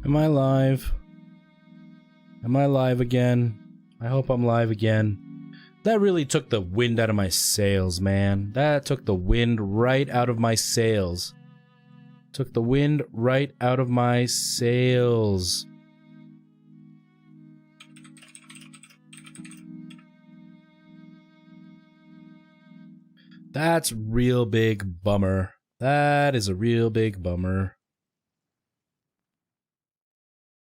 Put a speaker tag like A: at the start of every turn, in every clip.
A: Am I live? Am I live again? I hope I'm live again. That really took the wind out of my sails, man. That took the wind right out of my sails. Took the wind right out of my sails. That's real big bummer. That is a real big bummer.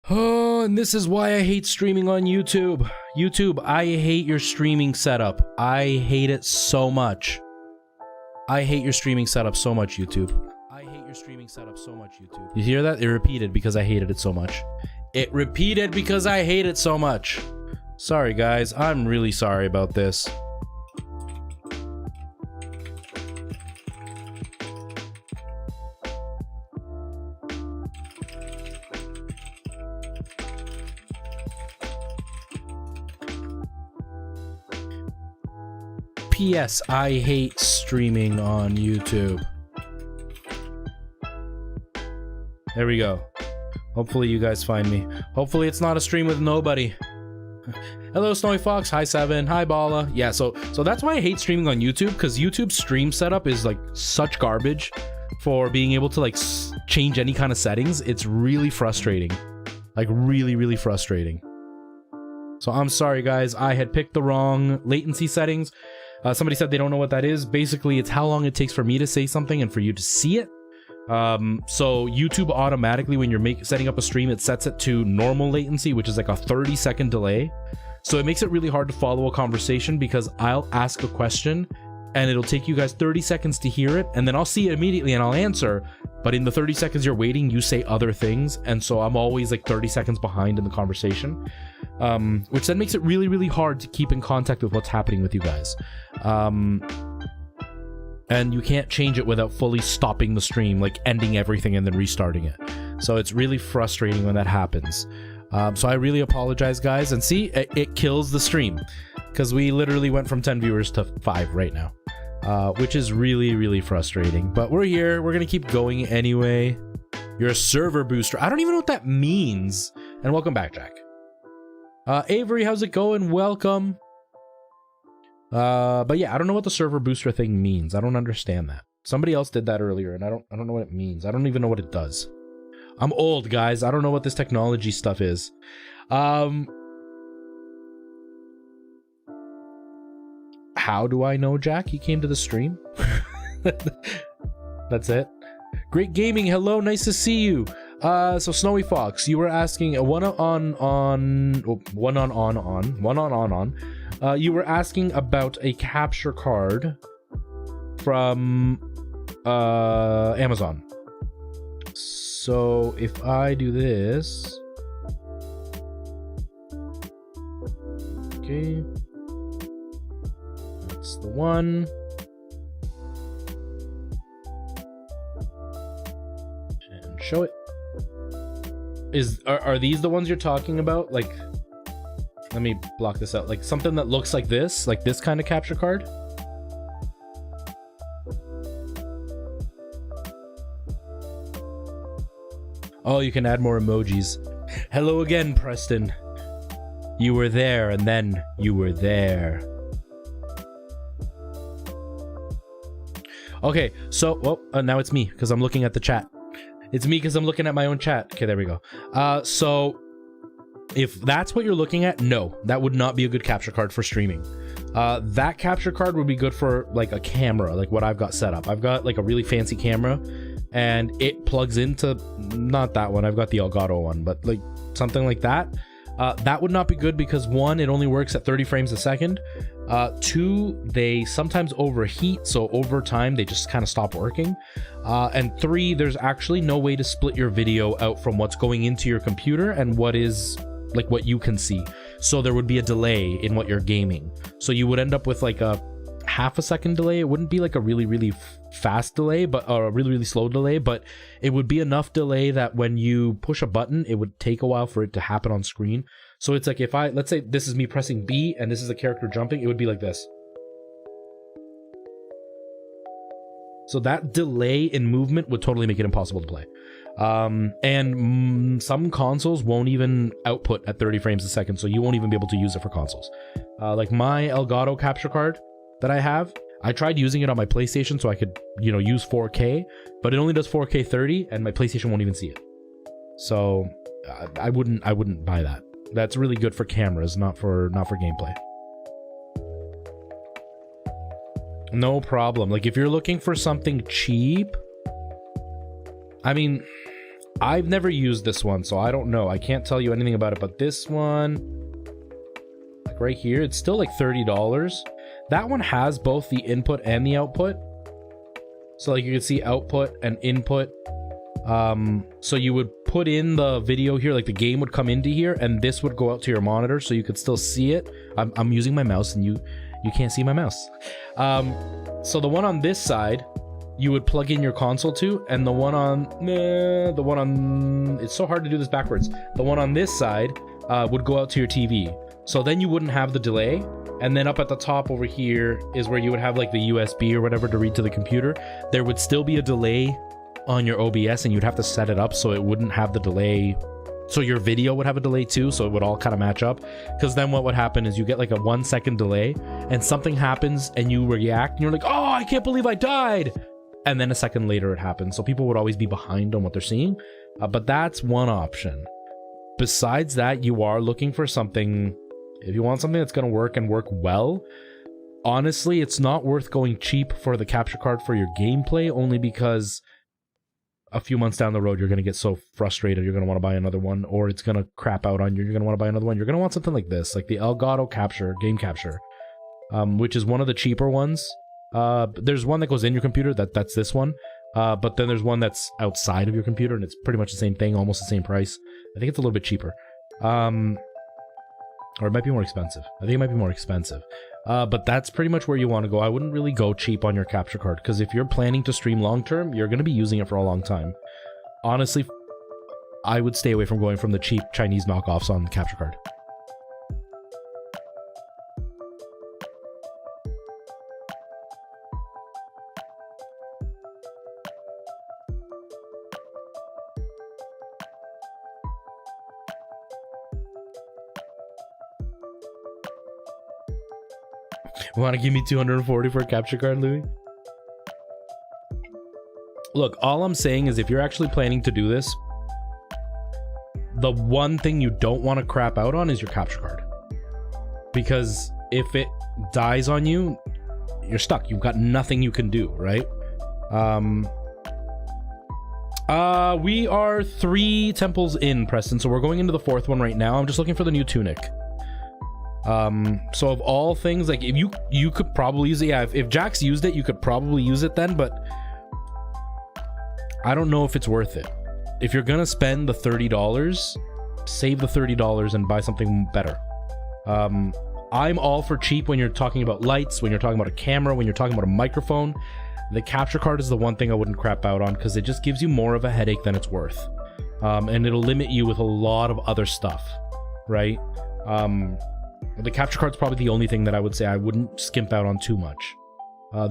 A: Oh, and this is why I hate streaming on YouTube. YouTube, I hate your streaming setup. I hate it so much. I hate your streaming setup so much, YouTube. I hate your streaming setup so much, YouTube. You hear that? It repeated because I hated it so much. It repeated because I hate it so much. Sorry, guys. I'm really sorry about this. P.S. I hate streaming on YouTube. There we go. Hopefully you guys find me. Hopefully it's not a stream with nobody. Hello, Snowy Fox. Hi, Seven. Hi, Bala. Yeah, so that's why I hate streaming on YouTube, because YouTube's stream setup is like such garbage for being able to like change any kind of settings. It's really frustrating. Like really, really frustrating. So I'm sorry, guys. I had picked the wrong latency settings. Somebody said they don't know what that is. Basically, it's how long it takes for me to say something and for you to see it. So YouTube automatically, when you're setting up a stream, it sets it to normal latency, which is like a 30-second delay. So it makes it really hard to follow a conversation, because I'll ask a question and it'll take you guys 30 seconds to hear it, and then I'll see it immediately and I'll answer. But in the 30 seconds you're waiting, you say other things, and so I'm always like 30 seconds behind in the conversation, which then makes it really, really hard to keep in contact with what's happening with you guys. And you can't change it without fully stopping the stream, like ending everything and then restarting it. So it's really frustrating when that happens. So I really apologize, guys. And see, it kills the stream, because we literally went from 10 viewers to 5 right now, which is really, really frustrating. But we're here. We're going to keep going anyway. You're a server booster. I don't even know what that means. And welcome back, Jack. Avery, how's it going? Welcome. But yeah, I don't know what the server booster thing means. I don't understand that. Somebody else did that earlier, and I don't know what it means. I don't even know what it does. I'm old, guys. I don't know what this technology stuff is. How do I know, Jack? You came to the stream? That's it. Great gaming. Hello, nice to see you. So Snowy Fox, you were asking you were asking about a capture card from Amazon. So if I do this, okay, that's the one. And show it. Are these the ones you're talking about? Like, let me block this out. Like something that looks like this kind of capture card. Oh, you can add more emojis. Hello again, Preston. You were there, and then you were there. Okay, so, well, now it's me, because I'm looking at the chat. It's me because I'm looking at my own chat. Okay, there we go. So if that's what you're looking at, no, that would not be a good capture card for streaming. That capture card would be good for like a camera, like what I've got set up. I've got like a really fancy camera, and it plugs into, not that one, I've got the Elgato one, but like something like that. That would not be good because 1, it only works at 30 frames a second. 2, they sometimes overheat, so over time they just kind of stop working. And 3, there's actually no way to split your video out from what's going into your computer and what is like what you can see. So there would be a delay in what you're gaming. So you would end up with like a half a second delay. It wouldn't be like a really, really fast delay, but a really, really slow delay, but it would be enough delay that when you push a button, it would take a while for it to happen on screen. So it's like if let's say this is me pressing B and this is the character jumping, it would be like this. So that delay in movement would totally make it impossible to play. Some consoles won't even output at 30 frames a second, so you won't even be able to use it for consoles. Like my Elgato capture card that I have, I tried using it on my PlayStation so I could, use 4K, but it only does 4K 30, and my PlayStation won't even see it. So I wouldn't buy that. That's really good for cameras, not for gameplay. No problem. Like, if you're looking for something cheap, I mean, I've never used this one, so I don't know. I can't tell you anything about it, but this one, like right here, it's still like $30. That one has both the input and the output. So like you can see output and input. So you would put in the video here, like the game would come into here, and this would go out to your monitor so you could still see it. I'm using my mouse and you can't see my mouse. So the one on this side, you would plug in your console to, and the one on, it's so hard to do this backwards. The one on this side would go out to your TV. So then you wouldn't have the delay. And then up at the top over here is where you would have like the USB or whatever to read to the computer. There would still be a delay on your OBS, and you'd have to set it up so it wouldn't have the delay. So your video would have a delay too, so it would all kind of match up. Because then what would happen is you get like a 1 second delay, and something happens and you react and you're like, oh, I can't believe I died. And then a second later it happens. So people would always be behind on what they're seeing. But that's one option. Besides that, you are looking for something, if you want something that's going to work and work well, honestly, it's not worth going cheap for the capture card for your gameplay, only because a few months down the road, you're going to get so frustrated, you're going to want to buy another one, or it's going to crap out on you, you're going to want to buy another one. You're going to want something like this, like the Elgato Game Capture, which is one of the cheaper ones. There's one that goes in your computer, that's this one. But then there's one that's outside of your computer, and it's pretty much the same thing, almost the same price. I think it's a little bit cheaper. Or it might be more expensive. I think it might be more expensive. But that's pretty much where you want to go. I wouldn't really go cheap on your capture card, because if you're planning to stream long term, you're going to be using it for a long time. Honestly, I would stay away from going from the cheap Chinese knockoffs on the capture card. Want to give me 240 for a capture card, Louis? Look, all I'm saying is if you're actually planning to do this, the one thing you don't want to crap out on is your capture card. Because if it dies on you, you're stuck. You've got nothing you can do, right? We are 3 temples in, Preston, so we're going into the 4th one right now. I'm just looking for the new tunic. So of all things, like, if you could probably use it, yeah, if Jax used it, you could probably use it then, but I don't know if it's worth it. If you're gonna spend the $30, save the $30 and buy something better. I'm all for cheap when you're talking about lights, when you're talking about a camera, when you're talking about a microphone. The capture card is the one thing I wouldn't crap out on, because it just gives you more of a headache than it's worth. And it'll limit you with a lot of other stuff, right? The capture card's probably the only thing that I would say I wouldn't skimp out on too much.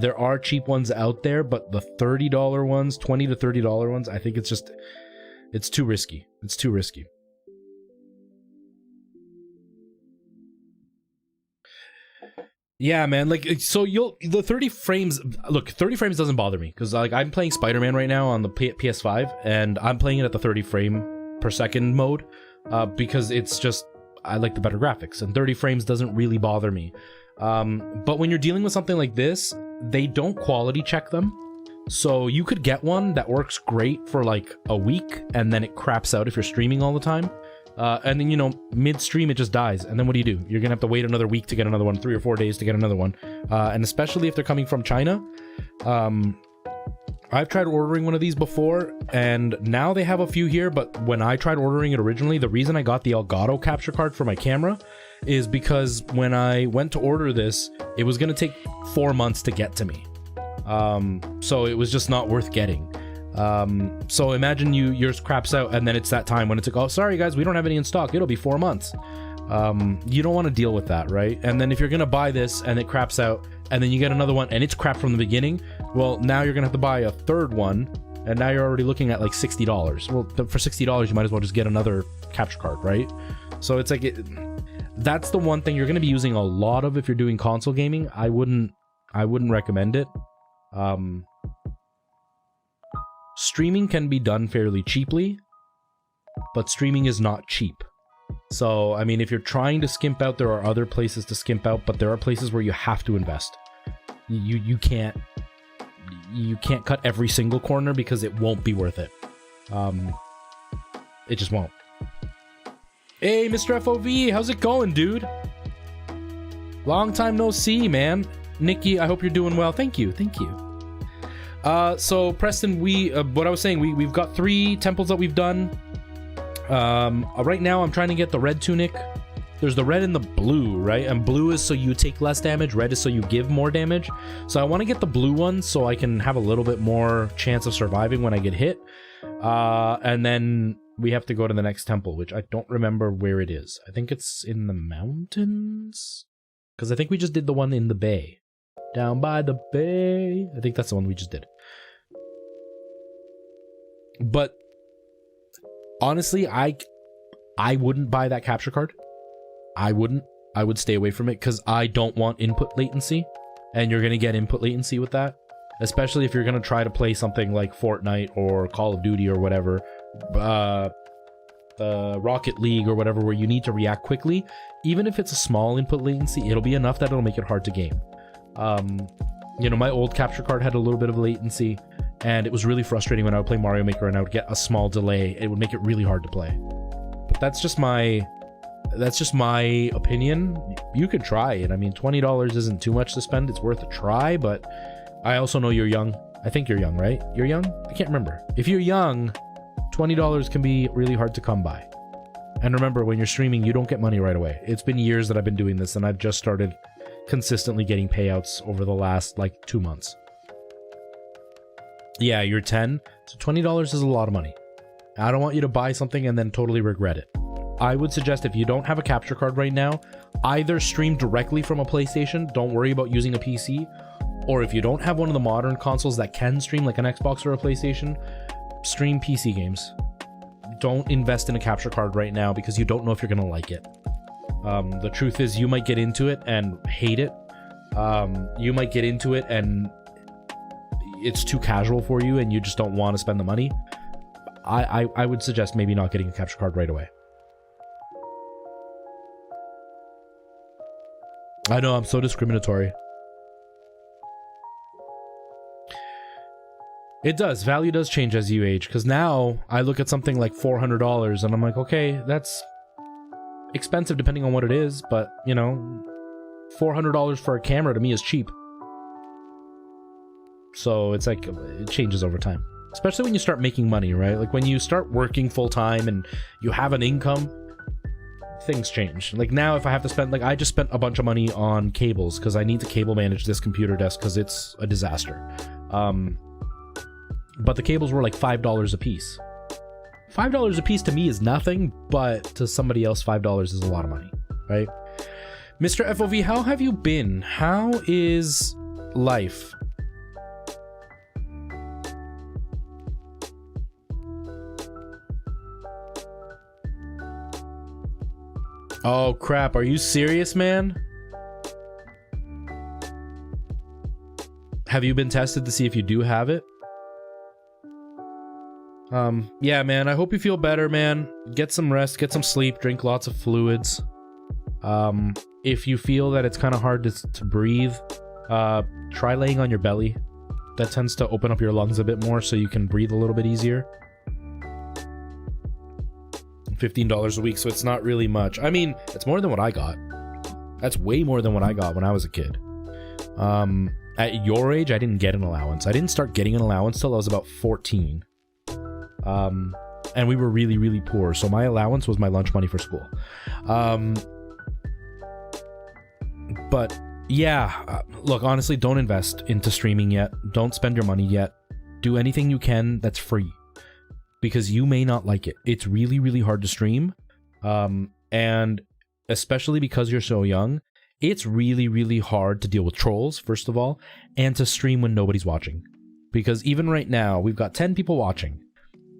A: There are cheap ones out there, but the $30 ones, $20 to $30 ones, I think it's too risky. It's too risky. Yeah, man, like, so the 30 frames, look, 30 frames doesn't bother me, because like I'm playing Spider-Man right now on the PS5, and I'm playing it at the 30 frame per second mode, because it's just, I like the better graphics, and 30 frames doesn't really bother me. But when you're dealing with something like this, they don't quality check them. So you could get one that works great for like a week, and then it craps out if you're streaming all the time. And then, you know, mid-stream it just dies. And then what do? You're gonna have to wait another week to get another one, 3 or 4 days to get another one. And especially if they're coming from China. I've tried ordering one of these before, and now they have a few here, but when I tried ordering it originally, the reason I got the Elgato capture card for my camera is because when I went to order this, it was going to take 4 months to get to me. So it was just not worth getting. So imagine yours craps out, and then it's that time when it's like, oh, sorry guys, we don't have any in stock. It'll be 4 months. You don't want to deal with that, right? And then if you're going to buy this and it craps out, and then you get another one and it's crap from the beginning, Well, now you're gonna have to buy a third one, and now you're already looking at like $60. Well, for $60, you might as well just get another capture card, right? So it's like that's the one thing you're gonna be using a lot of if you're doing console gaming. I wouldn't recommend it. Streaming can be done fairly cheaply, but streaming is not cheap. So, I mean, if you're trying to skimp out, there are other places to skimp out, but there are places where you have to invest. You can't cut every single corner because it won't be worth it. It just won't. Hey, Mr. FOV, how's it going, dude? Long time no see, man. Nikki, I hope you're doing well. Thank you. So Preston, what I was saying, we've got 3 temples that we've done. Right now I'm trying to get the red tunic. There's the red and the blue, right? And blue is so you take less damage, red is so you give more damage. So I want to get the blue one so I can have a little bit more chance of surviving when I get hit. And then we have to go to the next temple, which I don't remember where it is. I think it's in the mountains, because I think we just did the one in the bay. Down by the bay. I think that's the one we just did. But honestly, I wouldn't buy that capture card. I wouldn't. I would stay away from it because I don't want input latency, and you're gonna get input latency with that, especially if you're gonna try to play something like Fortnite or Call of Duty or whatever, Rocket League or whatever, where you need to react quickly. Even if it's a small input latency, it'll be enough that it'll make it hard to game. You know, my old capture card had a little bit of latency, and it was really frustrating when I would play Mario Maker and I would get a small delay. It would make it really hard to play. But that's just my opinion. You could try it. I mean, $20 isn't too much to spend. It's worth a try, but I also know you're young. I think you're young, right? You're young? I can't remember. If you're young, $20 can be really hard to come by. And remember, when you're streaming, you don't get money right away. It's been years that I've been doing this, and I've just started consistently getting payouts over the last, like, 2 months. Yeah, you're 10, so $20 is a lot of money. I don't want you to buy something and then totally regret it. I would suggest, if you don't have a capture card right now, either stream directly from a PlayStation, don't worry about using a PC, or if you don't have one of the modern consoles that can stream, like an Xbox or a PlayStation, stream PC games. Don't invest in a capture card right now because you don't know if you're gonna like it. The truth is, you might get into it and hate it. You might get into it and it's too casual for you and you just don't want to spend the money. I would suggest maybe not getting a capture card right away. I know, I'm so discriminatory. It does. Value does change as you age, because now I look at something like $400 and I'm like, okay, that's expensive depending on what it is, but, you know, $400 for a camera to me is cheap. So it's like, it changes over time. Especially when you start making money, right? Like when you start working full-time and you have an income, things change. Like now, if I have to spend, like I just spent a bunch of money on cables because I need to cable manage this computer desk because it's a disaster. But the cables were like $5 a piece. $5 a piece to me is nothing, but to somebody else, $5 is a lot of money, right? Mr. FOV, how have you been? How is life? Oh crap, are you serious, man? Have you been tested to see if you do have it? Yeah, man, I hope you feel better, man. Get some rest, get some sleep, drink lots of fluids. If you feel that it's kind of hard to breathe, try laying on your belly. That tends to open up your lungs a bit more so you can breathe a little bit easier. $15 a week, so it's not really much. I mean, it's more than what I got. That's way more than what I got when I was a kid. At your age, I didn't get an allowance. I didn't start getting an allowance till I was about 14. And we were really, really poor, so my allowance was my lunch money for school. But yeah, look, honestly, don't invest into streaming yet. Don't spend your money yet. Do anything you can that's free, because you may not like it. It's really, really hard to stream. And especially because you're so young, it's really, really hard to deal with trolls, first of all, and to stream when nobody's watching. Because even right now, we've got 10 people watching.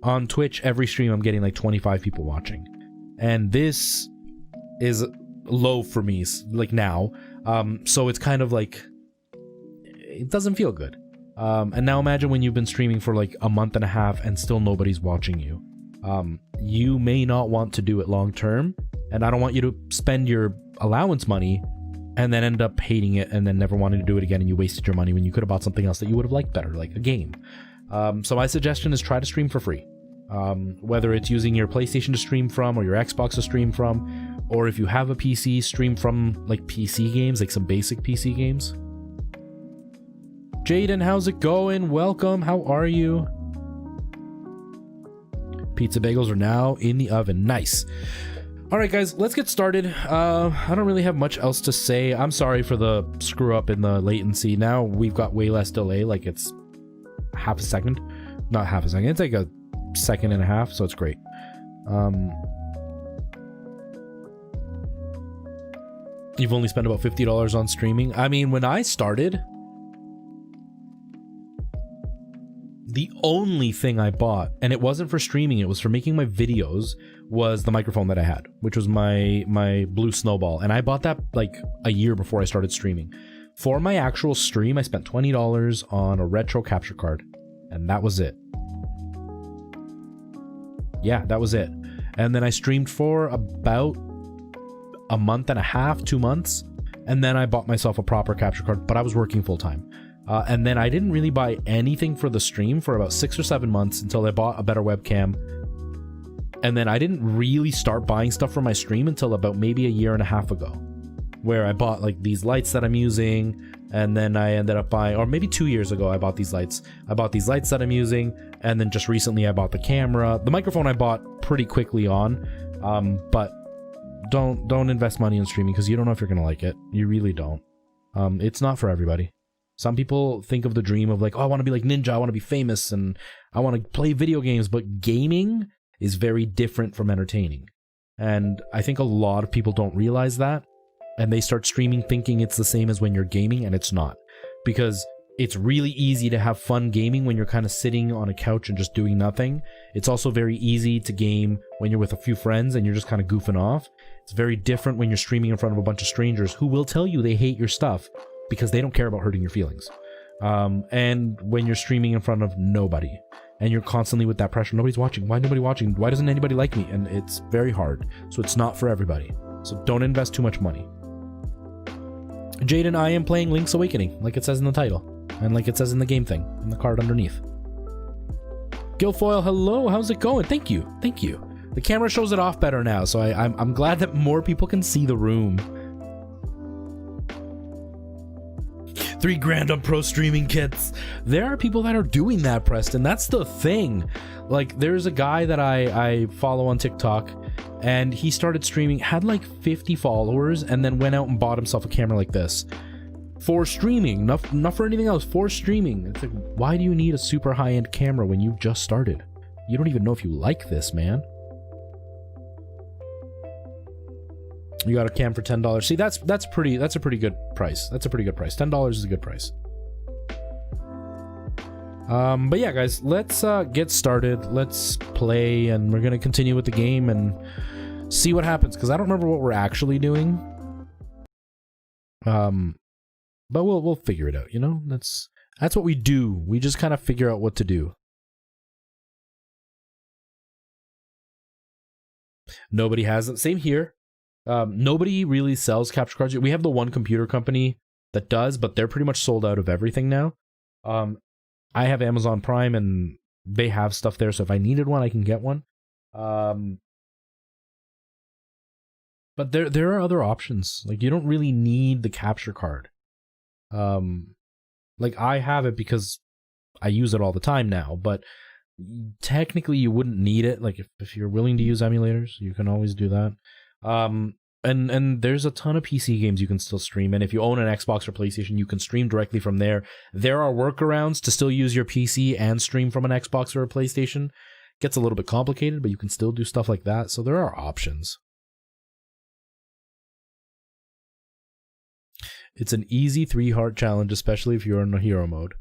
A: On Twitch, every stream I'm getting like 25 people watching. And this is low for me, like now. So it's kind of like, it doesn't feel good. And now imagine when you've been streaming for like a month and a half and still nobody's watching you. You may not want to do it long term, and I don't want you to spend your allowance money and then end up hating it and then never wanting to do it again, and you wasted your money when you could have bought something else that you would have liked better, like a game. So my suggestion is try to stream for free. Whether it's using your PlayStation to stream from or your Xbox to stream from, or if you have a PC, stream from like PC games, like some basic PC games. Jaden, how's it going? Welcome. How are you? Pizza bagels are now in the oven. Nice. All right, guys, let's get started. I don't really have much else to say. I'm sorry for the screw up in the latency. Now we've got way less delay. Like it's half a second, not half a second. It's like a second and a half, so it's great. You've only spent about $50 on streaming. I mean, when I started, the only thing I bought, and it wasn't for streaming, it was for making my videos, was the microphone that I had, which was my Blue Snowball. And I bought that like a year before I started streaming. For my actual stream, I spent $20 on a retro capture card, and that was it. Yeah, that was it. And then I streamed for about a month and a half, 2 months, and then I bought myself a proper capture card, but I was working full time. And then I didn't really buy anything for the stream for about 6 or 7 months until I bought a better webcam. And then I didn't really start buying stuff for my stream until about maybe a year and a half ago, where I bought like these lights that I'm using, and then I ended up buying, or maybe 2 years ago I bought these lights. I bought these lights that I'm using, and then just recently I bought the camera. The microphone I bought pretty quickly on, but don't invest money in streaming because you don't know if you're gonna like it. You really don't. It's not for everybody. Some people think of the dream of like, oh, I want to be like Ninja, I want to be famous, and I want to play video games, but gaming is very different from entertaining. And I think a lot of people don't realize that, and they start streaming thinking it's the same as when you're gaming, and it's not. Because it's really easy to have fun gaming when you're kind of sitting on a couch and just doing nothing. It's also very easy to game when you're with a few friends and you're just kind of goofing off. It's very different when you're streaming in front of a bunch of strangers who will tell you they hate your stuff because they don't care about hurting your feelings. And when you're streaming in front of nobody and you're constantly with that pressure, nobody's watching. Why nobody watching? Why doesn't anybody like me? And it's very hard. So it's not for everybody. So don't invest too much money. Jaden, I am playing Link's Awakening, like it says in the title. And like it says in the game thing, in the card underneath. Gilfoyle, hello, how's it going? Thank you, thank you. The camera shows it off better now, so I'm glad that more people can see the room. $3,000 on pro streaming kits. There are people that are doing that, Preston. That's the thing. Like, there's a guy that I follow on TikTok, and he started streaming, had like 50 followers, and then went out and bought himself a camera like this. For streaming, not for anything else, for streaming. It's like, why do you need a super high-end camera when you've just started? You don't even know if you like this, man. You got a cam for $10. See, that's a pretty good price. That's a pretty good price. $10 is a good price. But yeah, guys, let's get started. Let's play, and we're gonna continue with the game and see what happens, because I don't remember what we're actually doing. But we'll figure it out, you know? That's what we do. We just kind of figure out what to do. Nobody has it. Same here. Nobody really sells capture cards. We have the one computer company that does, but they're pretty much sold out of everything now. I have Amazon Prime, and they have stuff there, so if I needed one, I can get one. But there are other options. Like, you don't really need the capture card. Like, I have it because I use it all the time now, but technically you wouldn't need it. Like, if you're willing to use emulators, you can always do that. And there's a ton of PC games you can still stream, and if you own an Xbox or PlayStation, you can stream directly from there. There are workarounds to still use your PC and stream from an Xbox or a PlayStation. Gets a little bit complicated, but you can still do stuff like that, so there are options. It's an easy 3-heart challenge, especially if you're in a hero mode.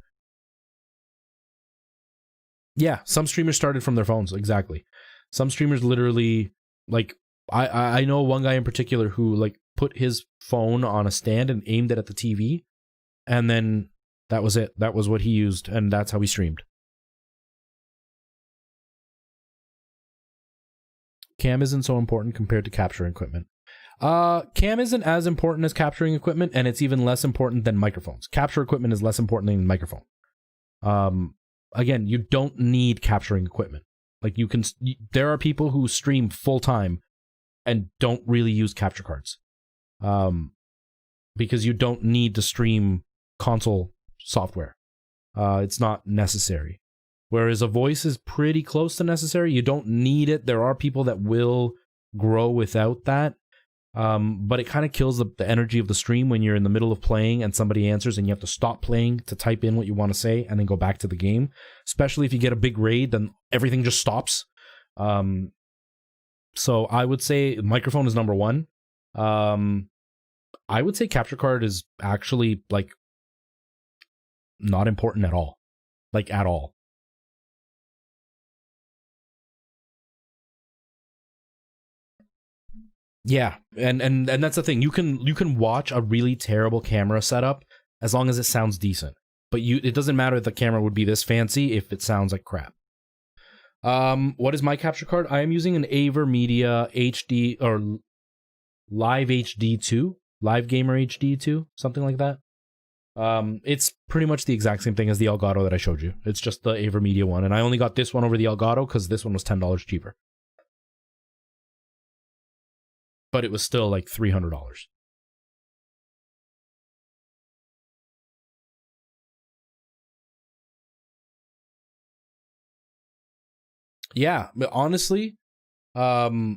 A: Yeah, some streamers started from their phones, exactly. Some streamers literally, like, I know one guy in particular who, like, put his phone on a stand and aimed it at the TV, and then that was it. That was what he used, and that's how he streamed. Cam isn't so important compared to capturing equipment. Cam isn't as important as capturing equipment, and it's even less important than microphones. Capture equipment is less important than microphone. Again, you don't need capturing equipment. Like, there are people who stream full time and don't really use capture cards. Because you don't need to stream console software. It's not necessary. Whereas a voice is pretty close to necessary. You don't need it. There are people that will grow without that. But it kind of kills the energy of the stream when you're in the middle of playing and somebody answers and you have to stop playing to type in what you want to say and then go back to the game. Especially if you get a big raid, then everything just stops. So I would say microphone is number one. I would say capture card is actually, like, not important at all. Like, at all. Yeah, and that's the thing. You can watch a really terrible camera setup as long as it sounds decent. But it doesn't matter if the camera would be this fancy if it sounds like crap. What is my capture card? I am using an AverMedia HD or Live HD 2, Live Gamer HD 2, something like that. It's pretty much the exact same thing as the Elgato that I showed you. It's just the AverMedia one, and I only got this one over the Elgato because this one was $10 cheaper. But it was still like $300. Yeah, but honestly, Ninja,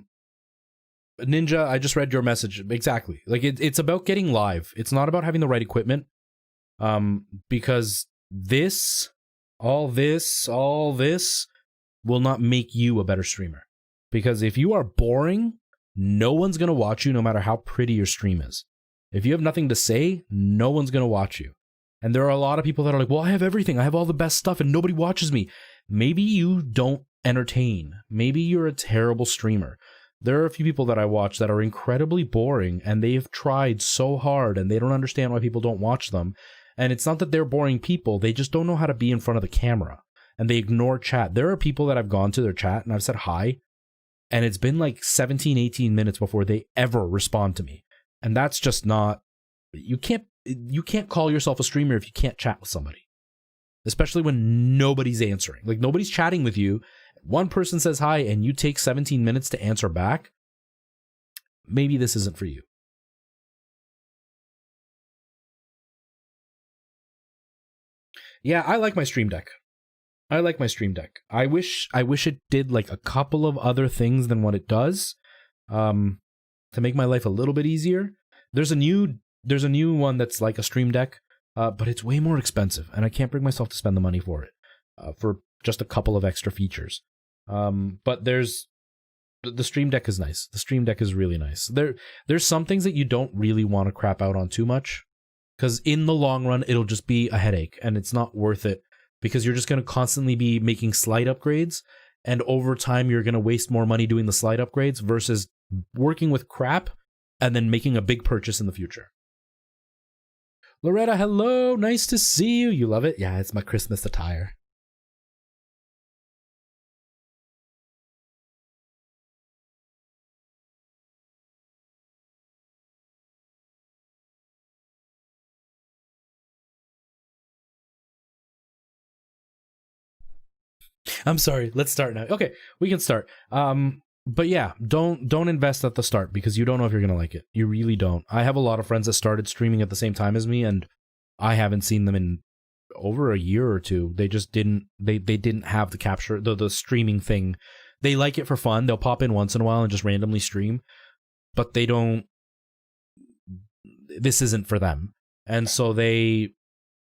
A: I just read your message. Exactly. Like, it's about getting live. It's not about having the right equipment. Because all this will not make you a better streamer. Because if you are boring, no one's going to watch you no matter how pretty your stream is. If you have nothing to say, no one's going to watch you. And there are a lot of people that are like, well, I have everything. I have all the best stuff and nobody watches me. Maybe you don't entertain. Maybe you're a terrible streamer. There are a few people that I watch that are incredibly boring and they've tried so hard and they don't understand why people don't watch them. And it's not that they're boring people. They just don't know how to be in front of the camera and they ignore chat. There are people that I've gone to their chat and I've said hi. And it's been like 17, 18 minutes before they ever respond to me. And that's just not, you can't call yourself a streamer if you can't chat with somebody. Especially when nobody's answering. Like, nobody's chatting with you. One person says hi and you take 17 minutes to answer back. Maybe this isn't for you. Yeah, I like my Stream Deck. I wish it did like a couple of other things than what it does, to make my life a little bit easier. There's a new one that's like a Stream Deck, but it's way more expensive, and I can't bring myself to spend the money for it, for just a couple of extra features. But the Stream Deck is nice. The Stream Deck is really nice. There's some things that you don't really want to crap out on too much, because in the long run it'll just be a headache, and it's not worth it. Because you're just going to constantly be making slight upgrades, and over time you're going to waste more money doing the slight upgrades versus working with crap and then making a big purchase in the future. Loretta, hello, nice to see you. You love it? Yeah, it's my Christmas attire. I'm sorry. Let's start now. Okay, we can start. But yeah, don't invest at the start because you don't know if you're gonna like it. You really don't. I have a lot of friends that started streaming at the same time as me, and I haven't seen them in over a year or two. They just didn't. They didn't have the capture the streaming thing. They like it for fun. They'll pop in once in a while and just randomly stream, but they don't. This isn't for them, and so they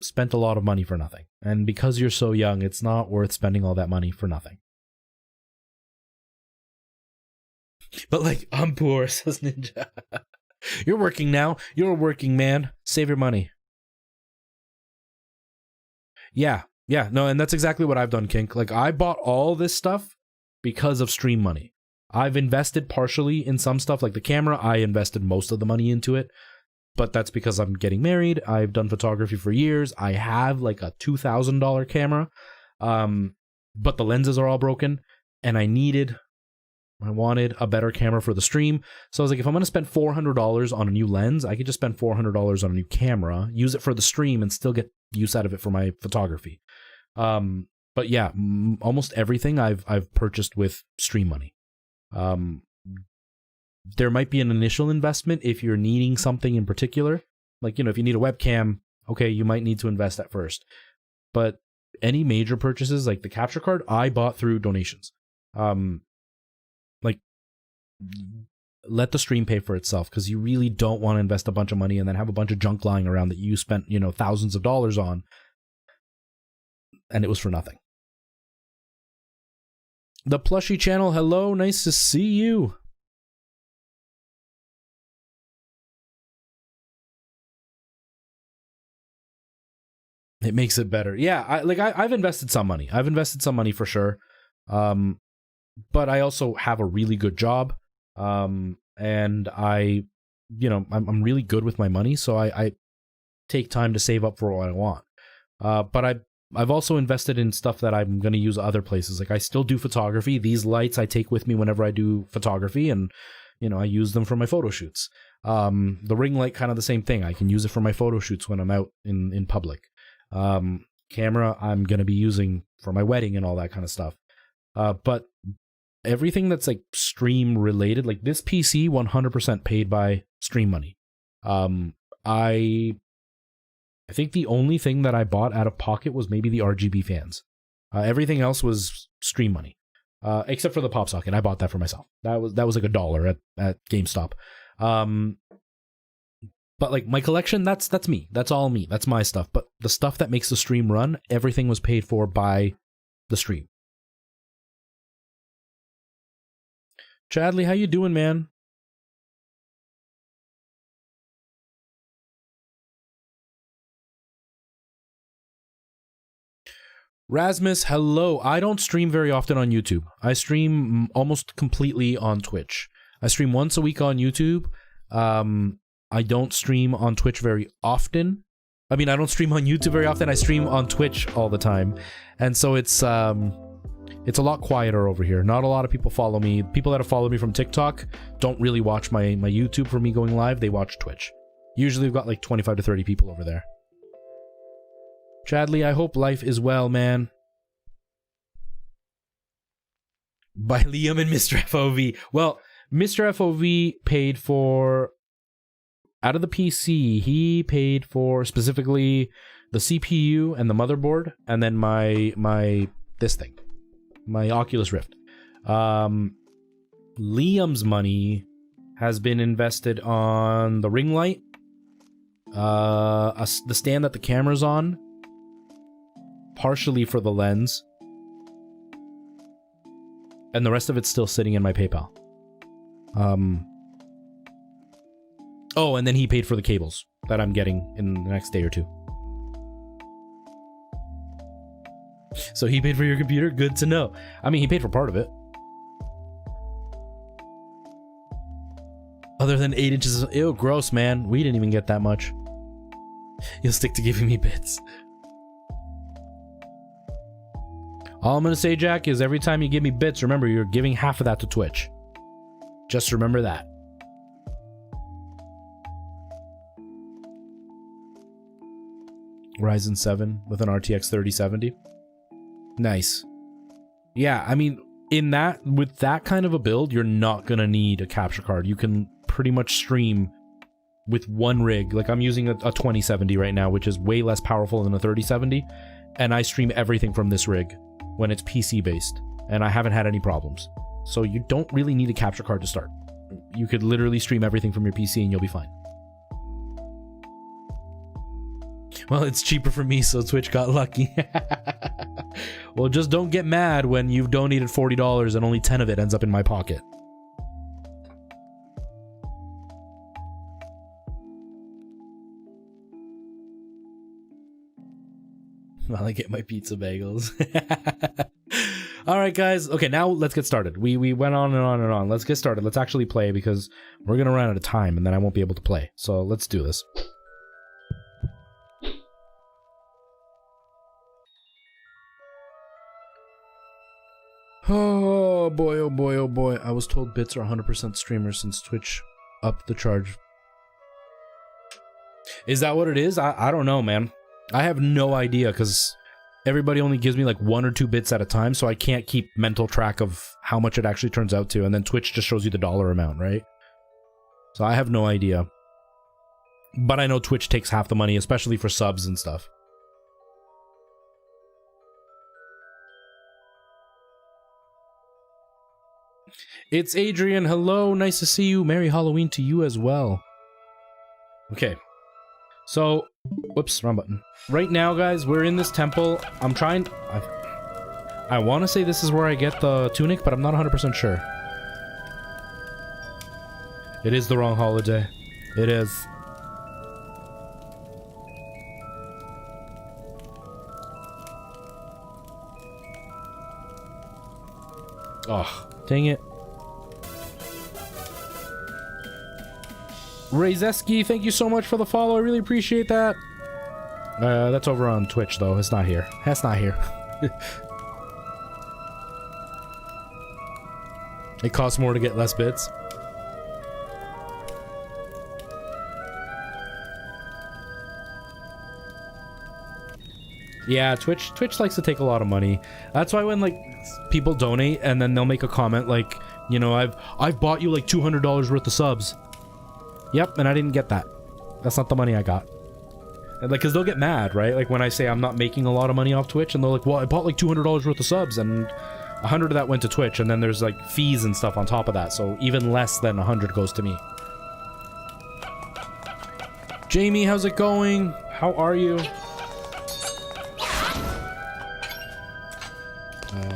A: spent a lot of money for nothing. And because you're so young, it's not worth spending all that money for nothing. But like, I'm poor, says Ninja. You're working now. You're a working man. Save your money. Yeah. Yeah. No, and that's exactly what I've done, Kink. Like, I bought all this stuff because of stream money. I've invested partially in some stuff, like the camera. I invested most of the money into it, but that's because I'm getting married. I've done photography for years. I have like a $2,000 camera, but the lenses are all broken, and I wanted a better camera for the stream. So I was like, if I'm going to spend $400 on a new lens, I could just spend $400 on a new camera, use it for the stream, and still get use out of it for my photography. But yeah, almost everything I've purchased with stream money. There might be an initial investment if you're needing something in particular. Like, if you need a webcam, okay, you might need to invest at first. But any major purchases, like the capture card, I bought through donations. Like, let the stream pay for itself, because you really don't want to invest a bunch of money and then have a bunch of junk lying around that you spent, thousands of dollars on, and it was for nothing. The Plushie channel, hello, nice to see you. It makes it better. Yeah, I've invested some money. I've invested some money for sure. But I also have a really good job. And I'm really good with my money, so I take time to save up for what I want. But I've also invested in stuff that I'm going to use other places. Like, I still do photography. These lights I take with me whenever I do photography, and I use them for my photo shoots. The ring light, kind of the same thing. I can use it for my photo shoots when I'm out in public. Camera I'm going to be using for my wedding and all that kind of stuff. But everything that's like stream related, like this PC, 100% paid by stream money. I think the only thing that I bought out of pocket was maybe the RGB fans. Everything else was stream money, except for the pop socket. I bought that for myself. That was like $1 at GameStop. But like my collection, that's me. That's all me. That's my stuff. But the stuff that makes the stream run, everything was paid for by the stream. Chadley, how you doing, man? Rasmus, hello. I don't stream very often on YouTube. I stream almost completely on Twitch. I stream once a week on YouTube. I don't stream on Twitch very often. I mean, I don't stream on YouTube very often. I stream on Twitch all the time. And so it's a lot quieter over here. Not a lot of people follow me. People that have followed me from TikTok don't really watch my YouTube for me going live. They watch Twitch. Usually we've got like 25 to 30 people over there. Chadley, I hope life is well, man. By Liam and Mr. FOV. Well, Mr. FOV paid for, out of the PC, he paid for specifically the CPU and the motherboard, and then my this thing, my Oculus Rift. Liam's money has been invested on the ring light, the stand that the camera's on, partially for the lens, and the rest of it's still sitting in my PayPal. Oh, and then he paid for the cables that I'm getting in the next day or two. So he paid for your computer? Good to know. I mean, he paid for part of it. Other than 8 inches of... Ew, gross, man. We didn't even get that much. You'll stick to giving me bits. All I'm going to say, Jack, is every time you give me bits, remember, you're giving half of that to Twitch. Just remember that. Ryzen 7 with an RTX 3070. Nice. Yeah, I mean, with that kind of a build, you're not going to need a capture card. You can pretty much stream with one rig. Like, I'm using a 2070 right now, which is way less powerful than a 3070, and I stream everything from this rig when it's PC based, and I haven't had any problems. So you don't really need a capture card to start. You could literally stream everything from your PC and you'll be fine. Well, it's cheaper for me, so Twitch got lucky. Well, just don't get mad when you've donated $40 and only 10 of it ends up in my pocket. While I get my pizza bagels. All right, guys. Okay, now let's get started. We went on and on and on. Let's get started. Let's actually play because we're gonna run out of time and then I won't be able to play. So let's do this. Oh boy, oh boy, oh boy. I was told bits are 100% streamers since Twitch upped the charge. Is that what it is? I don't know, man. I have no idea because everybody only gives me like 1 or 2 bits at a time, so I can't keep mental track of how much it actually turns out to, and then Twitch just shows you the dollar amount, right? So I have no idea. But I know Twitch takes half the money, especially for subs and stuff. It's Adrian. Hello, nice to see you. Merry Halloween to you as well. Okay. So, whoops, wrong button. Right now, guys, we're in this temple. I'm trying... I want to say this is where I get the tunic, but I'm not 100% sure. It is the wrong holiday. It is. Oh, dang it. Rayzeski, thank you so much for the follow. I really appreciate that. That's over on Twitch, though. It's not here. That's not here. It costs more to get less bits. Yeah, Twitch likes to take a lot of money. That's why when like people donate and then they'll make a comment like, you know, I've bought you like $200 worth of subs. Yep, and I didn't get that. That's not the money I got. And like, cause they'll get mad, right? Like when I say I'm not making a lot of money off Twitch, and they're like, well, I bought like $200 worth of subs, and 100 of that went to Twitch, and then there's like fees and stuff on top of that, so even less than 100 goes to me. Jamie, how's it going? How are you?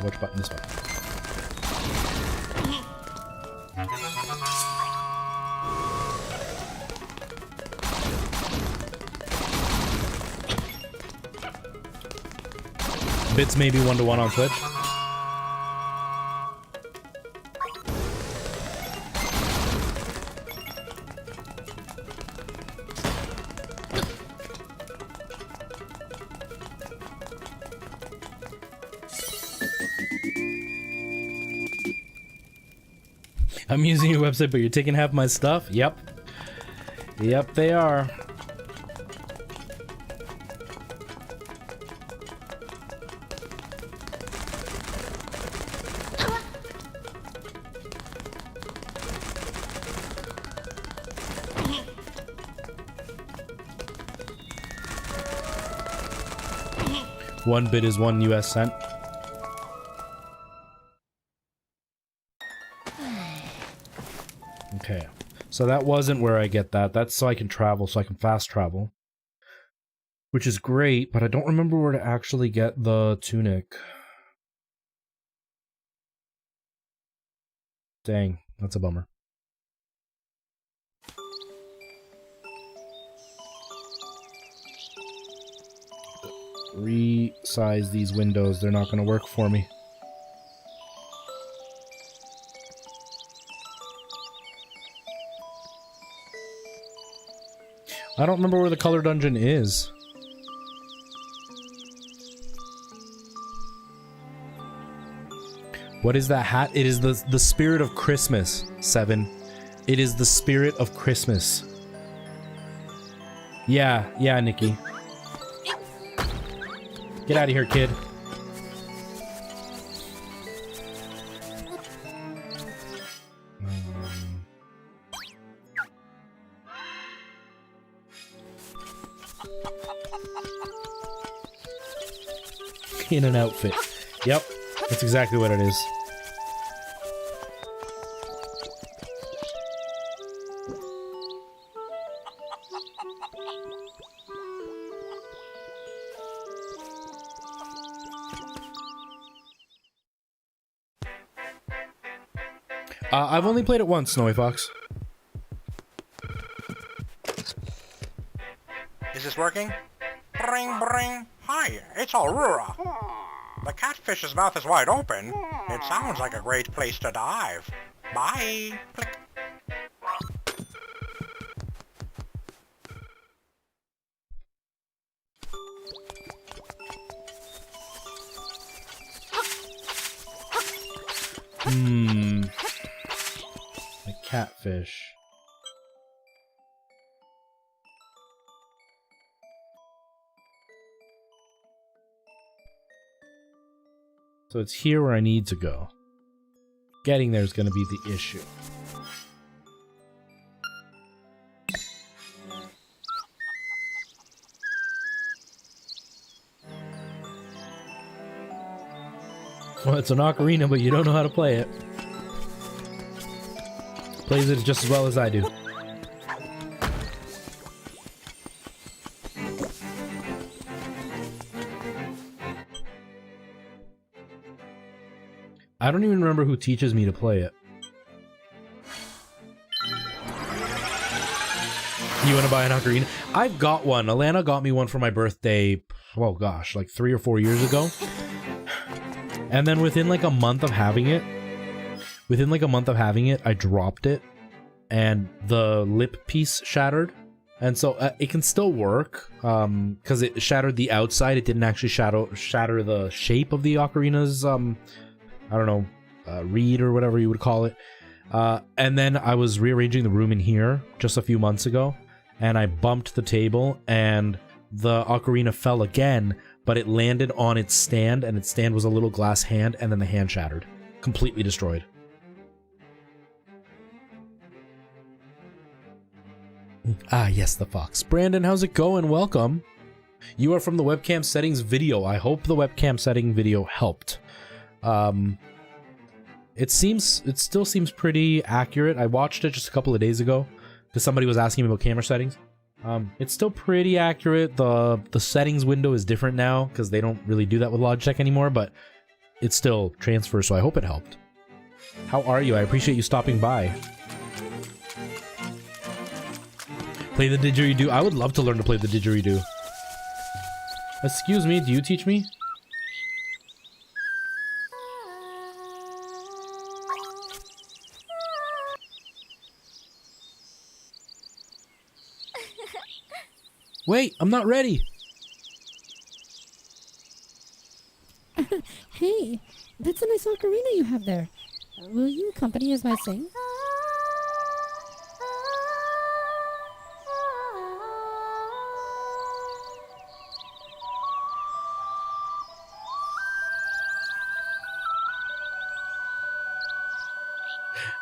A: Which button? This one. Bits maybe 1-to-1 on Twitch. I'm using your website, but you're taking half my stuff? Yep. Yep, they are. One bit is 1 US cent. Okay, so that wasn't where I get that. That's so I can travel, so I can fast travel. Which is great, but I don't remember where to actually get the tunic. Dang, that's a bummer. Resize these windows, they're not going to work for me. I don't remember where the color dungeon is. What is that hat? It is the spirit of Christmas, Seven. It is the spirit of Christmas. Yeah, Nikki. Get out of here, kid. In an outfit. Yep, that's exactly what it is. I've only played it once, Snowy Fox.
B: Is this working? Bring, bring. Hi, it's Aurora. The catfish's mouth is wide open. It sounds like a great place to dive. Bye. Click.
A: The catfish. So it's here where I need to go. Getting there is going to be the issue. Well, it's an ocarina, but you don't know how to play it. Plays it just as well as I do. I don't even remember who teaches me to play it. You want to buy an ocarina? I've got one. Alana got me one for my birthday, oh gosh, like 3 or 4 years ago. And then within like a month of having it, I dropped it and the lip piece shattered. And so it can still work because it shattered the outside. It didn't actually shatter the shape of the ocarina's, I don't know, reed or whatever you would call it. And then I was rearranging the room in here just a few months ago, and I bumped the table, and the ocarina fell again, but it landed on its stand, and its stand was a little glass hand, and then the hand shattered. Completely destroyed. Ah, yes, the fox. Brandon, how's it going? Welcome. You are from the webcam settings video. I hope the webcam setting video helped. It still seems pretty accurate. I watched it just a couple of days ago because somebody was asking me about camera settings. It's still pretty accurate. The settings window is different now because they don't really do that with Logitech anymore, but it still transfers, so I hope it helped. How are you? I appreciate you stopping by. Play the didgeridoo. I would love to learn to play the didgeridoo. Excuse me, do you teach me? Wait, I'm not ready.
C: Hey, that's a nice ocarina you have there. Will you accompany us by sing?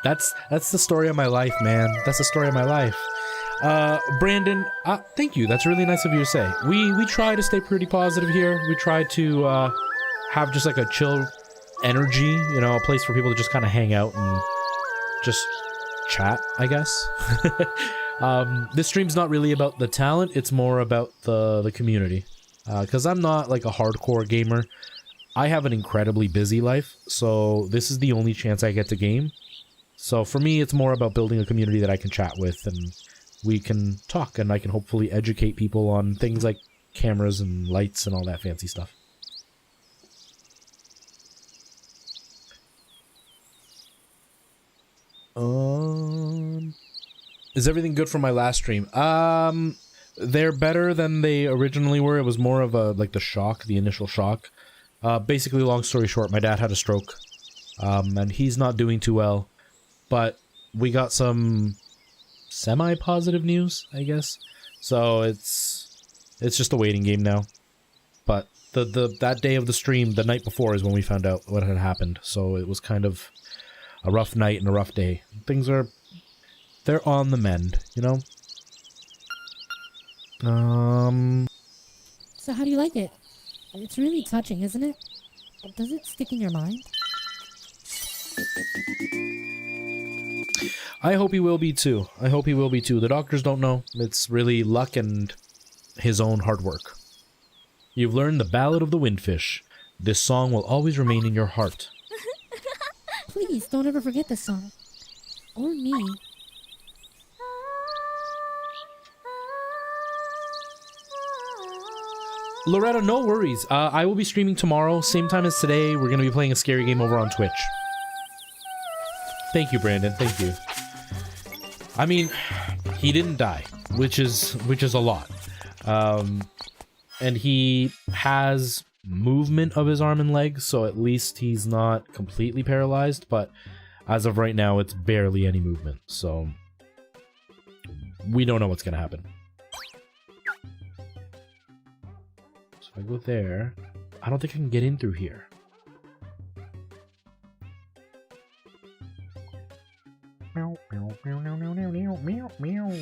A: That's the story of my life, man. That's the story of my life. Brandon, thank you. That's really nice of you to say. We try to stay pretty positive here. We try to have just like a chill energy, you know, a place for people to just kind of hang out and just chat, I guess. This stream's not really about the talent, it's more about the community. Because I'm not like a hardcore gamer. I have an incredibly busy life, so this is the only chance I get to game. So for me, it's more about building a community that I can chat with, and we can talk, and I can hopefully educate people on things like cameras and lights and all that fancy stuff. Is everything good from my last stream? They're better than they originally were. It was more of a, like, the initial shock. Basically, long story short, my dad had a stroke, and he's not doing too well, but we got some semi-positive news, I guess. So it's just a waiting game now. But that day of the stream, the night before, is when we found out what had happened. So it was kind of a rough night and a rough day. They're on the mend, you know?
C: So how do you like it? It's really touching, isn't it? Does it stick in your mind?
A: I hope he will be too. I hope he will be too. The doctors don't know. It's really luck and his own hard work. You've learned the Ballad of the Windfish. This song will always remain in your heart.
C: Please, don't ever forget this song. Or me.
A: Loretta, no worries. I will be streaming tomorrow, same time as today. We're going to be playing a scary game over on Twitch. Thank you, Brandon. Thank you. I mean, he didn't die, which is a lot. And he has movement of his arm and leg, so at least he's not completely paralyzed, but as of right now, it's barely any movement, so we don't know what's going to happen. So if I go there, I don't think I can get in through here. Meow, meow, meow, meow, meow, meow, meow, meow.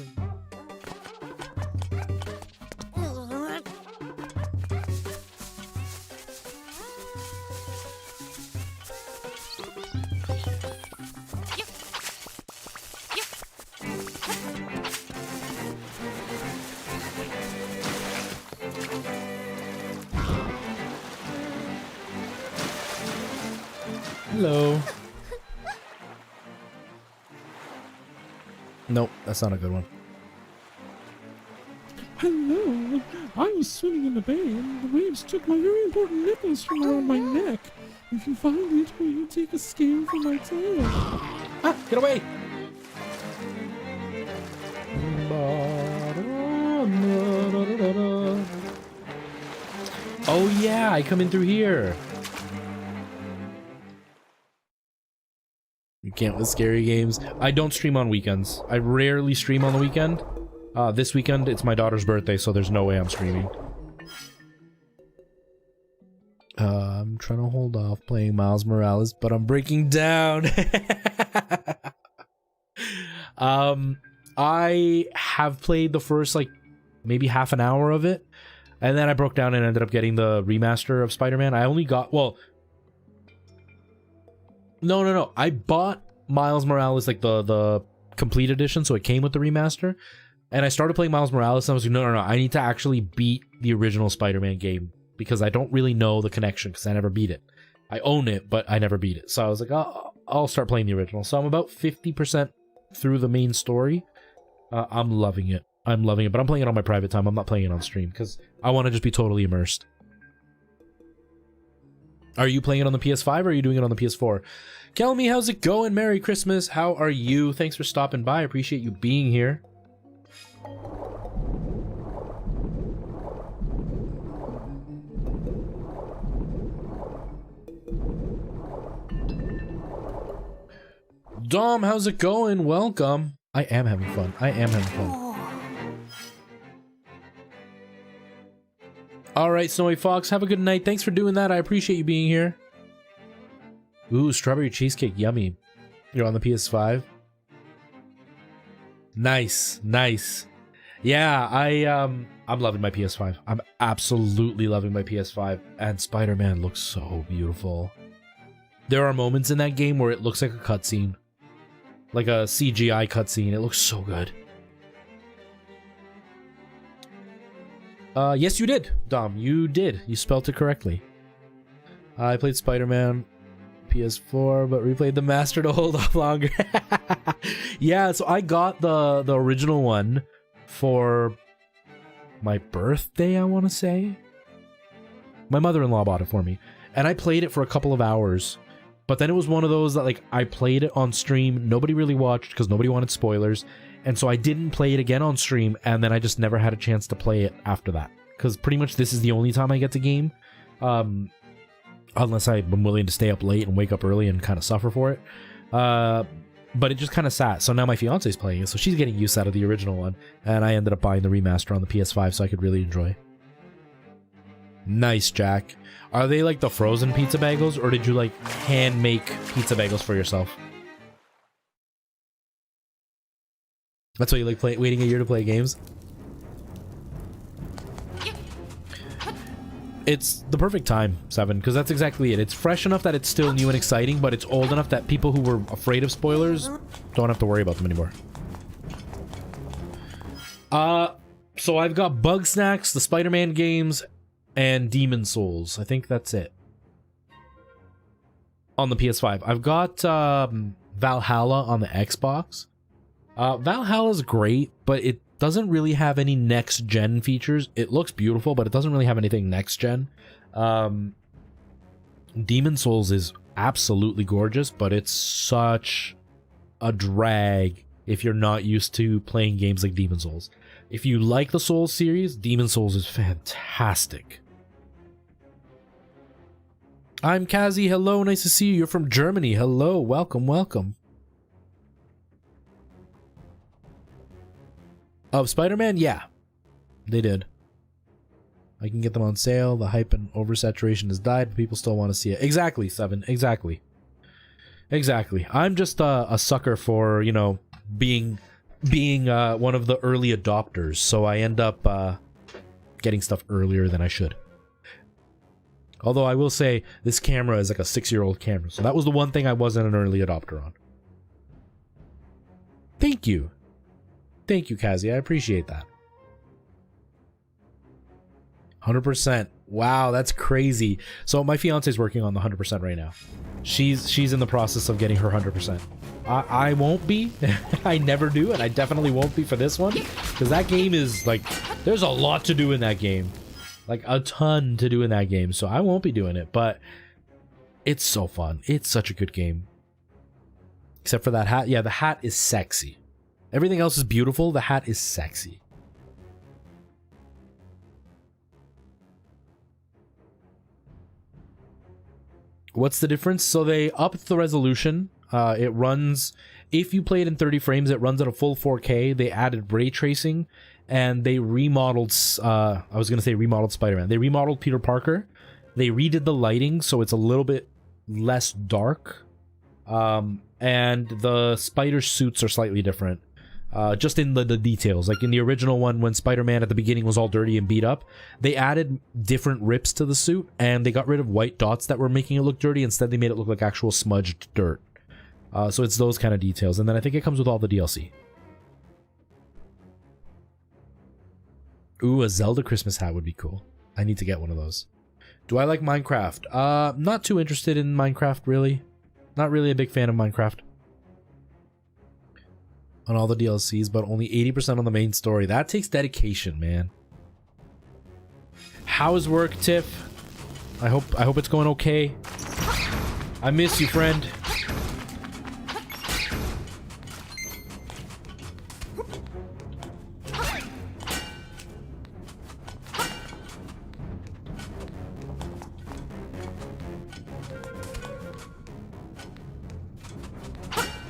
A: Hello. Nope, that's not a good one.
D: Hello, I was swimming in the bay and the waves took my very important necklace from around my neck. If you find it, will you take a scale from my tail?
A: Ah, get away! Oh yeah, I come in through here. You can't with scary games. I don't stream on weekends. I rarely stream on the weekend. This weekend, it's my daughter's birthday, so there's no way I'm streaming. I'm trying to hold off playing Miles Morales, but I'm breaking down. I have played the first, like, maybe half an hour of it, and then I broke down and ended up getting the remaster of Spider-Man. I only got, well... No. I bought Miles Morales, like, the complete edition, so it came with the remaster. And I started playing Miles Morales, and I was like, no, I need to actually beat the original Spider-Man game, because I don't really know the connection, because I never beat it. I own it, but I never beat it. So I was like, I'll start playing the original. So I'm about 50% through the main story. I'm loving it. But I'm playing it on my private time. I'm not playing it on stream, because I want to just be totally immersed. Are you playing it on the PS5 or are you doing it on the PS4? Kelmy, how's it going? Merry Christmas. How are you? Thanks for stopping by. I appreciate you being here. Dom, how's it going? Welcome. I am having fun. Alright, Snowy Fox, have a good night. Thanks for doing that. I appreciate you being here. Ooh, strawberry cheesecake. Yummy. You're on the PS5? Nice. Yeah, I'm loving my PS5. I'm absolutely loving my PS5. And Spider-Man looks so beautiful. There are moments in that game where it looks like a cutscene. Like a CGI cutscene. It looks so good. Yes, you did, Dom. You did. You spelt it correctly. I played Spider-Man PS4, but replayed the Master to hold off longer. Yeah, so I got the original one for my birthday, I want to say. My mother-in-law bought it for me. And I played it for a couple of hours. But then it was one of those that, like, I played it on stream. Nobody really watched because nobody wanted spoilers. And so I didn't play it again on stream, and then I just never had a chance to play it after that. Because pretty much this is the only time I get to game. Unless I'm willing to stay up late and wake up early and kind of suffer for it. But it just kind of sat. So now my fiance's playing it, so she's getting use out of the original one. And I ended up buying the remaster on the PS5 so I could really enjoy. Nice, Jack. Are they like the frozen pizza bagels, or did you like hand make pizza bagels for yourself? That's why you like waiting a year to play games? It's the perfect time, Seven, because that's exactly it. It's fresh enough that it's still new and exciting, but it's old enough that people who were afraid of spoilers don't have to worry about them anymore. So I've got Bug Snacks, the Spider-Man games, and Demon Souls. I think that's it. On the PS5. I've got Valhalla on the Xbox. Valhalla's great, but it doesn't really have any next gen features. It looks beautiful, but it doesn't really have anything next gen. Demon Souls is absolutely gorgeous, but it's such a drag if you're not used to playing games like Demon Souls. If you like the Souls series, Demon Souls is fantastic. I'm Kazi. Hello, nice to see you. You're from Germany. Hello, welcome, welcome. Of Spider-Man? Yeah, they did. I can get them on sale. The hype and oversaturation has died, but people still want to see it. Exactly, Seven. Exactly. Exactly. I'm just a sucker for, you know, being one of the early adopters, so I end up getting stuff earlier than I should. Although I will say, this camera is like a 6-year-old camera, so that was the one thing I wasn't an early adopter on. Thank you. Thank you, Kazi. I appreciate that. 100%. Wow, that's crazy. So my fiance's working on the 100% right now. She's in the process of getting her 100%. I won't be. I never do, and I definitely won't be for this one, because that game is like, there's a lot to do in that game. Like a ton to do in that game, so I won't be doing it, but it's so fun. It's such a good game. Except for that hat. Yeah, the hat is sexy. Everything else is beautiful. The hat is sexy. What's the difference? So they upped the resolution. It runs, if you play it in 30 frames, it runs at a full 4K. They added ray tracing, and they remodeled, I was going to say remodeled Spider-Man. They remodeled Peter Parker. They redid the lighting, so it's a little bit less dark. And the spider suits are slightly different. Just in the details. Like in the original one, when Spider-Man at the beginning was all dirty and beat up, they added different rips to the suit, and they got rid of white dots that were making it look dirty. Instead, they made it look like actual smudged dirt. So it's those kind of details. And then I think it comes with all the DLC. Ooh, a Zelda Christmas hat would be cool. I need to get one of those. Do I like Minecraft? Not too interested in Minecraft, really. Not really a big fan of Minecraft. On all the DLCs, but only 80% on the main story. That takes dedication, man. How's work, Tiff? I hope it's going okay. I miss you, friend.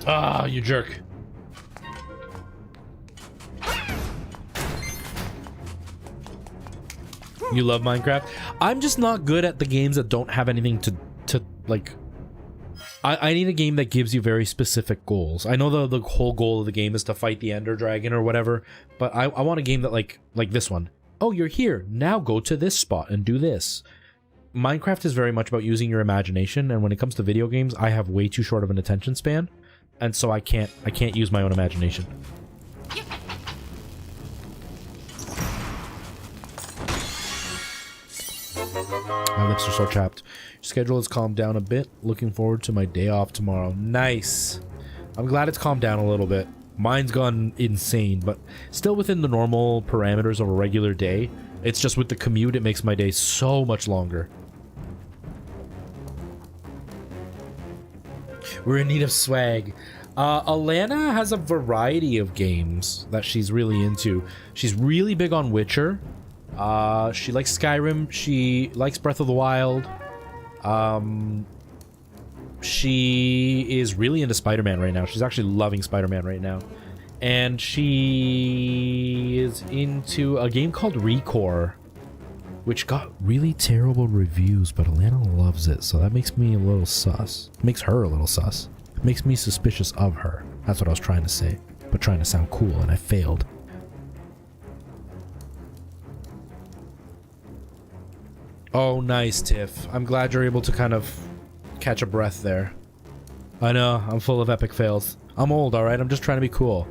A: Ah, you jerk. You love Minecraft? I'm just not good at the games that don't have anything to like... I need a game that gives you very specific goals. I know the whole goal of the game is to fight the Ender Dragon or whatever, but I want a game that like this one. Oh, you're here. Now go to this spot and do this. Minecraft is very much about using your imagination, and when it comes to video games, I have way too short of an attention span, and so I can't use my own imagination. My lips are so chapped. Your schedule has calmed down a bit. Looking forward to my day off tomorrow. Nice. I'm glad it's calmed down a little bit. Mine's gone insane, but still within the normal parameters of a regular day. It's just with the commute, it makes my day so much longer. We're in need of swag. Alana has a variety of games that she's really into. She's really big on Witcher. She likes Skyrim. She likes Breath of the Wild. She is really into Spider-Man right now. She's actually loving Spider-Man right now. And she is into a game called Recore, which got really terrible reviews, but Alana loves it, so that makes me a little sus. Makes her a little sus. Makes me suspicious of her. That's what I was trying to say, but trying to sound cool, and I failed. Oh, nice, Tiff. I'm glad you're able to kind of catch a breath there. I know, I'm full of epic fails. I'm old, alright? I'm just trying to be cool.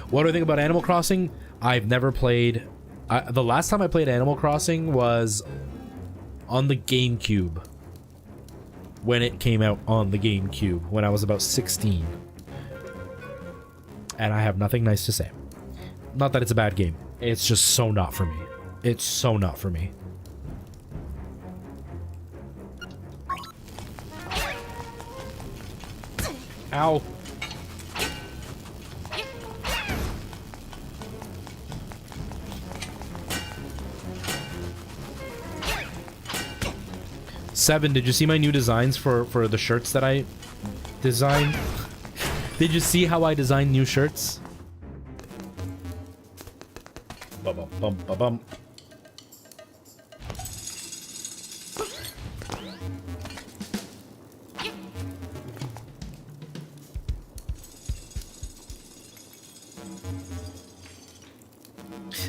A: What do I think about Animal Crossing? I've never played... the last time I played Animal Crossing was on the GameCube. When it came out on the GameCube, when I was about 16. And I have nothing nice to say. Not that it's a bad game. It's just so not for me. It's so not for me. Ow. Seven, did you see my new designs for the shirts that I designed? Did you see how I designed new shirts? Bum, bum, bum, bum.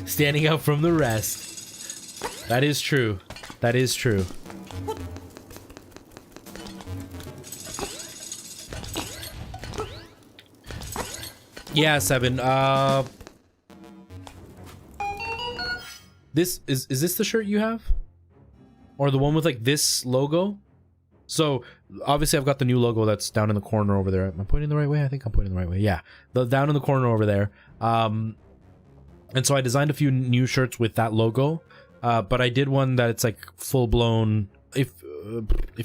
A: Standing out from the rest. That is true. That is true. Yeah, Seven. This is this the shirt you have? Or the one with like this logo? So obviously I've got the new logo that's down in the corner over there. Am I pointing the right way? I think I'm pointing the right way. Yeah. The down in the corner over there. And so I designed a few new shirts with that logo. But I did one that it's like full blown. If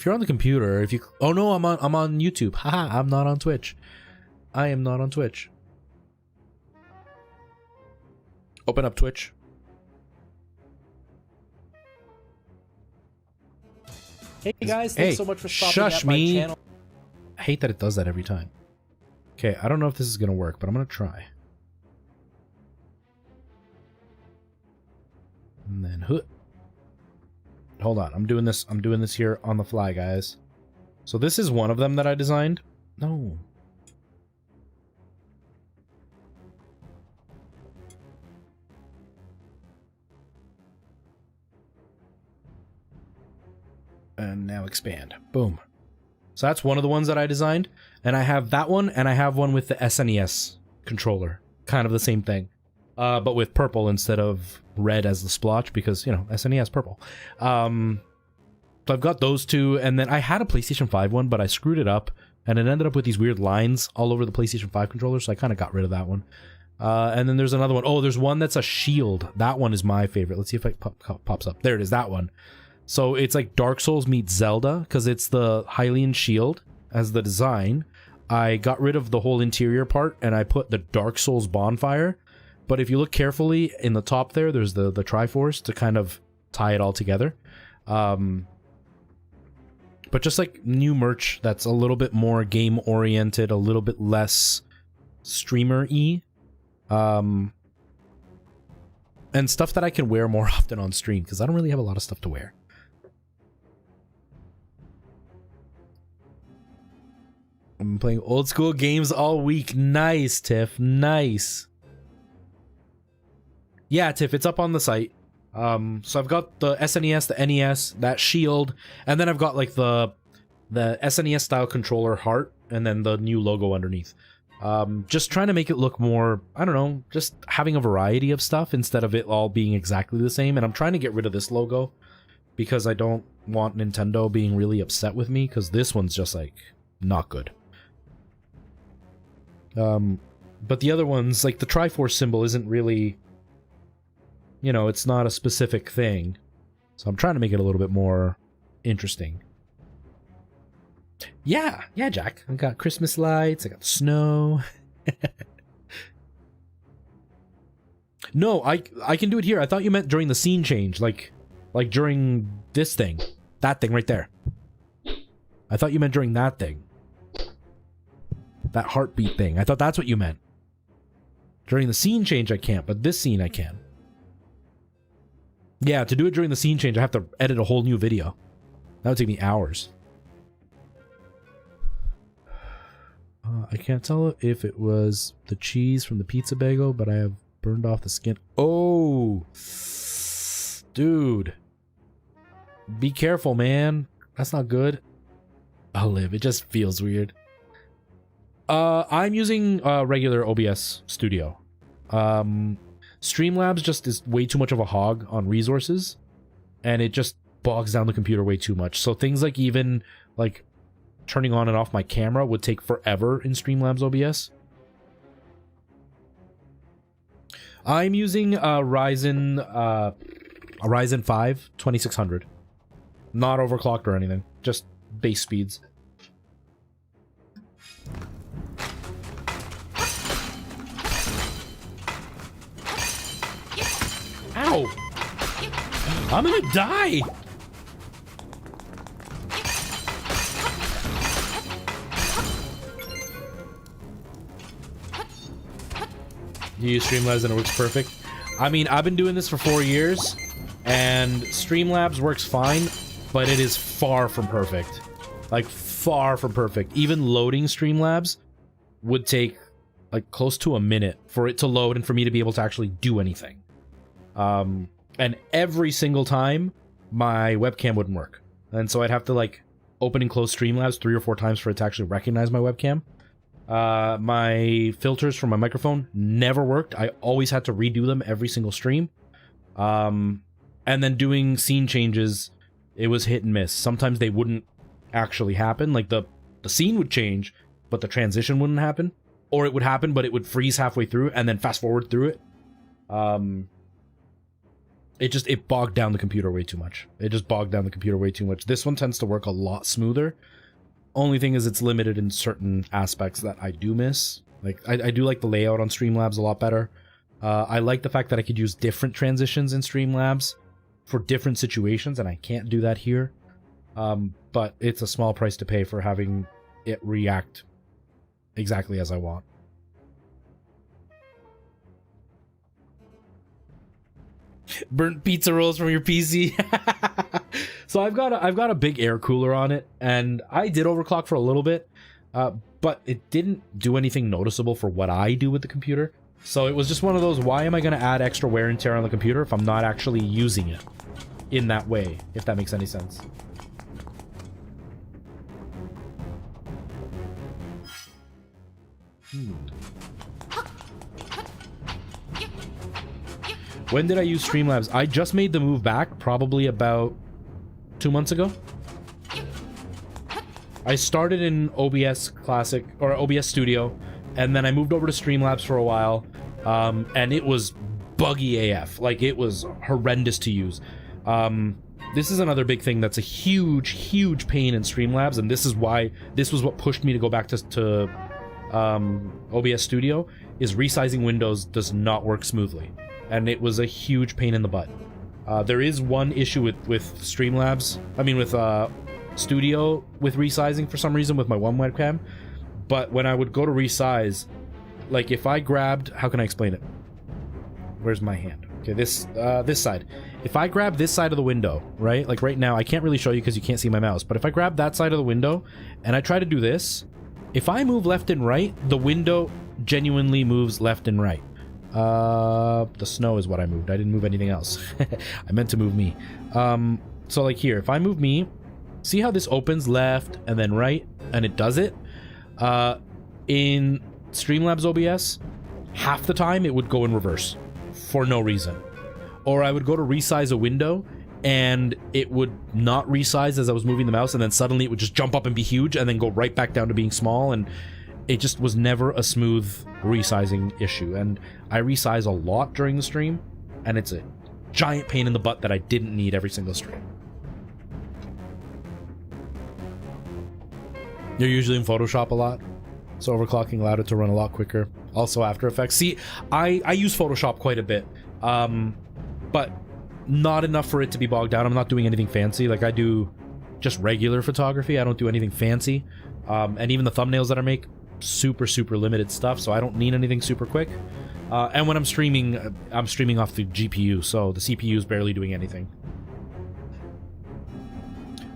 A: you're on the computer, if you oh no, I'm on YouTube. Haha, I'm not on Twitch. I am not on Twitch. Open up Twitch.
E: Hey guys, thanks so much for stopping
A: shush
E: at my
A: me.
E: channel.
A: I hate that it does that every time. Okay, I don't know if this is gonna work, but I'm gonna try. And then hold on, I'm doing this here on the fly, guys. So this is one of them that I designed. No. And now expand. Boom. So that's one of the ones that I designed. And I have that one, and I have one with the SNES controller. Kind of the same thing. But with purple instead of red as the splotch, because, you know, SNES purple. So I've got those two, and then I had a PlayStation 5 one, but I screwed it up, and it ended up with these weird lines all over the PlayStation 5 controller, so I kind of got rid of that one. And then there's another one. Oh, there's one that's a shield. That one is my favorite. Let's see if it pops up. There it is, that one. So it's like Dark Souls meets Zelda, because it's the Hylian shield as the design. I got rid of the whole interior part, and I put the Dark Souls bonfire. But if you look carefully in the top there, there's the Triforce to kind of tie it all together. But just like new merch that's a little bit more game-oriented, a little bit less streamer-y. And stuff that I can wear more often on stream, because I don't really have a lot of stuff to wear. I'm playing old school games all week. Nice, Tiff. Nice. Yeah, Tiff, it's up on the site. So I've got the SNES, the NES, that shield, and then I've got like the SNES style controller heart, and then the new logo underneath. Just trying to make it look more, I don't know, just having a variety of stuff instead of it all being exactly the same. And I'm trying to get rid of this logo because I don't want Nintendo being really upset with me, because this one's just like not good. But the other ones, like the Triforce symbol, isn't really, you know, it's not a specific thing. So I'm trying to make it a little bit more interesting. Yeah, Jack. I got Christmas lights, I got snow. No, I can do it here. I thought you meant during the scene change, like during this thing. That thing right there. I thought you meant during that thing. That heartbeat thing. I thought that's what you meant. During the scene change I can't, but this scene I can. Yeah, to do it during the scene change I have to edit a whole new video. That would take me hours. I can't tell if it was the cheese from the pizza bagel, but I have burned off the skin. Oh! Dude. Be careful, man. That's not good. I'll live. It just feels weird. I'm using regular OBS Studio. Streamlabs just is way too much of a hog on resources, and it just bogs down the computer way too much. So things like even like turning on and off my camera would take forever in Streamlabs OBS. I'm using a Ryzen 5 2600. Not overclocked or anything. Just base speeds. Ow! I'm gonna die! You use Streamlabs and it works perfect. I mean, I've been doing this for 4 years, and Streamlabs works fine, but it is far from perfect. Like, far from perfect. Even loading Streamlabs would take, like, close to a minute for it to load and for me to be able to actually do anything. And every single time, my webcam wouldn't work. And so I'd have to, like, open and close Streamlabs 3 or 4 times for it to actually recognize my webcam. My filters for my microphone never worked. I always had to redo them every single stream. And then doing scene changes, it was hit and miss. Sometimes they wouldn't actually happen. Like, the scene would change, but the transition wouldn't happen. Or it would happen, but it would freeze halfway through and then fast forward through it. It bogged down the computer way too much. This one tends to work a lot smoother. Only thing is it's limited in certain aspects that I do miss. Like, I do like the layout on Streamlabs a lot better. I like the fact that I could use different transitions in Streamlabs for different situations, and I can't do that here. But it's a small price to pay for having it react exactly as I want. Burnt pizza rolls from your PC. So I've got a big air cooler on it, and I did overclock for a little bit, but it didn't do anything noticeable for what I do with the computer. So it was just one of those, why am I going to add extra wear and tear on the computer if I'm not actually using it in that way, if that makes any sense. When did I use Streamlabs? I just made the move back, probably about 2 months ago. I started in OBS Classic, or OBS Studio, and then I moved over to Streamlabs for a while, and it was buggy AF. Like, it was horrendous to use. This is another big thing that's a huge, huge pain in Streamlabs, and this was what pushed me to go back to OBS Studio, is resizing windows does not work smoothly. And it was a huge pain in the butt. There is one issue with Streamlabs, with Studio, with resizing for some reason with my one webcam. But when I would go to resize, like, if I grabbed, how can I explain it? Where's my hand? Okay, this side. If I grab this side of the window, right? Like right now, I can't really show you because you can't see my mouse, but if I grab that side of the window and I try to do this, if I move left and right, the window genuinely moves left and right. The snow is what I moved. I didn't move anything else. I meant to move me. So like here, if I move me, see how this opens left and then right, and it does it? In Streamlabs OBS, half the time it would go in reverse for no reason. Or I would go to resize a window and it would not resize as I was moving the mouse, and then suddenly it would just jump up and be huge and then go right back down to being small, and it just was never a smooth resizing issue. And I resize a lot during the stream, and it's a giant pain in the butt that I didn't need every single stream. You're usually in Photoshop a lot, so overclocking allowed it to run a lot quicker. Also After Effects. See, I use Photoshop quite a bit, but not enough for it to be bogged down. I'm not doing anything fancy. Like, I do just regular photography. I don't do anything fancy. And even the thumbnails that I make, super limited stuff, so I don't need anything super quick. And when I'm streaming off the GPU, so the CPU is barely doing anything.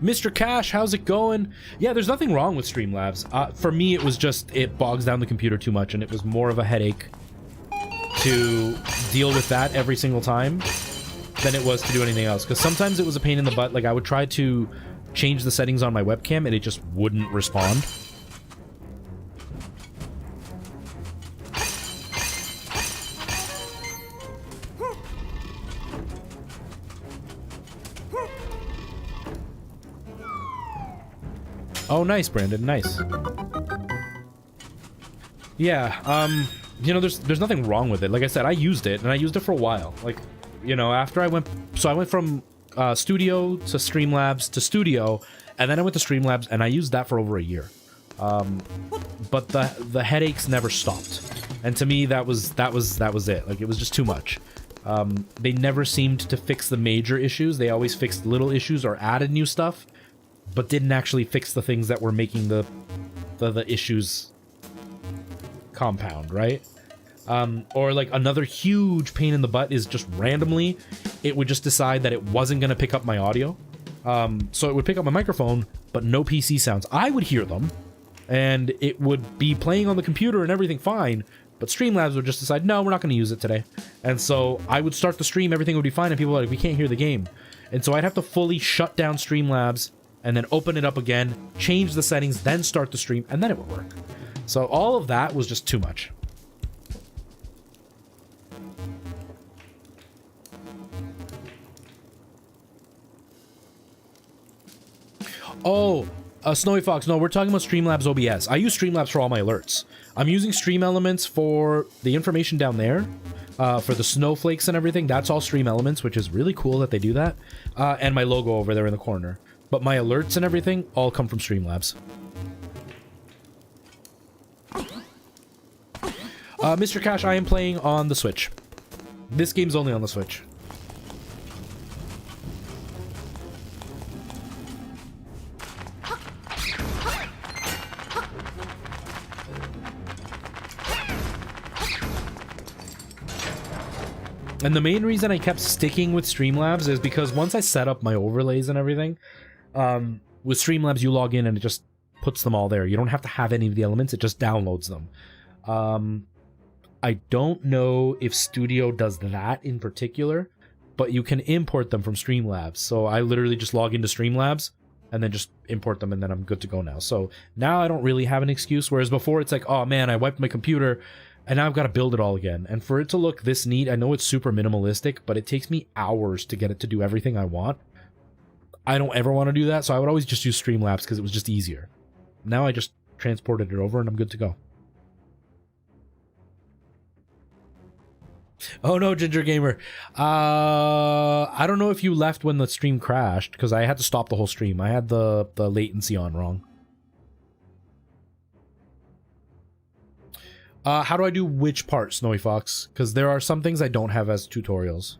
A: Mr. Cash, how's it going? Yeah, there's nothing wrong with Streamlabs. For me, it was just, it bogs down the computer too much, and it was more of a headache to deal with that every single time than it was to do anything else. Because sometimes it was a pain in the butt. Like, I would try to change the settings on my webcam, and it just wouldn't respond. Oh, nice, Brandon. Nice. Yeah, you know, there's nothing wrong with it. Like I said, I used it, and I used it for a while. Like, you know, after I went from Studio to Streamlabs to Studio, and then I went to Streamlabs, and I used that for over a year. But the headaches never stopped, and to me that was it. Like, it was just too much. They never seemed to fix the major issues. They always fixed little issues or added new stuff, but didn't actually fix the things that were making the issues compound, right? Or like another huge pain in the butt is just randomly it would just decide that it wasn't going to pick up my audio. So it would pick up my microphone, but no PC sounds. I would hear them, and it would be playing on the computer and everything fine, but Streamlabs would just decide, no, we're not going to use it today. And so I would start the stream, everything would be fine, and people were like, we can't hear the game. And so I'd have to fully shut down Streamlabs and then open it up again, change the settings, then start the stream, and then it would work. So all of that was just too much. Oh, Snowy Fox, no, we're talking about Streamlabs OBS. I use Streamlabs for all my alerts. I'm using Stream Elements for the information down there, for the snowflakes and everything. That's all Stream Elements, which is really cool that they do that. And my logo over there in the corner. But my alerts and everything all come from Streamlabs. Mr. Cash, I am playing on the Switch. This game's only on the Switch. And the main reason I kept sticking with Streamlabs is because once I set up my overlays and everything, with Streamlabs you log in and it just puts them all there. You don't have to have any of the elements, it just downloads them. I don't know if Studio does that in particular, but you can import them from Streamlabs. So I literally just log into Streamlabs and then just import them, and then I'm good to go now. So now I don't really have an excuse, whereas before it's like, oh man, I wiped my computer and now I've got to build it all again. And for it to look this neat, I know it's super minimalistic, but it takes me hours to get it to do everything I want. I don't ever want to do that, so I would always just use Streamlabs because it was just easier. Now I just transported it over and I'm good to go. Oh no, Ginger Gamer. I don't know if you left when the stream crashed, because I had to stop the whole stream. I had the latency on wrong. How do I do which part, Snowy Fox? Because there are some things I don't have as tutorials.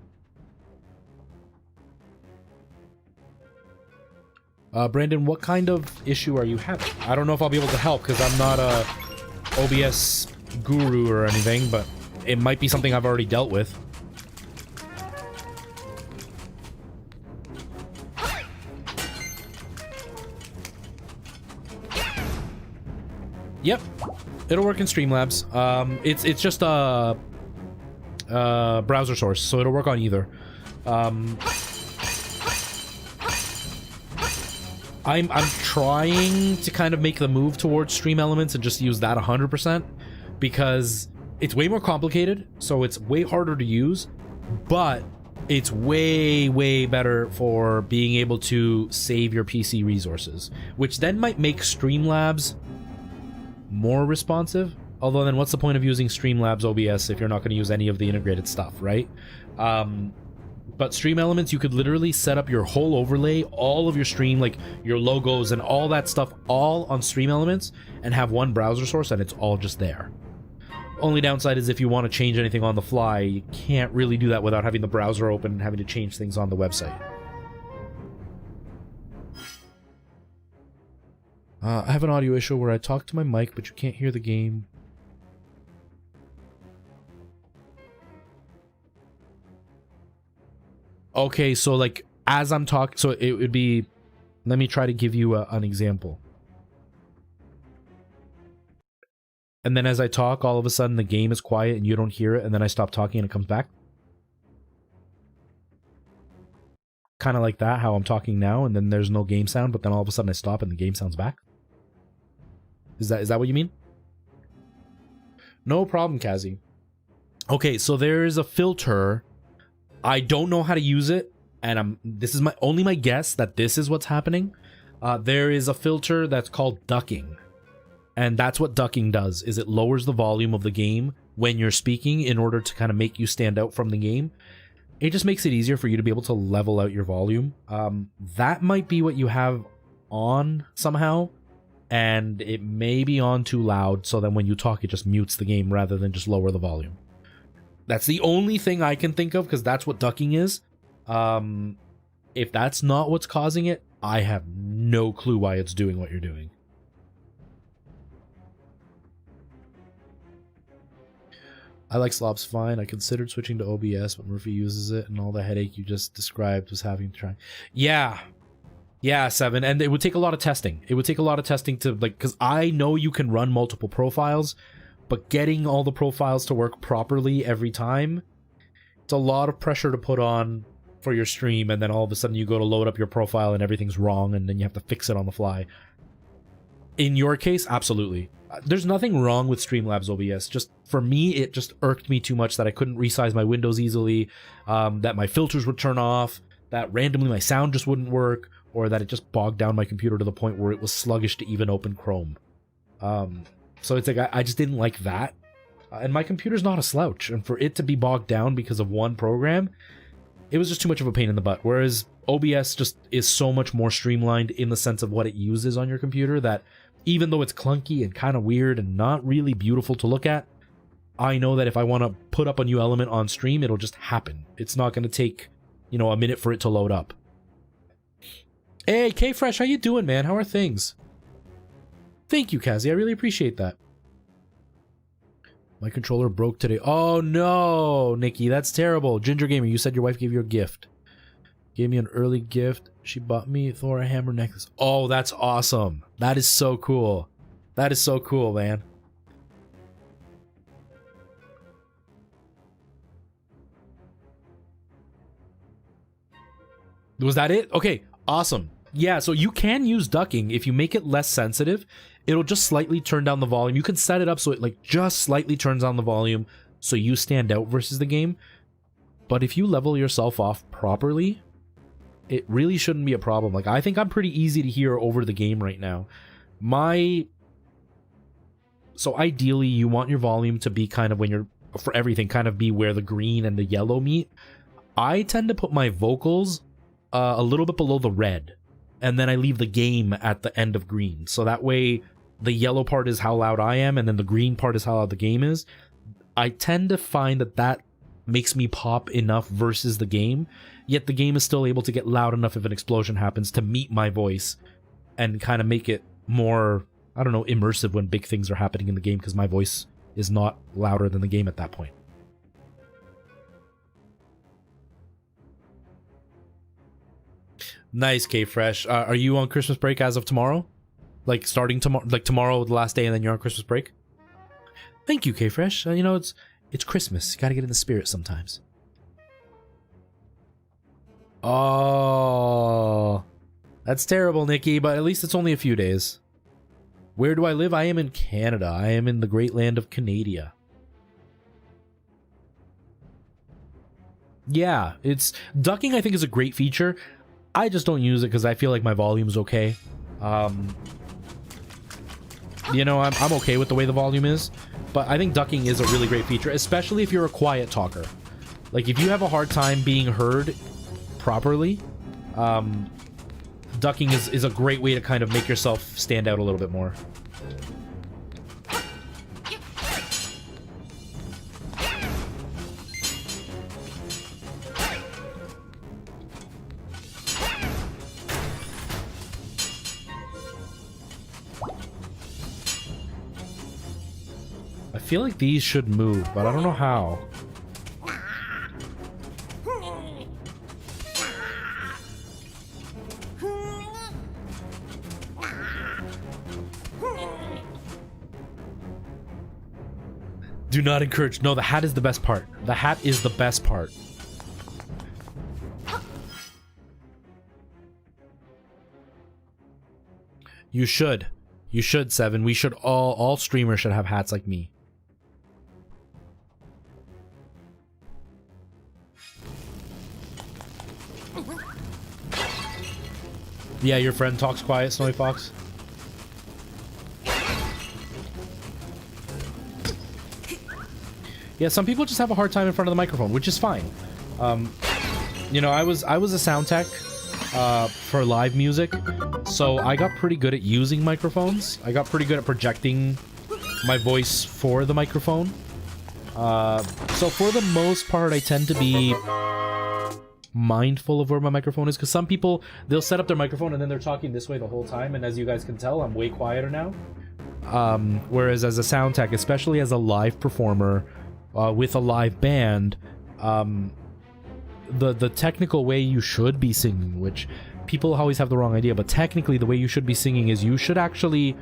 A: Brandon, what kind of issue are you having? I don't know if I'll be able to help, because I'm not a OBS guru or anything, but it might be something I've already dealt with. Yep. It'll work in Streamlabs. It's just a browser source, so it'll work on either. I'm trying to kind of make the move towards Stream Elements and just use that 100%, because it's way more complicated, so it's way harder to use, but it's way better for being able to save your PC resources, which then might make Streamlabs more responsive. Although then what's the point of using Streamlabs OBS if you're not going to use any of the integrated stuff, right? But Stream Elements, you could literally set up your whole overlay, all of your stream, like your logos and all that stuff, all on Stream Elements, and have one browser source, and it's all just there. Only downside is if you want to change anything on the fly, you can't really do that without having the browser open and having to change things on the website. I have an audio issue where I talk to my mic, but you can't hear the game. Okay, so like as I'm talking, so it would be, let me try to give you an example. And then as I talk, all of a sudden the game is quiet and you don't hear it, and then I stop talking and it comes back. Kind of like that, how I'm talking now, and then there's no game sound, but then all of a sudden I stop and the game sounds back. Is that what you mean? No problem, Kazi. Okay, so there is a filter. I don't know how to use it, and this is only my guess that this is what's happening. There is a filter that's called ducking. And that's what ducking does, is it lowers the volume of the game when you're speaking in order to kind of make you stand out from the game. It just makes it easier for you to be able to level out your volume. That might be what you have on somehow, and it may be on too loud, so then when you talk, it just mutes the game rather than just lower the volume. That's the only thing I can think of, because that's what ducking is. If that's not what's causing it, I have no clue why it's doing what you're doing. I like Slops fine. I considered switching to OBS, but Murphy uses it, and all the headache you just described was having to try. Yeah, Seven, and it would take a lot of testing. It would take a lot of testing to, like, because I know you can run multiple profiles, but getting all the profiles to work properly every time, it's a lot of pressure to put on for your stream, and then all of a sudden you go to load up your profile and everything's wrong, and then you have to fix it on the fly. In your case, absolutely. There's nothing wrong with Streamlabs OBS. Just for me, it just irked me too much that I couldn't resize my windows easily, that my filters would turn off, that randomly my sound just wouldn't work, or that it just bogged down my computer to the point where it was sluggish to even open Chrome. So it's like I just didn't like that. And my computer's not a slouch, and for it to be bogged down because of one program, it was just too much of a pain in the butt. Whereas OBS just is so much more streamlined in the sense of what it uses on your computer that even though it's clunky and kind of weird and not really beautiful to look at, I know that if I want to put up a new element on stream, it'll just happen. It's not going to take, you know, a minute for it to load up. Hey, K-Fresh, how you doing, man? How are things? Thank you, Kazi. I really appreciate that. My controller broke today. Oh, no, Nikki. That's terrible. Ginger Gamer, you said your wife gave you a gift. Gave me an early gift. She bought me Thor a hammer necklace. Oh, that's awesome. That is so cool. That is so cool, man. Was that it? Okay, awesome. Yeah, so you can use ducking. If you make it less sensitive, it'll just slightly turn down the volume. You can set it up so it like just slightly turns down the volume so you stand out versus the game. But if you level yourself off properly, it really shouldn't be a problem. Like, I think I'm pretty easy to hear over the game right now. So ideally, you want your volume to be kind of, when you're, for everything, kind of be where the green and the yellow meet. I tend to put my vocals a little bit below the red, and then I leave the game at the end of green. So that way, the yellow part is how loud I am, and then the green part is how loud the game is. I tend to find that that makes me pop enough versus the game, yet the game is still able to get loud enough if an explosion happens to meet my voice and kind of make it more, I don't know, immersive when big things are happening in the game, because my voice is not louder than the game at that point. Nice, K-Fresh. Are you on Christmas break as of tomorrow? Like starting tomorrow, like tomorrow the last day, and then you're on Christmas break? Thank you, K-Fresh. You know, it's Christmas. You gotta get in the spirit sometimes. Oh, that's terrible, Nikki, but at least it's only a few days. Where do I live? I am in Canada. I am in the great land of Canada. Yeah, ducking, I think, is a great feature. I just don't use it because I feel like my volume's okay. You know, I'm okay with the way the volume is, but I think ducking is a really great feature, especially if you're a quiet talker. Like, if you have a hard time being heard properly, ducking is a great way to kind of make yourself stand out a little bit more. I feel like these should move, but I don't know how. Do not encourage. No, the hat is the best part. The hat is the best part. You should. You should, Seven. We should all streamers should have hats like me. Yeah, your friend talks quiet, Snowy Fox. Yeah, some people just have a hard time in front of the microphone, which is fine. You know, I was a sound tech for live music, so I got pretty good at using microphones. I got pretty good at projecting my voice for the microphone. So for the most part, I tend to be mindful of where my microphone is, because some people, they'll set up their microphone and then they're talking this way the whole time, and as you guys can tell, I'm way quieter now. Whereas as a sound tech, especially as a live performer with a live band, the technical way you should be singing, which people always have the wrong idea, but technically the way you should be singing is you should actually,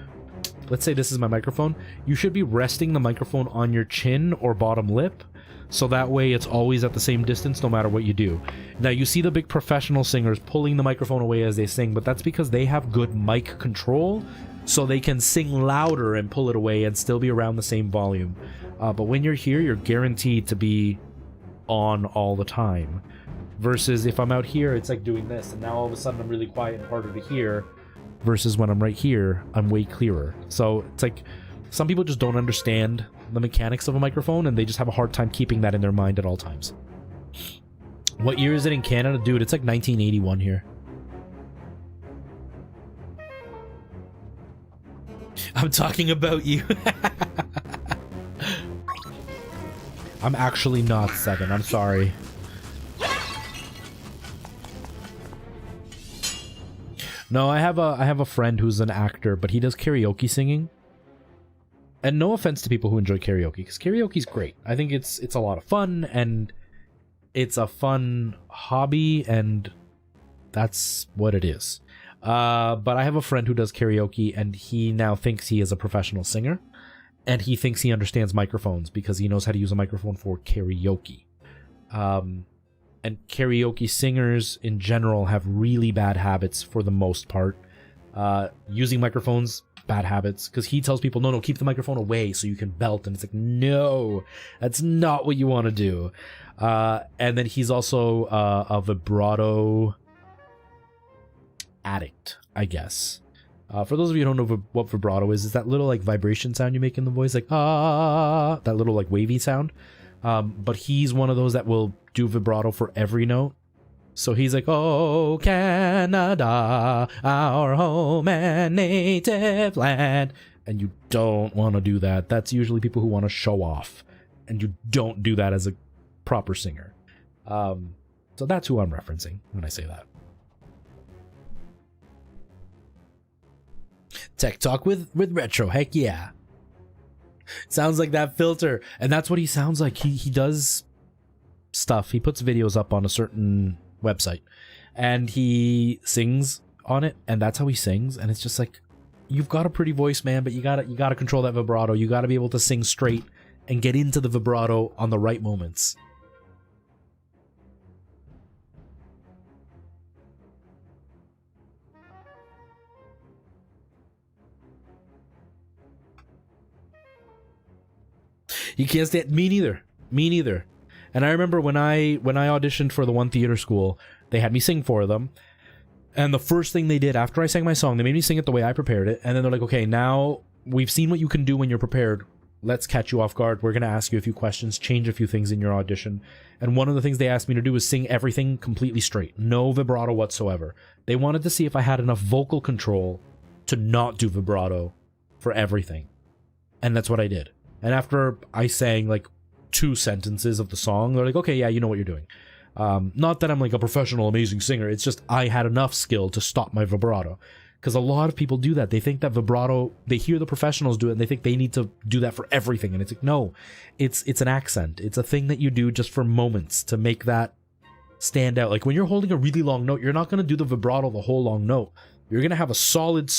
A: let's say this is my microphone, you should be resting the microphone on your chin or bottom lip, so that way it's always at the same distance no matter what you do. Now you see the big professional singers pulling the microphone away as they sing, but that's because they have good mic control, so they can sing louder and pull it away and still be around the same volume. But when you're here, you're guaranteed to be on all the time. Versus if I'm out here, it's like doing this, and now all of a sudden I'm really quiet and harder to hear. Versus when I'm right here, I'm way clearer. So it's like, some people just don't understand the mechanics of a microphone, and they just have a hard time keeping that in their mind at all times. What year is it in Canada? Dude, it's like 1981 here. I'm talking about you. I'm actually not 7. I'm sorry. No, I have a friend who's an actor, but he does karaoke singing. And no offense to people who enjoy karaoke, because karaoke's great. I think it's a lot of fun, and it's a fun hobby, and that's what it is. But I have a friend who does karaoke, and he now thinks he is a professional singer, and he thinks he understands microphones because he knows how to use a microphone for karaoke. And karaoke singers in general have really bad habits for the most part. Using microphones, bad habits, because he tells people, no, keep the microphone away so you can belt, and it's like, no, that's not what you want to do. And then he's also a vibrato addict, I guess. For those of you who don't know what vibrato is that little like vibration sound you make in the voice, like ah, that little like wavy sound. But he's one of those that will do vibrato for every note. So he's like, oh, Canada, our home and native land. And you don't want to do that. That's usually people who want to show off. And you don't do that as a proper singer. So that's who I'm referencing when I say that. Tech Talk with Retro, heck yeah. Sounds like that filter. And that's what he sounds like. He does stuff. He puts videos up on a certain website and he sings on it, and that's how he sings. And it's just like, you've got a pretty voice, man, but you gotta control that vibrato. You gotta be able to sing straight and get into the vibrato on the right moments. You can't stand me neither. And I remember when I auditioned for the one theater school, they had me sing for them. And the first thing they did after I sang my song, they made me sing it the way I prepared it. And then they're like, okay, now we've seen what you can do when you're prepared. Let's catch you off guard. We're going to ask you a few questions, change a few things in your audition. And one of the things they asked me to do was sing everything completely straight. No vibrato whatsoever. They wanted to see if I had enough vocal control to not do vibrato for everything. And that's what I did. And after I sang like 2 sentences of the song, they're like, okay, yeah, you know what you're doing. Not that I'm like a professional, amazing singer. It's just I had enough skill to stop my vibrato. Because a lot of people do that. They think that vibrato, they hear the professionals do it and they think they need to do that for everything. And it's like, no, it's an accent. It's a thing that you do just for moments to make that stand out. Like when you're holding a really long note, you're not going to do the vibrato the whole long note. You're going to have a solid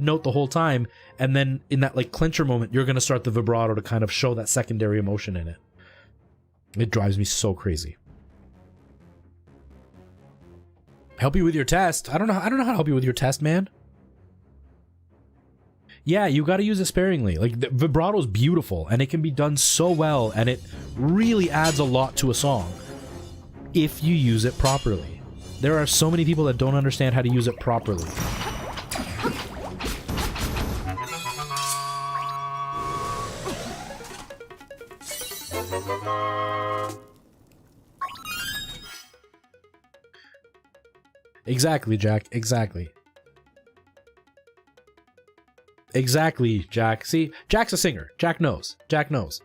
A: note the whole time. And then in that like clincher moment, you're going to start the vibrato to kind of show that secondary emotion in it. It drives me so crazy. Help you with your test? I don't know how to help you with your test, man. Yeah, you got to use it sparingly. Like the vibrato is beautiful and it can be done so well, and it really adds a lot to a song if you use it properly. There are so many people that don't understand how to use it properly. Exactly, Jack. Exactly. Exactly, Jack. See, Jack's a singer. Jack knows. Jack knows.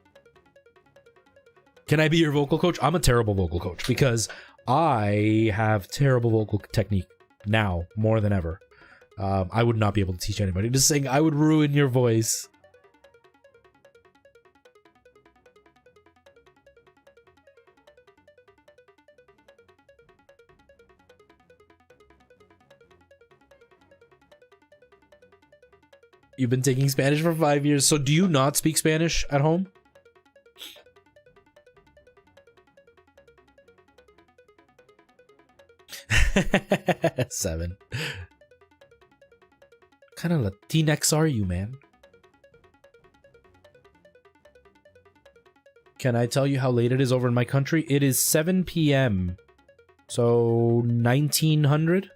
A: Can I be your vocal coach? I'm a terrible vocal coach because I have terrible vocal technique now more than ever. I would not be able to teach anybody to sing. I would ruin your voice. You've been taking Spanish for 5 years, so do you not speak Spanish at home? Seven. What kind of Latinx are you, man? Can I tell you how late it is over in my country? It is 7 p.m. So 1900?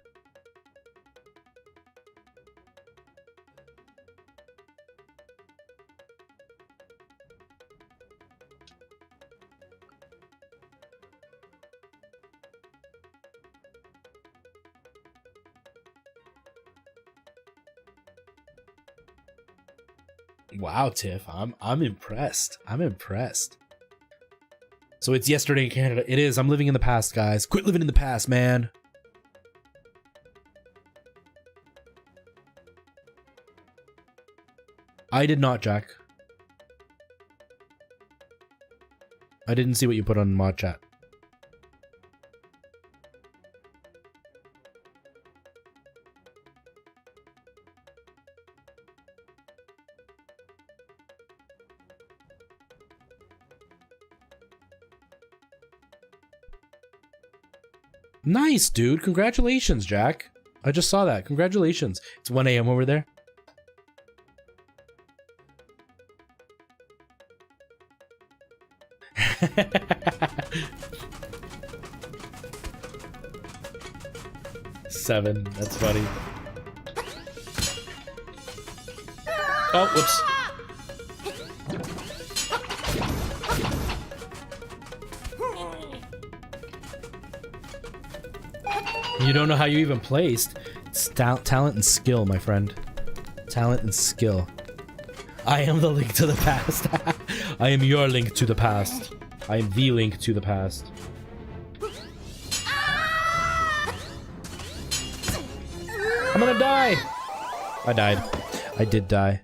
A: Wow, Tiff, I'm impressed. I'm impressed. So it's yesterday in Canada. It is. I'm living in the past, guys. Quit living in the past, man. I did not, Jack. I didn't see what you put on mod chat. Nice, dude. Congratulations, Jack. I just saw that. Congratulations. It's 1 a.m. over there. Seven. That's funny. Oh, whoops. You don't know how you even placed. It's talent and skill, my friend. Talent and skill. I am the link to the past. I am your link to the past. I am the link to the past. I'm gonna die. I died. I did die.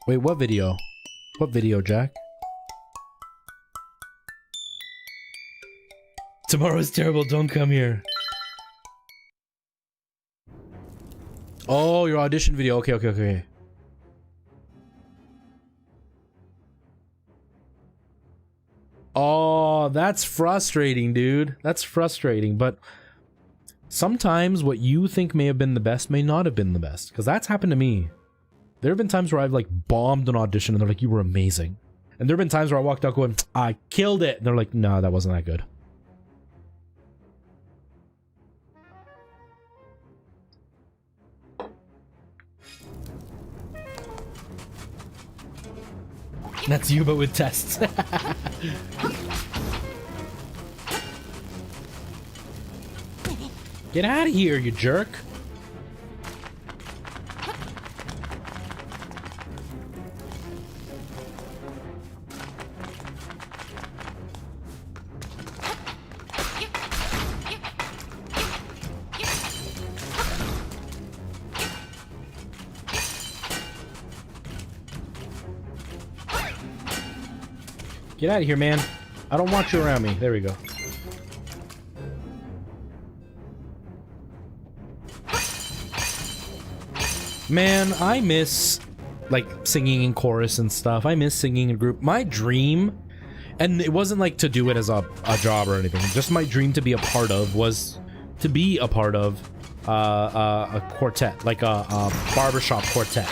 A: Wait, what video? What video, Jack? Tomorrow's terrible, don't come here. Oh, your audition video. Okay, okay, okay. Oh, that's frustrating, dude. That's frustrating, but sometimes what you think may have been the best may not have been the best, because that's happened to me. There have been times where I've like bombed an audition and they're like, you were amazing. And there have been times where I walked out going, I killed it. And they're like, no, that wasn't that good. That's you, but with tests. Get out of here, you jerk. Get out of here, man. I don't want you around me. There we go. Man, I miss, like, singing in chorus and stuff. I miss singing in group. My dream, and it wasn't, like, to do it as a job or anything. Just my dream to be a part of was to be a part of a quartet. Like a barbershop quartet.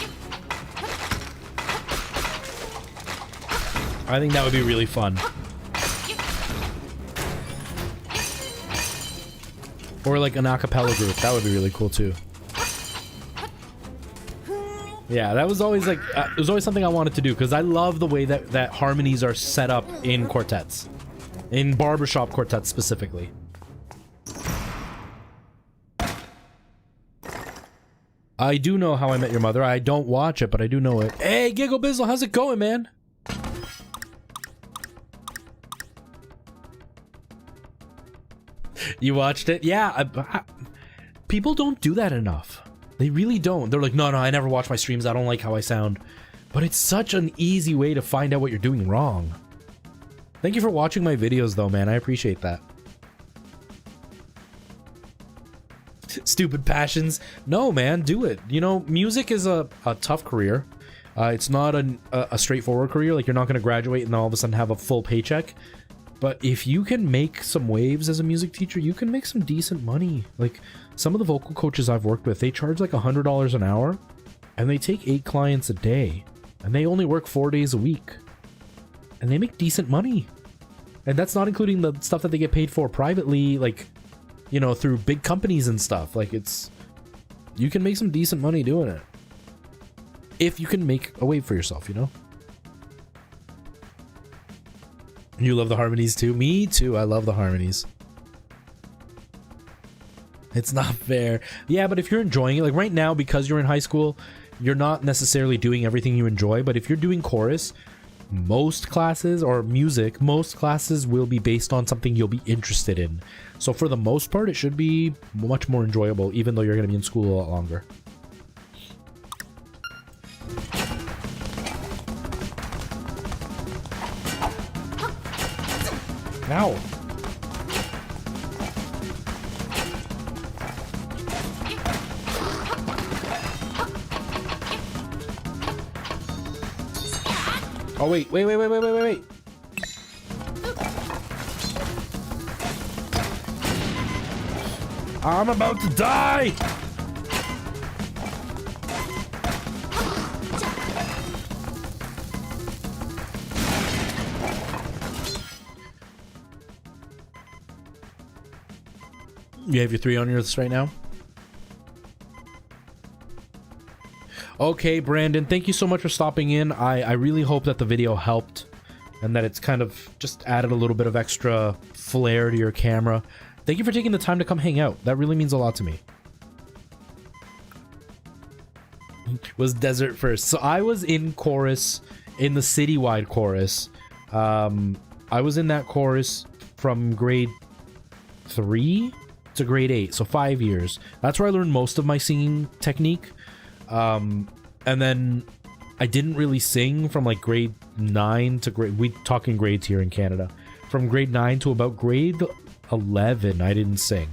A: I think that would be really fun. Or like an a cappella group. That would be really cool too. Yeah, that was always like, it was always something I wanted to do because I love the way that harmonies are set up in quartets. In barbershop quartets specifically. I do know How I Met Your Mother. I don't watch it, but I do know it. Hey, Giggle Bizzle, how's it going, man? You watched it? Yeah. People don't do that enough. They really don't. They're like, no, I never watch my streams. I don't like how I sound. But it's such an easy way to find out what you're doing wrong. Thank you for watching my videos, though, man. I appreciate that. Stupid passions. No, man, do it. You know, music is a tough career. It's not a straightforward career. Like, you're not going to graduate and all of a sudden have a full paycheck. But if you can make some waves as a music teacher, you can make some decent money. Like, some of the vocal coaches I've worked with, they charge like $100 an hour, and they take 8 clients a day, and they only work 4 days a week. And they make decent money. And that's not including the stuff that they get paid for privately, like, you know, through big companies and stuff. Like, it's... You can make some decent money doing it. If you can make a wave for yourself, you know? You love the harmonies too? Me too, I love the harmonies. It's not fair. Yeah, but if you're enjoying it, like right now, because you're in high school, you're not necessarily doing everything you enjoy, but if you're doing chorus, most classes, or music, most classes will be based on something you'll be interested in. So for the most part, it should be much more enjoyable, even though you're going to be in school a lot longer. Ow. Oh, wait. I'm about to die! You have your 3 on your list right now? Okay, Brandon, thank you so much for stopping in. I really hope that the video helped and that it's kind of just added a little bit of extra flair to your camera. Thank you for taking the time to come hang out. That really means a lot to me. Was Desert first. So I was in chorus, in the citywide chorus. I was in that chorus from grade 3 to grade 8, so 5 years. That's where I learned most of my singing technique. And then I didn't really sing from like grade 9 to we talking grades here in Canada. From grade 9 to about grade 11, I didn't sing.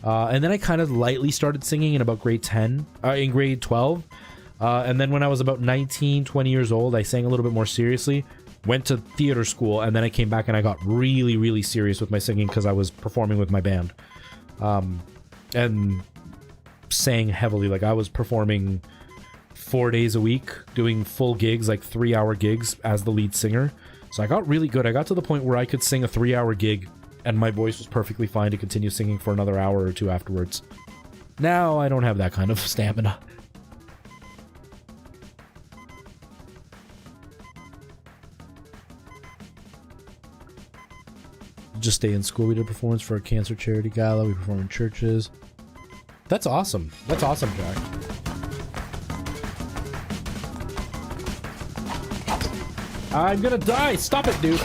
A: And then I kind of lightly started singing in about grade 10, in grade 12. And then when I was about 19, 20 years old, I sang a little bit more seriously. Went to theater school, and then I came back and I got really, really serious with my singing because I was performing with my band. And sang heavily. Like, I was performing 4 days a week, doing full gigs, like 3-hour gigs as the lead singer. So I got really good. I got to the point where I could sing a 3-hour gig and my voice was perfectly fine to continue singing for another hour or 2 afterwards. Now I don't have that kind of stamina. Just stay in school. We did a performance for a cancer charity gala. We perform in churches. That's awesome. That's awesome, Jack. I'm gonna die. Stop it, dude.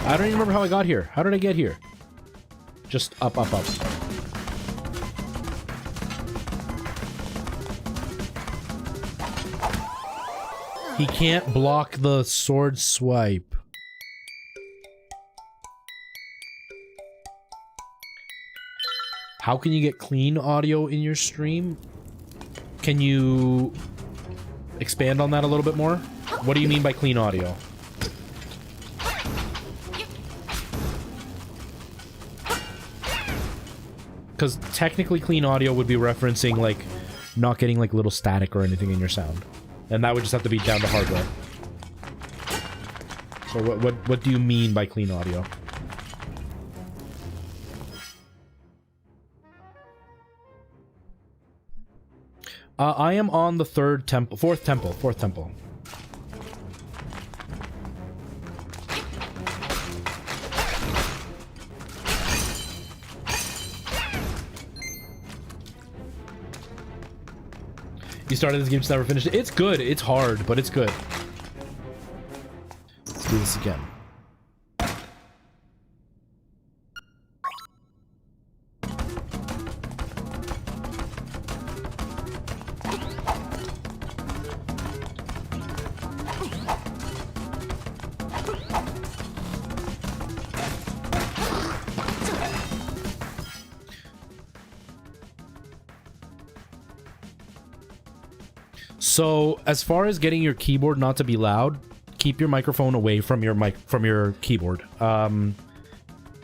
A: I don't even remember how I got here. How did I get here? Just up, up, up. He can't block the sword swipe. How can you get clean audio in your stream? Can you expand on that a little bit more? What do you mean by clean audio? Because technically clean audio would be referencing like not getting like little static or anything in your sound. And that would just have to be down to hardware. So what do you mean by clean audio? I am on the fourth temple. You started this game, just never finished it. It's good. It's hard, but it's good. Let's do this again. So, as far as getting your keyboard not to be loud, keep your microphone away from your keyboard.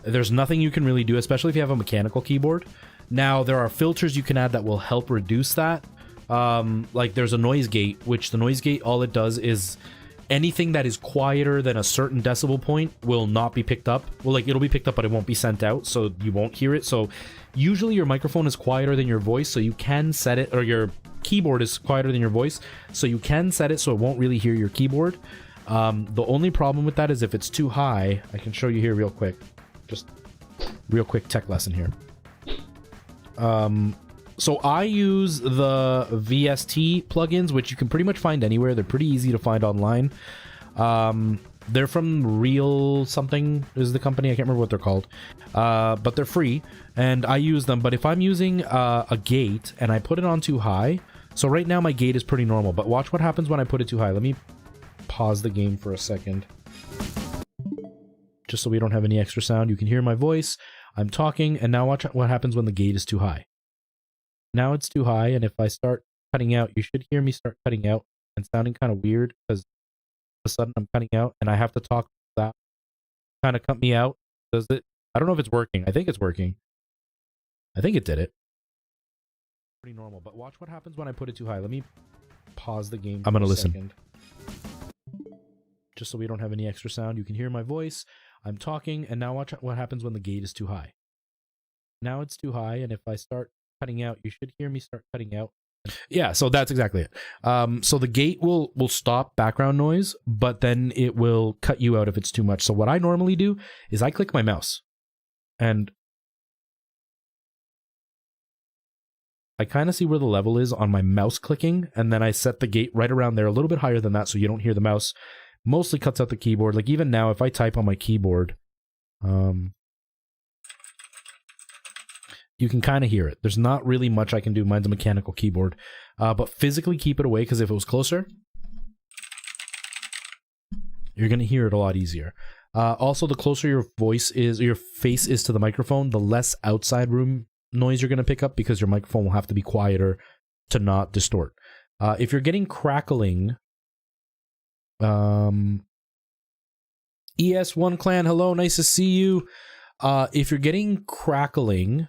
A: There's nothing you can really do, especially if you have a mechanical keyboard. Now, there are filters you can add that will help reduce that. Like there's a noise gate, which the noise gate, all it does is anything that is quieter than a certain decibel point will not be picked up. Well, like it'll be picked up, but it won't be sent out, so you won't hear it. So usually your microphone is quieter than your voice, so you can set it, or your keyboard is quieter than your voice, so you can set it so it won't really hear your keyboard. The only problem with that is if it's too high. I can show you here real quick. Just real quick tech lesson here. So I use the VST plugins, which you can pretty much find anywhere. They're pretty easy to find online. They're from Real something is the company. I can't remember what they're called. But they're free, and I use them. But if I'm using a gate and I put it on too high, so right now my gate is pretty normal, but watch what happens when I put it too high. Let me pause the game for a second. Just so we don't have any extra sound. You can hear my voice. I'm talking, and now watch what happens when the gate is too high. Now it's too high, and if I start cutting out, you should hear me start cutting out and sounding kind of weird because all of a sudden I'm cutting out and I have to talk that kind of cut me out. Does it? I don't know if it's working. I think it's working. I think it did it. Pretty normal, but watch what happens when I put it too high. Let me pause the game. I'm gonna listen. Second. Just so we don't have any extra sound. You can hear my voice. I'm talking, and now watch what happens when the gate is too high. Now it's too high, and if I start cutting out, you should hear me start cutting out. Yeah, so that's exactly it. So the gate will stop background noise, but then it will cut you out if it's too much. So what I normally do is I click my mouse, and I kind of see where the level is on my mouse clicking, and then I set the gate right around there, a little bit higher than that, so you don't hear the mouse. Mostly cuts out the keyboard. Like even now, if I type on my keyboard, you can kind of hear it. There's not really much I can do. Mine's a mechanical keyboard, but physically keep it away, because if it was closer, you're gonna hear it a lot easier. Also, the closer your voice is, or your face is to the microphone, the less outside room noise you're gonna pick up, because your microphone will have to be quieter to not distort. If you're getting crackling, ES1 Clan, hello, nice to see you. If you're getting crackling,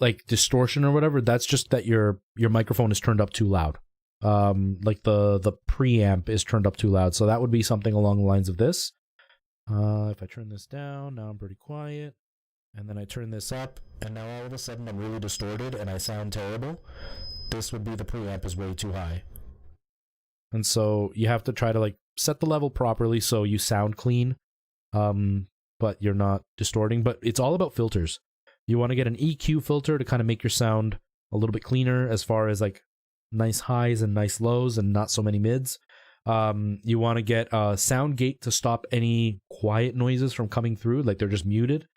A: like distortion or whatever, that's just that your microphone is turned up too loud. Like the preamp is turned up too loud. So that would be something along the lines of this. If I turn this down, now I'm pretty quiet. And then I turn this up, and now all of a sudden I'm really distorted and I sound terrible. This would be the preamp is way too high. And so you have to try to like set the level properly so you sound clean, but you're not distorting. But it's all about filters. You want to get an EQ filter to kind of make your sound a little bit cleaner, as far as like nice highs and nice lows and not so many mids. You want to get a sound gate to stop any quiet noises from coming through, like they're just muted.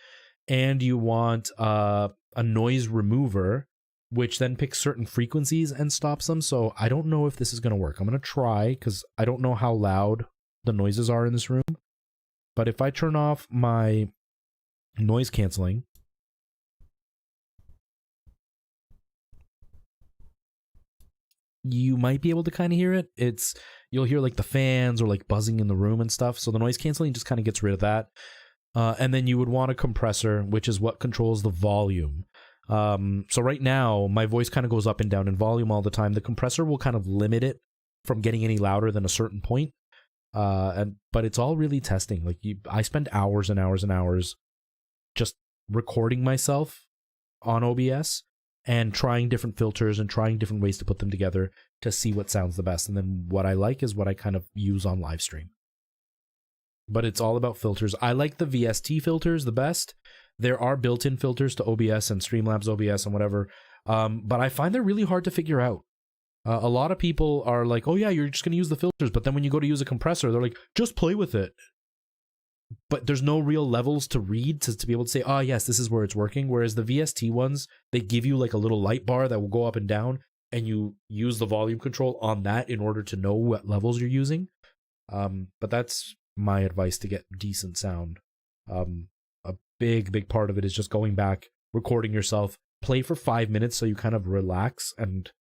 A: And you want a noise remover, which then picks certain frequencies and stops them. So I don't know if this is going to work. I'm going to try, because I don't know how loud the noises are in this room. But if I turn off my noise canceling, you might be able to kind of hear it. You'll hear like the fans or like buzzing in the room and stuff. So the noise canceling just kind of gets rid of that. And then you would want a compressor, which is what controls the volume. So right now, my voice kind of goes up and down in volume all the time. The compressor will kind of limit it from getting any louder than a certain point. But it's all really testing. Like I spend hours and hours and hours just recording myself on OBS and trying different filters and trying different ways to put them together to see what sounds the best. And then what I like is what I kind of use on live stream. But it's all about filters. I like the VST filters the best. There are built-in filters to OBS and Streamlabs OBS and whatever, but I find they're really hard to figure out. A lot of people are like, oh yeah, you're just going to use the filters, but then when you go to use a compressor, they're like, just play with it. But there's no real levels to read to be able to say, oh yes, this is where it's working. Whereas the VST ones, they give you like a little light bar that will go up and down, and you use the volume control on that in order to know what levels you're using. But that's my advice to get decent sound. A big part of it is just going back, recording yourself, play for 5 minutes so you kind of relax and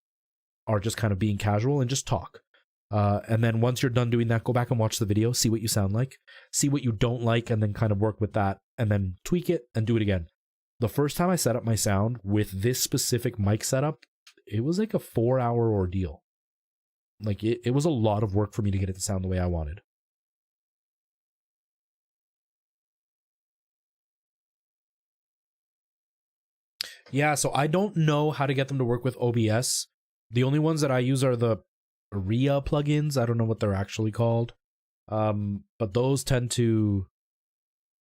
A: are just kind of being casual and just talk. And then once you're done doing that, go back and watch the video, see what you sound like, see what you don't like, and then kind of work with that, and then tweak it and do it again. The first time I set up my sound with this specific mic setup, it was like a 4-hour ordeal. Like it was a lot of work for me to get it to sound the way I wanted. Yeah, so I don't know how to get them to work with OBS. The only ones that I use are the RIA plugins. I don't know what they're actually called. But those tend to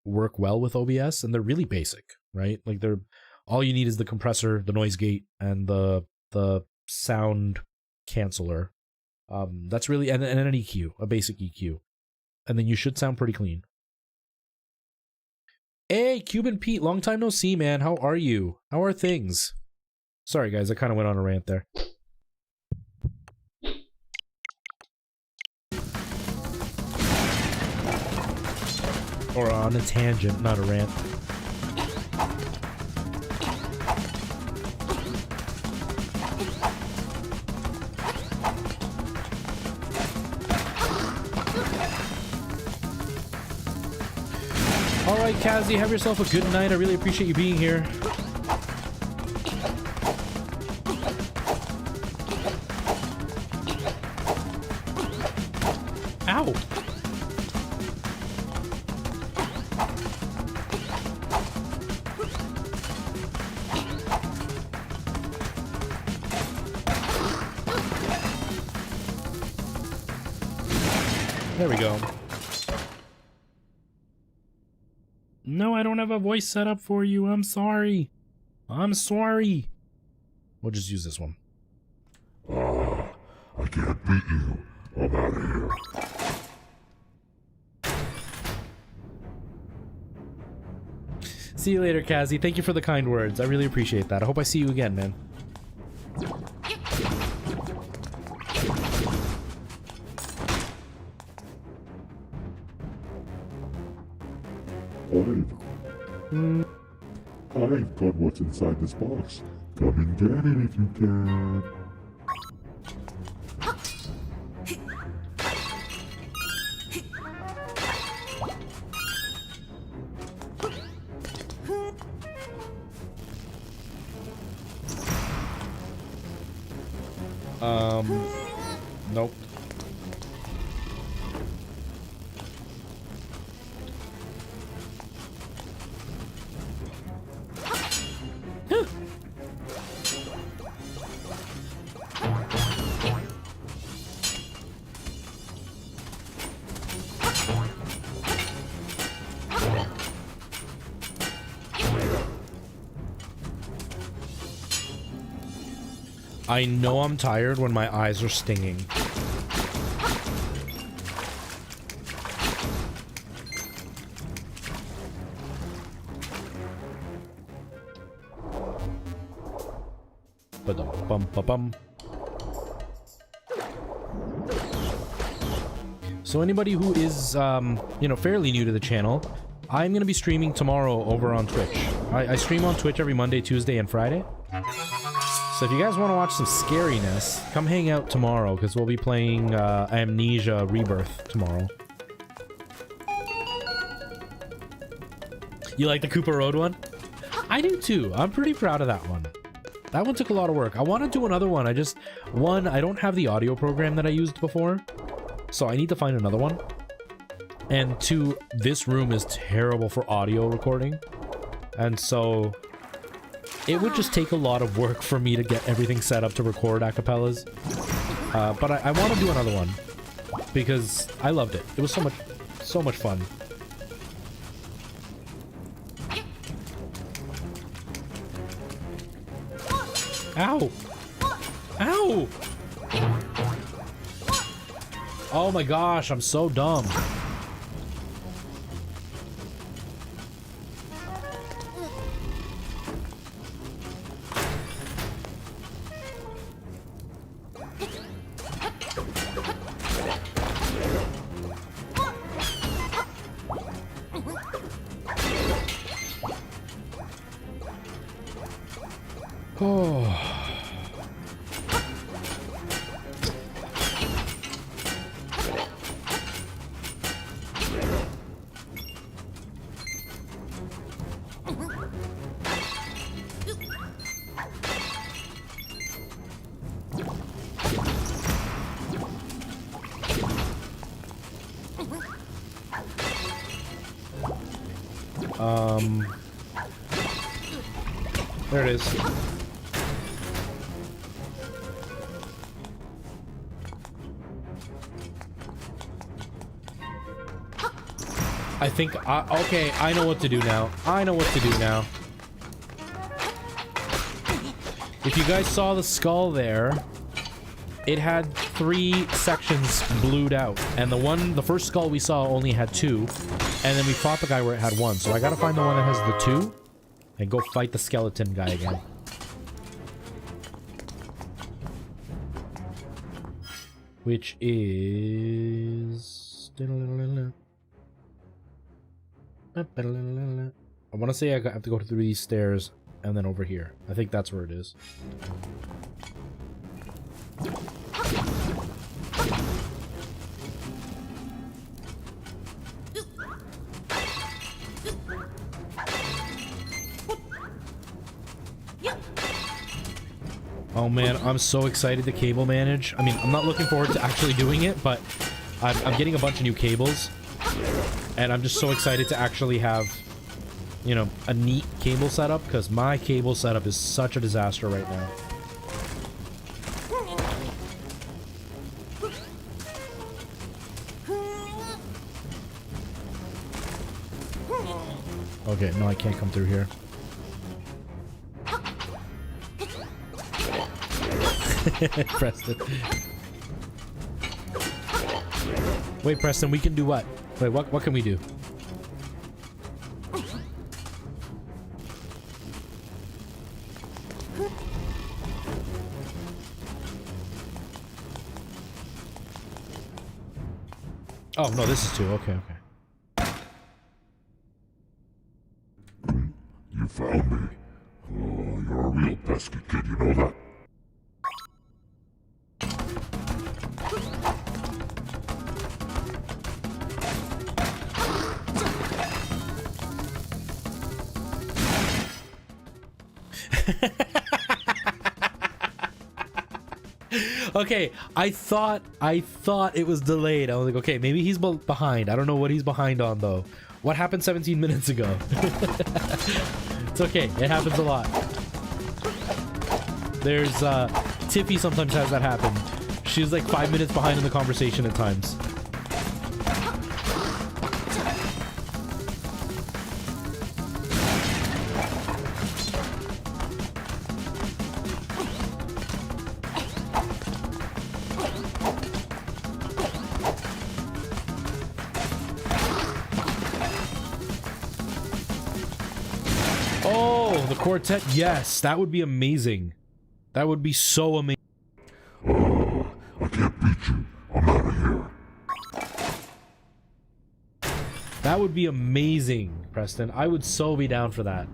A: work well with OBS, and they're really basic, right? Like they're all you need is the compressor, the noise gate, and the sound canceller. That's really and an EQ, a basic EQ. And then you should sound pretty clean. Hey, Cuban Pete, long time no see, man. How are you? How are things? Sorry, guys, I kind of went on a rant there. Or on a tangent, not a rant. Alright, Kazi, have yourself a good night. I really appreciate you being here. Ow! There we go. No, I don't have a voice set up for you. I'm sorry. I'm sorry. We'll just use this one.
F: I can't beat you. I'm out of here.
A: See you later, Kazi. Thank you for the kind words. I really appreciate that. I hope I see you again, man.
F: I've got what's inside this box. Come and get it if you can.
A: Nope. I know I'm tired when my eyes are stinging. Ba-dum-bum-ba-bum. So anybody who is, fairly new to the channel, I'm going to be streaming tomorrow over on Twitch. I stream on Twitch every Monday, Tuesday, and Friday. So if you guys want to watch some scariness, come hang out tomorrow, because we'll be playing Amnesia Rebirth tomorrow. You like the Cooper Road one? I do too. I'm pretty proud of that one. That one took a lot of work. I want to do another one. I don't have the audio program that I used before, so I need to find another one. And two, this room is terrible for audio recording. And so it would just take a lot of work for me to get everything set up to record acapellas. But I want to do another one because I loved it. It was so much fun. Ow! Ow! Oh my gosh, I'm so dumb. Oh. There it is. I think, okay, I know what to do now. I know what to do now. If you guys saw the skull there, it had 3 sections blued out. And the first skull we saw only had 2. And then we fought the guy where it had 1. So I gotta find the one that has the 2 and go fight the skeleton guy again. Which is... I want to say I have to go through these stairs and then over here. I think that's where it is. Oh man, I'm so excited to cable manage. I mean, I'm not looking forward to actually doing it, but I'm getting a bunch of new cables. And I'm just so excited to actually have, you know, a neat cable setup, because my cable setup is such a disaster right now. Okay, no, I can't come through here. Preston. Wait, Preston, we can do what? Wait, what can we do? Oh, no, this is 2. Okay, okay.
F: You found me. Oh, you're a real pesky kid, you know that?
A: Okay, I thought it was delayed. I was like, okay, maybe he's behind. I don't know what he's behind on though. What happened 17 minutes ago? It's okay. It happens a lot. There's Tiffy sometimes has that happen. She's like 5 minutes behind in the conversation at times. Quartet, yes, that would be amazing. That would be so amazing.
F: Oh, I can't beat you. I'm out of here.
A: That would be amazing, Preston. I would so be down for that.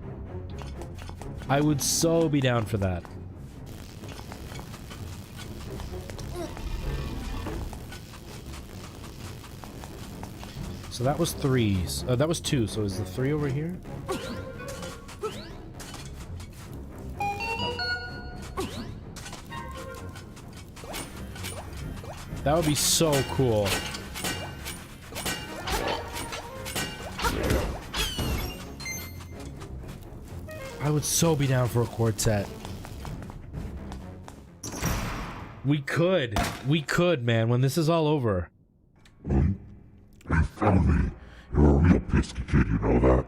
A: I would so be down for that. So that was 3. That was 2. So is the 3 over here? That would be so cool. I would so be down for a quartet. We could, man, when this is all over.
F: You found me. You're a real pesky kid, you know that?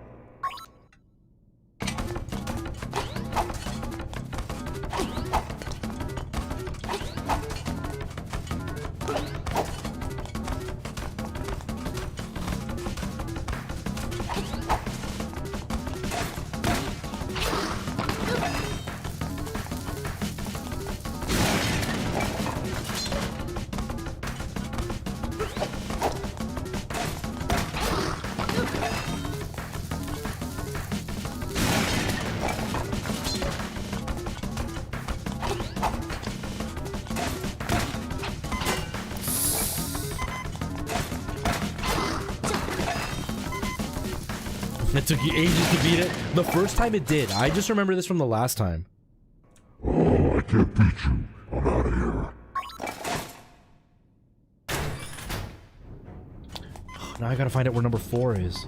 A: It took you ages to beat it. The first time it did. I just remember this from the last time.
F: Oh, I can't beat you. I'm out of here.
A: Now I gotta find out where number 4 is.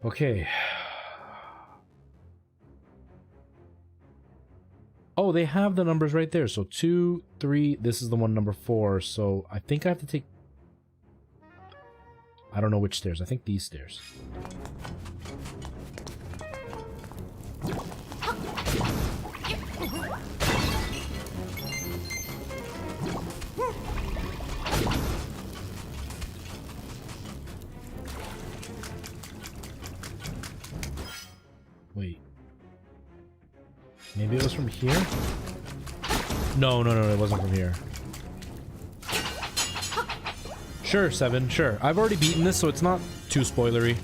A: Okay. Oh, they have the numbers right there. So 2, 3, this is the one number 4. So I think I have to take... I don't know which stairs. I think these stairs. Wait. Maybe it was from here? No, it wasn't from here. Sure, 7, sure. I've already beaten this, so it's not too spoilery.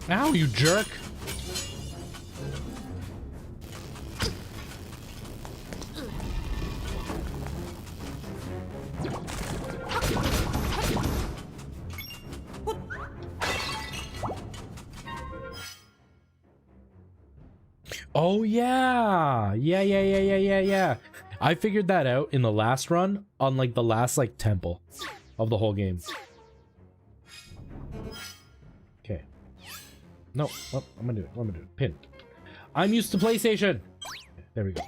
A: Ow, you jerk! Oh yeah. Yeah. I figured that out in the last run on like the last like temple of the whole game. Okay. No, what? I'm gonna do it. Pin. I'm used to PlayStation. There we go.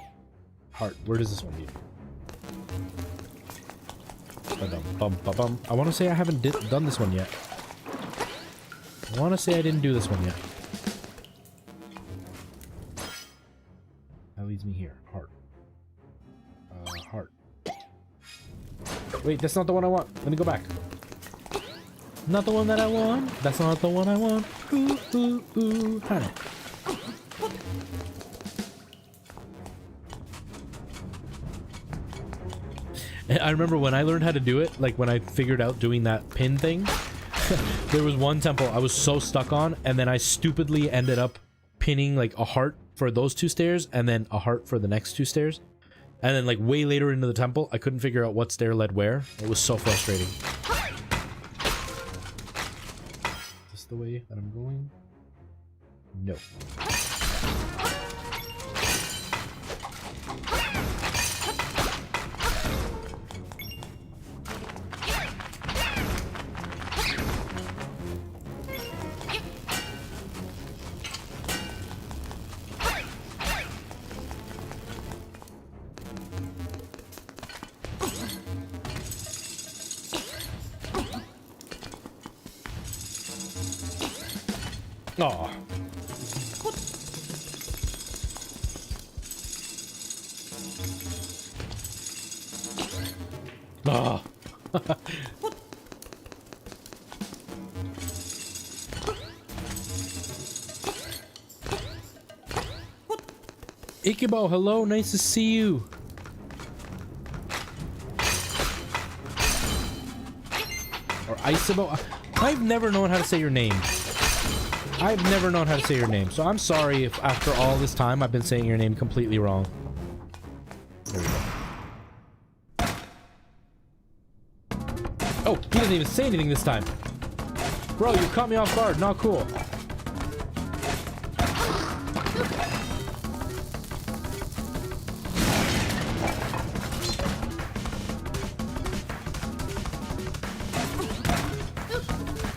A: Heart. Where does this one lead? Ba-dum-bum-ba-bum. I want to say I haven't done this one yet. I want to say I didn't do this one yet. That leads me here. Heart. Heart. Wait, that's not the one I want. Let me go back. Not the one that I want. That's not the one I want. Ooh, ooh, ooh. Honey. I remember when I learned how to do it, like when I figured out doing that pin thing, there was one temple I was so stuck on, and then I stupidly ended up pinning like a heart for those 2 stairs and then a heart for the next 2 stairs. And then like way later into the temple, I couldn't figure out what stair led where. It was so frustrating. Is this the way that I'm going? No. Aw. Ah. Ikibo, hello, nice to see you. Or Isibo. I've never known how to say your name. I've never known how to say your name, so I'm sorry if after all this time I've been saying your name completely wrong. There we go. Oh, he doesn't even say anything this time. Bro, you caught me off guard. Not cool.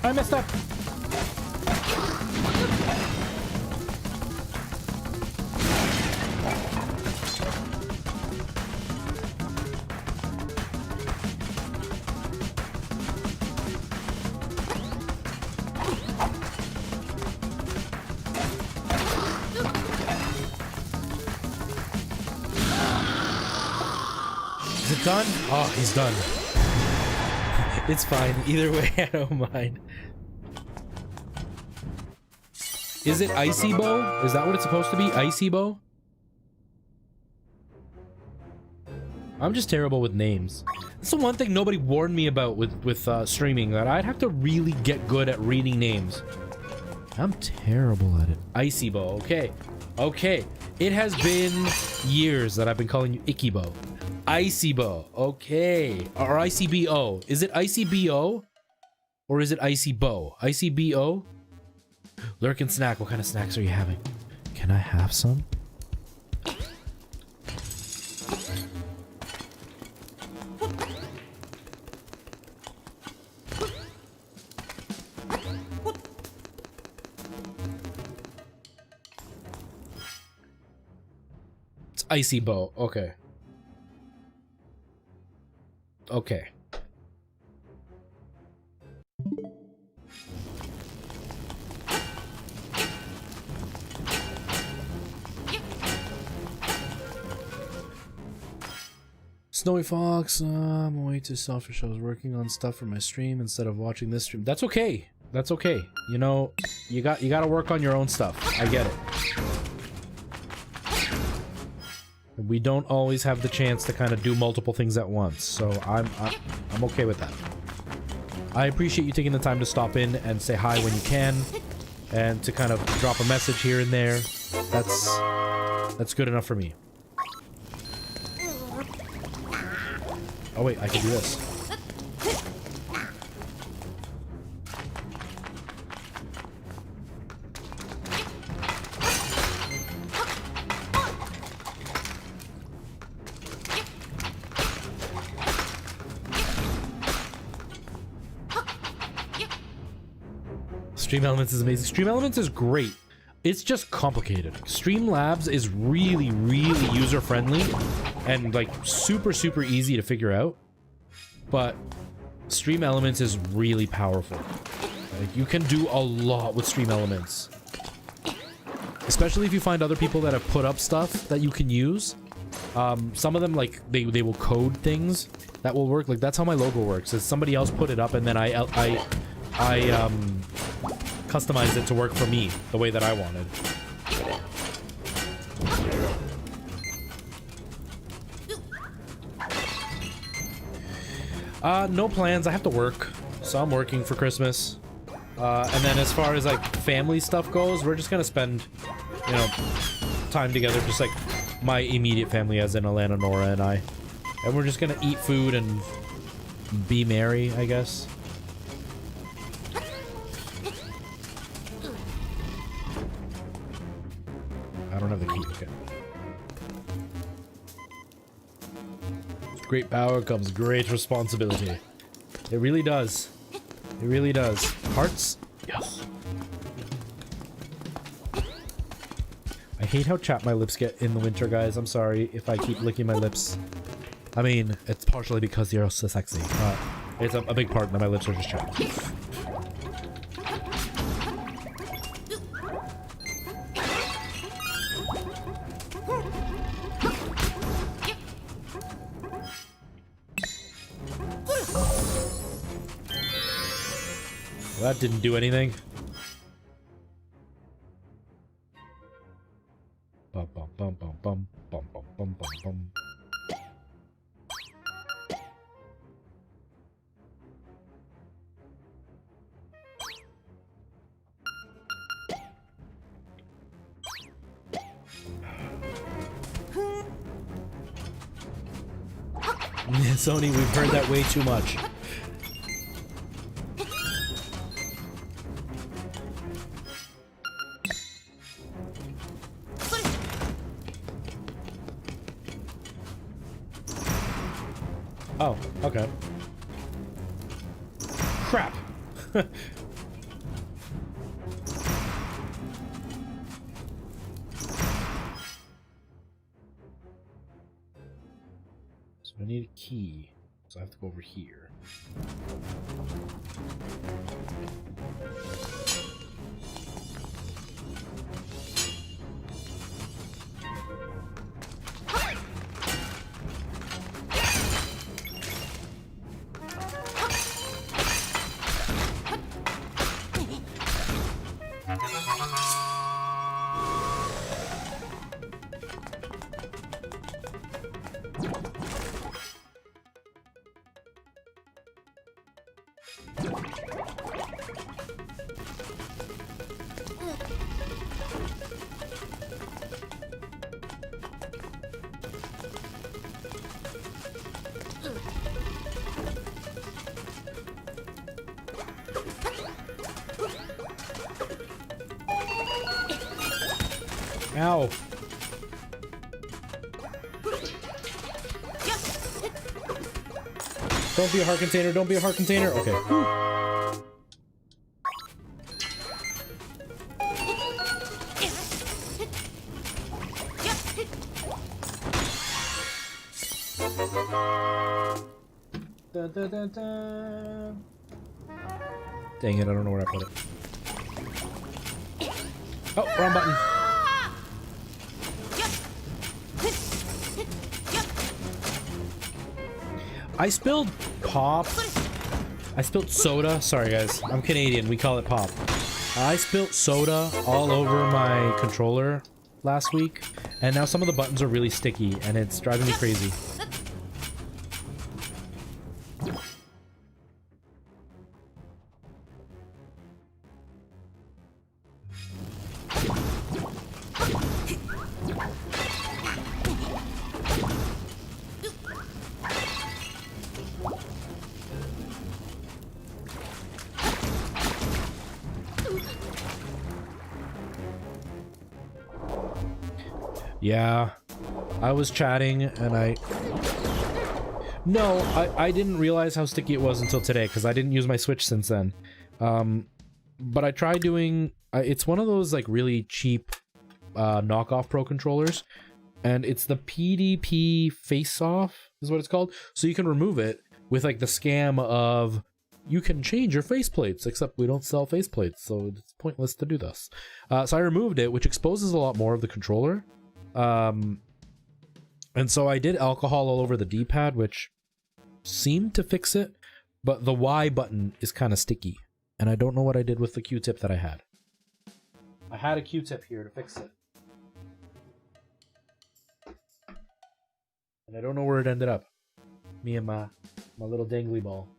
A: I messed up. Is it done? Oh, he's done. It's fine. Either way, I don't mind. Is it Icy Bow? Is that what it's supposed to be? Icy Bow? I'm just terrible with names. That's the one thing nobody warned me about with streaming, that I'd have to really get good at reading names. I'm terrible at it. Icy Bow, okay. Okay. It has been years that I've been calling you Ikibo. Icy Bow, okay. Or ICBO. Is it ICBO? Or is it Icy Bow? ICBO? Lurk and snack. What kind of snacks are you having? Can I have some? It's Icy Bow. Okay. Okay. Snowy Fox, I'm way too selfish. I was working on stuff for my stream instead of watching this stream. That's okay. That's okay. You know, you gotta work on your own stuff. I get it. We don't always have the chance to kind of do multiple things at once, so I'm okay with that. I appreciate you taking the time to stop in and say hi when you can, and to kind of drop a message here and there. That's good enough for me. Oh wait, I can do this. Stream Elements is amazing. Stream Elements is great. It's just complicated. Streamlabs is really, really user-friendly and like super, super easy to figure out. But Stream Elements is really powerful. Like, you can do a lot with Stream Elements. Especially if you find other people that have put up stuff that you can use. Some of them, like, they will code things that will work. Like, that's how my logo works. Is somebody else put it up and then I customized it to work for me the way that I wanted. No plans. I have to work, so I'm working for Christmas. And then as far as like family stuff goes, we're just gonna spend, you know, time together, just like my immediate family, as in Alana, Nora, and I. And we're just gonna eat food and be merry, I guess. I don't have the key. Okay. With great power comes great responsibility. It really does. It really does. Hearts? Yes. I hate how chapped my lips get in the winter, guys. I'm sorry if I keep licking my lips. I mean, it's partially because you're so sexy, but it's a big part that my lips are just chapped. Well, that didn't do anything. Bum bum bum bum bum bum bum bum bum bum. Sony, we've heard that way too much. Oh, okay. Crap. So I need a key. So I have to go over here. Ow. Don't be a heart container, don't be a heart container. Okay. Dun, dun, dun, dun. Dang it, I don't know where I put it. Oh, wrong button. I spilled pop. I spilled soda. Sorry, guys. I'm Canadian. We call it pop. I spilled soda all over my controller last week, and now some of the buttons are really sticky, and it's driving me crazy. Yeah, I was chatting and I didn't realize how sticky it was until today because I didn't use my Switch since then. But I tried doing, it's one of those like really cheap knockoff Pro controllers, and it's the PDP face-off is what it's called. So you can remove it with like the scam of you can change your faceplates, except we don't sell faceplates, so it's pointless to do this. So I removed it, which exposes a lot more of the controller. And so I did alcohol all over the D-pad, which seemed to fix it, but the Y button is kind of sticky, and I don't know what I did with the Q-tip that I had. I had a Q-tip here to fix it, and I don't know where it ended up. Me and my little dangly ball.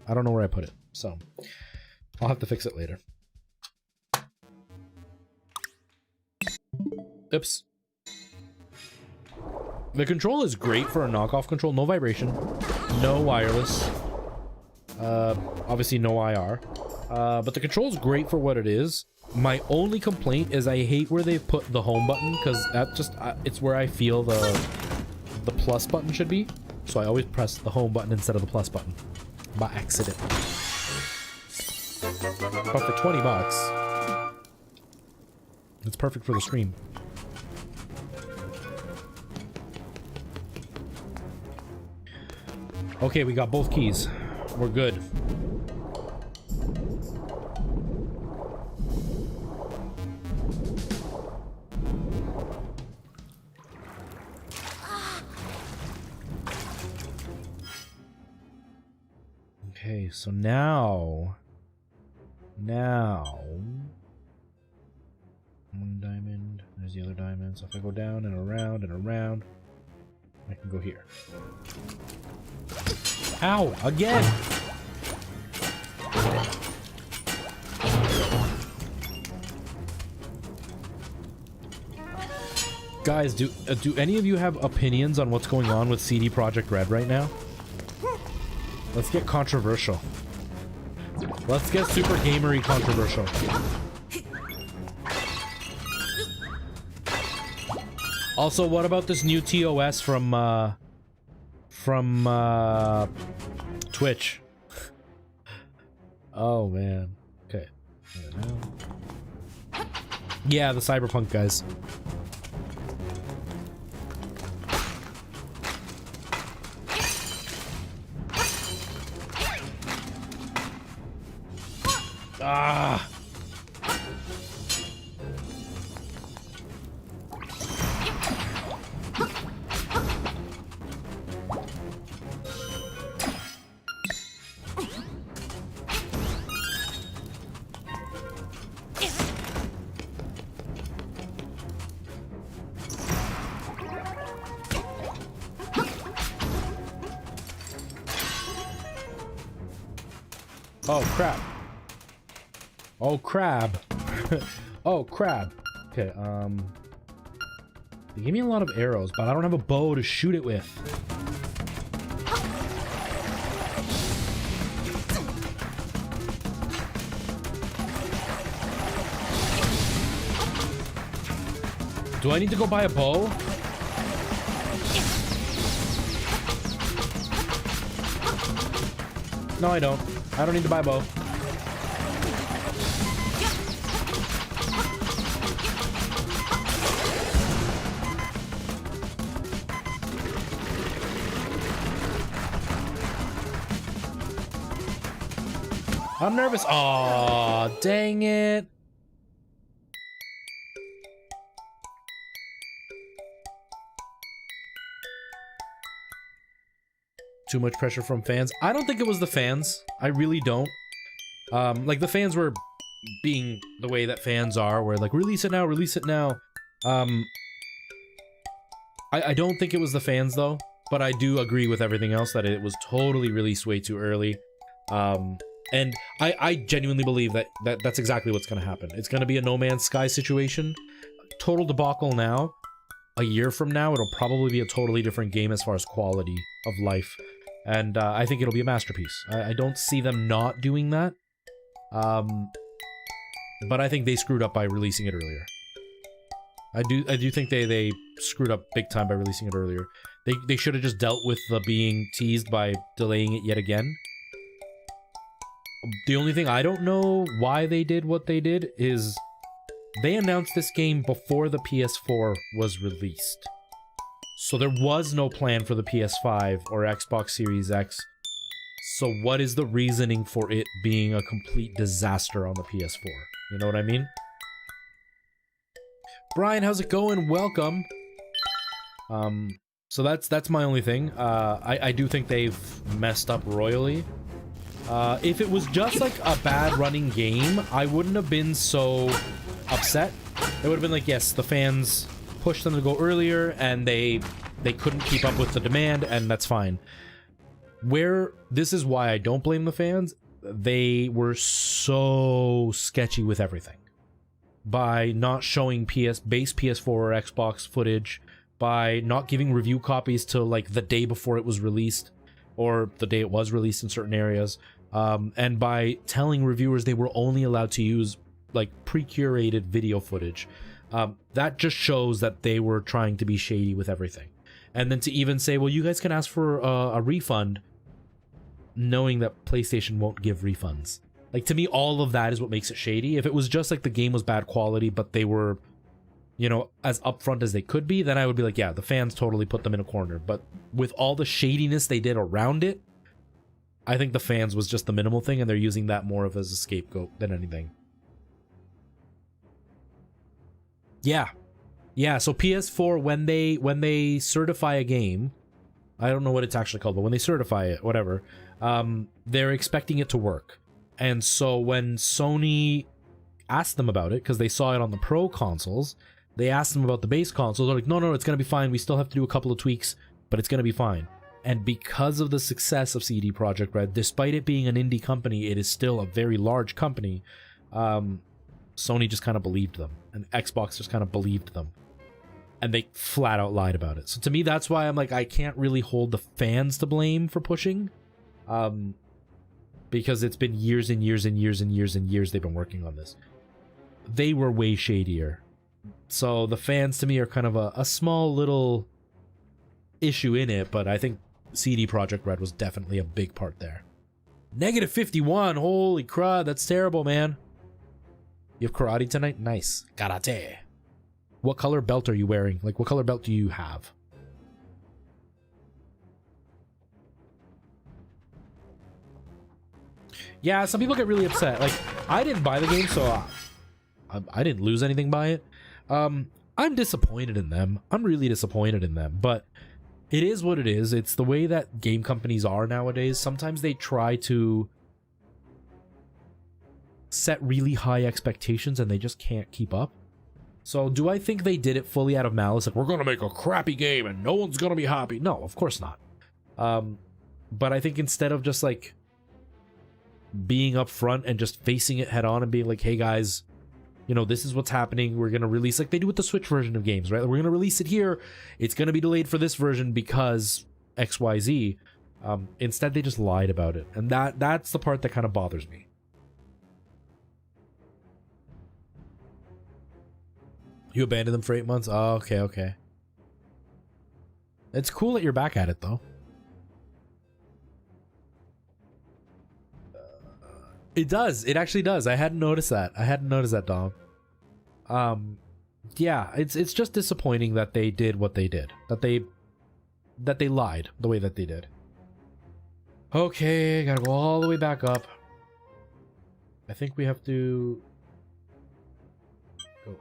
A: I don't know where I put it, so I'll have to fix it later. Oops. The control is great for a knockoff control. No vibration, no wireless, obviously no IR, but the control is great for what it is. My only complaint is I hate where they put the home button, because that just, it's where I feel the plus button should be. So I always press the home button instead of the plus button by accident. But for 20 bucks, it's perfect for the stream. Okay, we got both keys. We're good. Okay, so now... One diamond, there's the other diamond. So if I go down and around and around, I can go here. Ow! Again! Guys, do any of you have opinions on what's going on with CD Projekt Red right now? Let's get controversial. Let's get super gamery controversial. Also, what about this new TOS from from Twitch. Oh man. Okay. Yeah, the Cyberpunk guys. Ah. Oh crap. Oh crab. Oh crab. Okay, they gave me a lot of arrows, but I don't have a bow to shoot it with. Do I need to go buy a bow? No, I don't. I don't need to buy a bow. I'm nervous. Aw, dang it. Too much pressure from fans. I don't think it was the fans. I really don't. Like the fans were being the way that fans are, where like release it now, release it now. I don't think it was the fans though, but I do agree with everything else that it was totally released way too early. And I genuinely believe that that's exactly what's going to happen. It's going to be a No Man's Sky situation. Total debacle now. A year from now, it'll probably be a totally different game as far as quality of life. And I think it'll be a masterpiece. I don't see them not doing that. But I think they screwed up by releasing it earlier. I do think they screwed up big time by releasing it earlier. They should have just dealt with the being teased by delaying it yet again. The only thing I don't know why they did what they did is they announced this game before the PS4 was released. So there was no plan for the PS5 or Xbox Series X. So what is the reasoning for it being a complete disaster on the PS4? You know what I mean? Brian, how's it going? Welcome. So that's my only thing. I do think they've messed up royally. If it was just like a bad running game, I wouldn't have been so upset. It would have been like, yes, the fans pushed them to go earlier and they couldn't keep up with the demand, and that's fine. This is why I don't blame the fans. They were so sketchy with everything. By not showing base PS4 or Xbox footage, by not giving review copies to like the day before it was released, or the day it was released in certain areas, and by telling reviewers they were only allowed to use like pre-curated video footage. That just shows that they were trying to be shady with everything. And then to even say, well, you guys can ask for a refund, knowing that PlayStation won't give refunds. Like, to me, all of that is what makes it shady. If it was just like the game was bad quality, but they were, you know, as upfront as they could be, then I would be like, yeah, the fans totally put them in a corner. But with all the shadiness they did around it, I think the fans was just the minimal thing, and they're using that more of as a scapegoat than anything. Yeah. Yeah, so PS4, when they certify a game, I don't know what it's actually called, but when they certify it, whatever, they're expecting it to work. And so when Sony asked them about it, because they saw it on the Pro consoles, they asked them about the base consoles. They're like, no, it's going to be fine. We still have to do a couple of tweaks, but it's going to be fine. And because of the success of CD Projekt Red, despite it being an indie company, it is still a very large company. Sony just kind of believed them, and Xbox just kind of believed them. And they flat out lied about it. So to me, that's why I'm like, I can't really hold the fans to blame for pushing. Because it's been years and years and years and years and years they've been working on this. They were way shadier. So the fans to me are kind of a small little issue in it, but I think CD Projekt Red was definitely a big part there. Negative 51. Holy crud, that's terrible, man. You have karate tonight? Nice. Karate. What color belt are you wearing? Like, what color belt do you have? Yeah, some people get really upset. Like, I didn't buy the game, so I didn't lose anything by it. I'm disappointed in them. I'm really disappointed in them, but it is what it is. It's the way that game companies are nowadays. Sometimes they try to set really high expectations and they just can't keep up. So do I think they did it fully out of malice? Like, we're going to make a crappy game and no one's going to be happy. No, of course not. But I think instead of just like being upfront and just facing it head on and being like, hey guys, you know, this is what's happening. We're going to release, like they do with the Switch version of games, right? We're going to release it here. It's going to be delayed for this version because XYZ. Instead, they just lied about it. And that's the part that kind of bothers me. You abandoned them for 8 months? Oh, okay. It's cool that you're back at it, though. It does. It actually does. I hadn't noticed that. Dom. Yeah, it's just disappointing that they did what they did. That they lied the way that they did. Okay, gotta go all the way back up. I think we have to go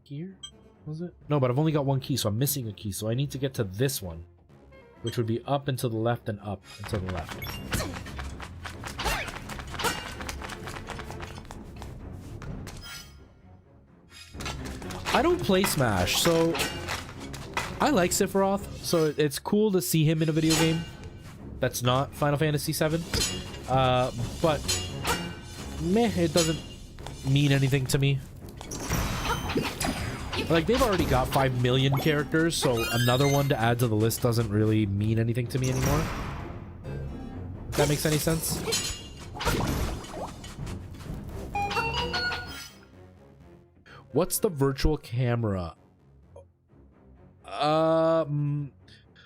A: here? Was it? No, but I've only got one key, so I'm missing a key. So I need to get to this one, which would be up and to the left and up and to the left. I don't play Smash, so I like Sephiroth, so it's cool to see him in a video game that's not Final Fantasy VII. But meh, it doesn't mean anything to me. Like, they've already got 5 million characters, so another one to add to the list doesn't really mean anything to me anymore. If that makes any sense. What's the virtual camera?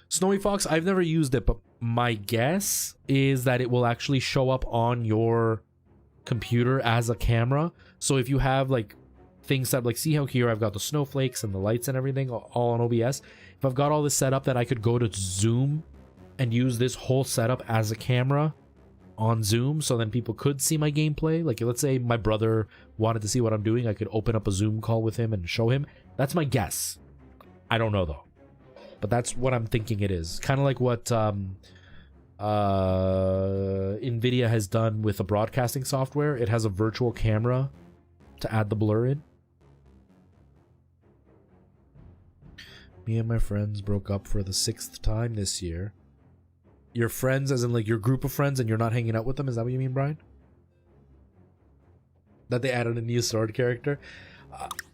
A: Snowy Fox, I've never used it, but my guess is that it will actually show up on your computer as a camera. So if you have like things that, like, see how here I've got the snowflakes and the lights and everything all on OBS. If I've got all this set up, that I could go to Zoom and use this whole setup as a camera on Zoom, so then people could see my gameplay. Like, let's say my brother wanted to see what I'm doing, I could open up a Zoom call with him and show him. That's my guess. I don't know though, but that's what I'm thinking it is. Kind of like what Nvidia has done with the broadcasting software. It has a virtual camera to add the blur in. Me and my friends broke up for the 6th time this year. Your friends, as in like your group of friends, and you're not hanging out with them? Is that what you mean, Brian? That they added a new sword character?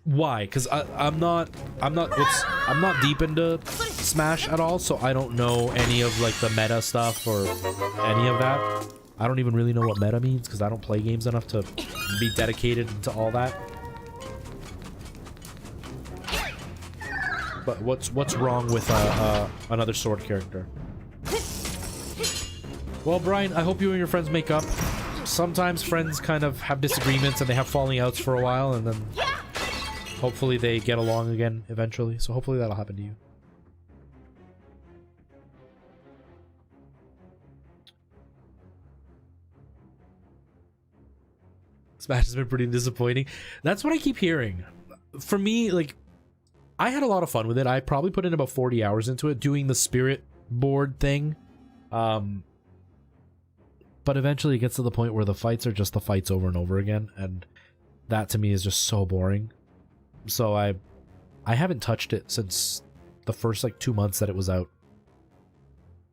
A: Why? Because I'm not deep into Smash at all, so I don't know any of like the meta stuff or any of that. I don't even really know what meta means because I don't play games enough to be dedicated to all that. But what's wrong with another sword character? Well, Brian, I hope you and your friends make up. Sometimes friends kind of have disagreements and they have falling outs for a while, and then hopefully they get along again eventually. So hopefully that'll happen to you. Smash has been pretty disappointing. That's what I keep hearing. For me, like, I had a lot of fun with it. I probably put in about 40 hours into it, doing the spirit board thing. But eventually it gets to the point where the fights are just the fights over and over again, and that to me is just so boring. So I haven't touched it since the first like 2 months that it was out.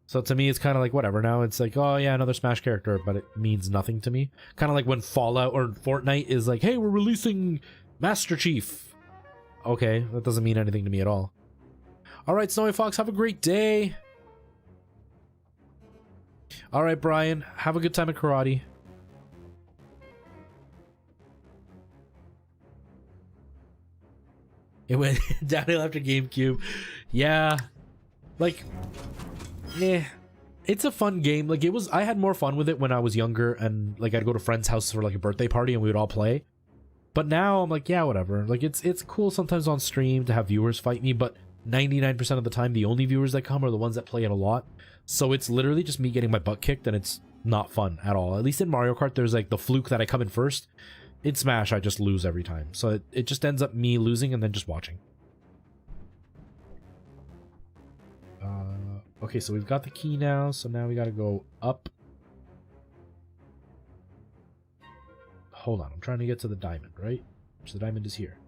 A: So to me it's kind of like whatever now. It's like, oh yeah, another Smash character, but it means nothing to me. Kind of like when Fallout or Fortnite is like, hey, we're releasing Master Chief. Okay, that doesn't mean anything to me at all. Alright, Snowy Fox, have a great day. Alright, Brian, have a good time at karate. It went downhill after GameCube. Yeah. Like, it's a fun game. Like, I had more fun with it when I was younger, and like I'd go to friends' houses for like a birthday party and we would all play. But now I'm like, yeah, whatever. Like, it's cool sometimes on stream to have viewers fight me, but 99% of the time the only viewers that come are the ones that play it a lot. So it's literally just me getting my butt kicked, and it's not fun at all. At least in Mario Kart there's like the fluke that I come in first. In Smash I just lose every time. So it just ends up me losing and then just watching. Okay, so we've got the key now, so now we gotta go up. Hold on, I'm trying to get to the diamond, right? Which the diamond is here.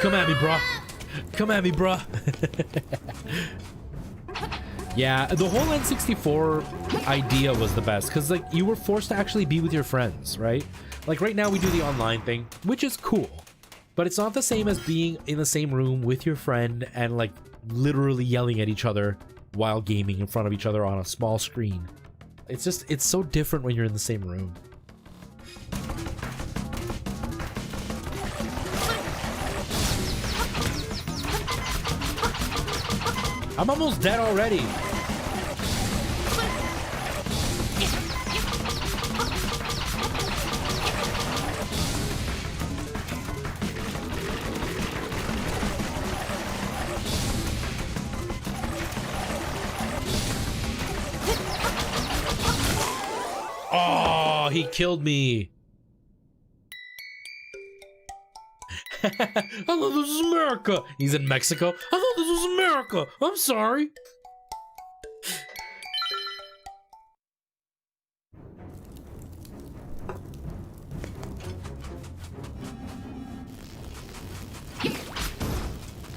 A: Come at me, bruh. Come at me, bruh. Yeah, the whole N64 idea was the best, because like you were forced to actually be with your friends, right? Like right now we do the online thing, which is cool, but it's not the same as being in the same room with your friend and like literally yelling at each other while gaming in front of each other on a small screen. It's so different when you're in the same room. I'm almost dead already. Oh, he killed me. I thought this was America. He's in Mexico. I thought this was America. I'm sorry.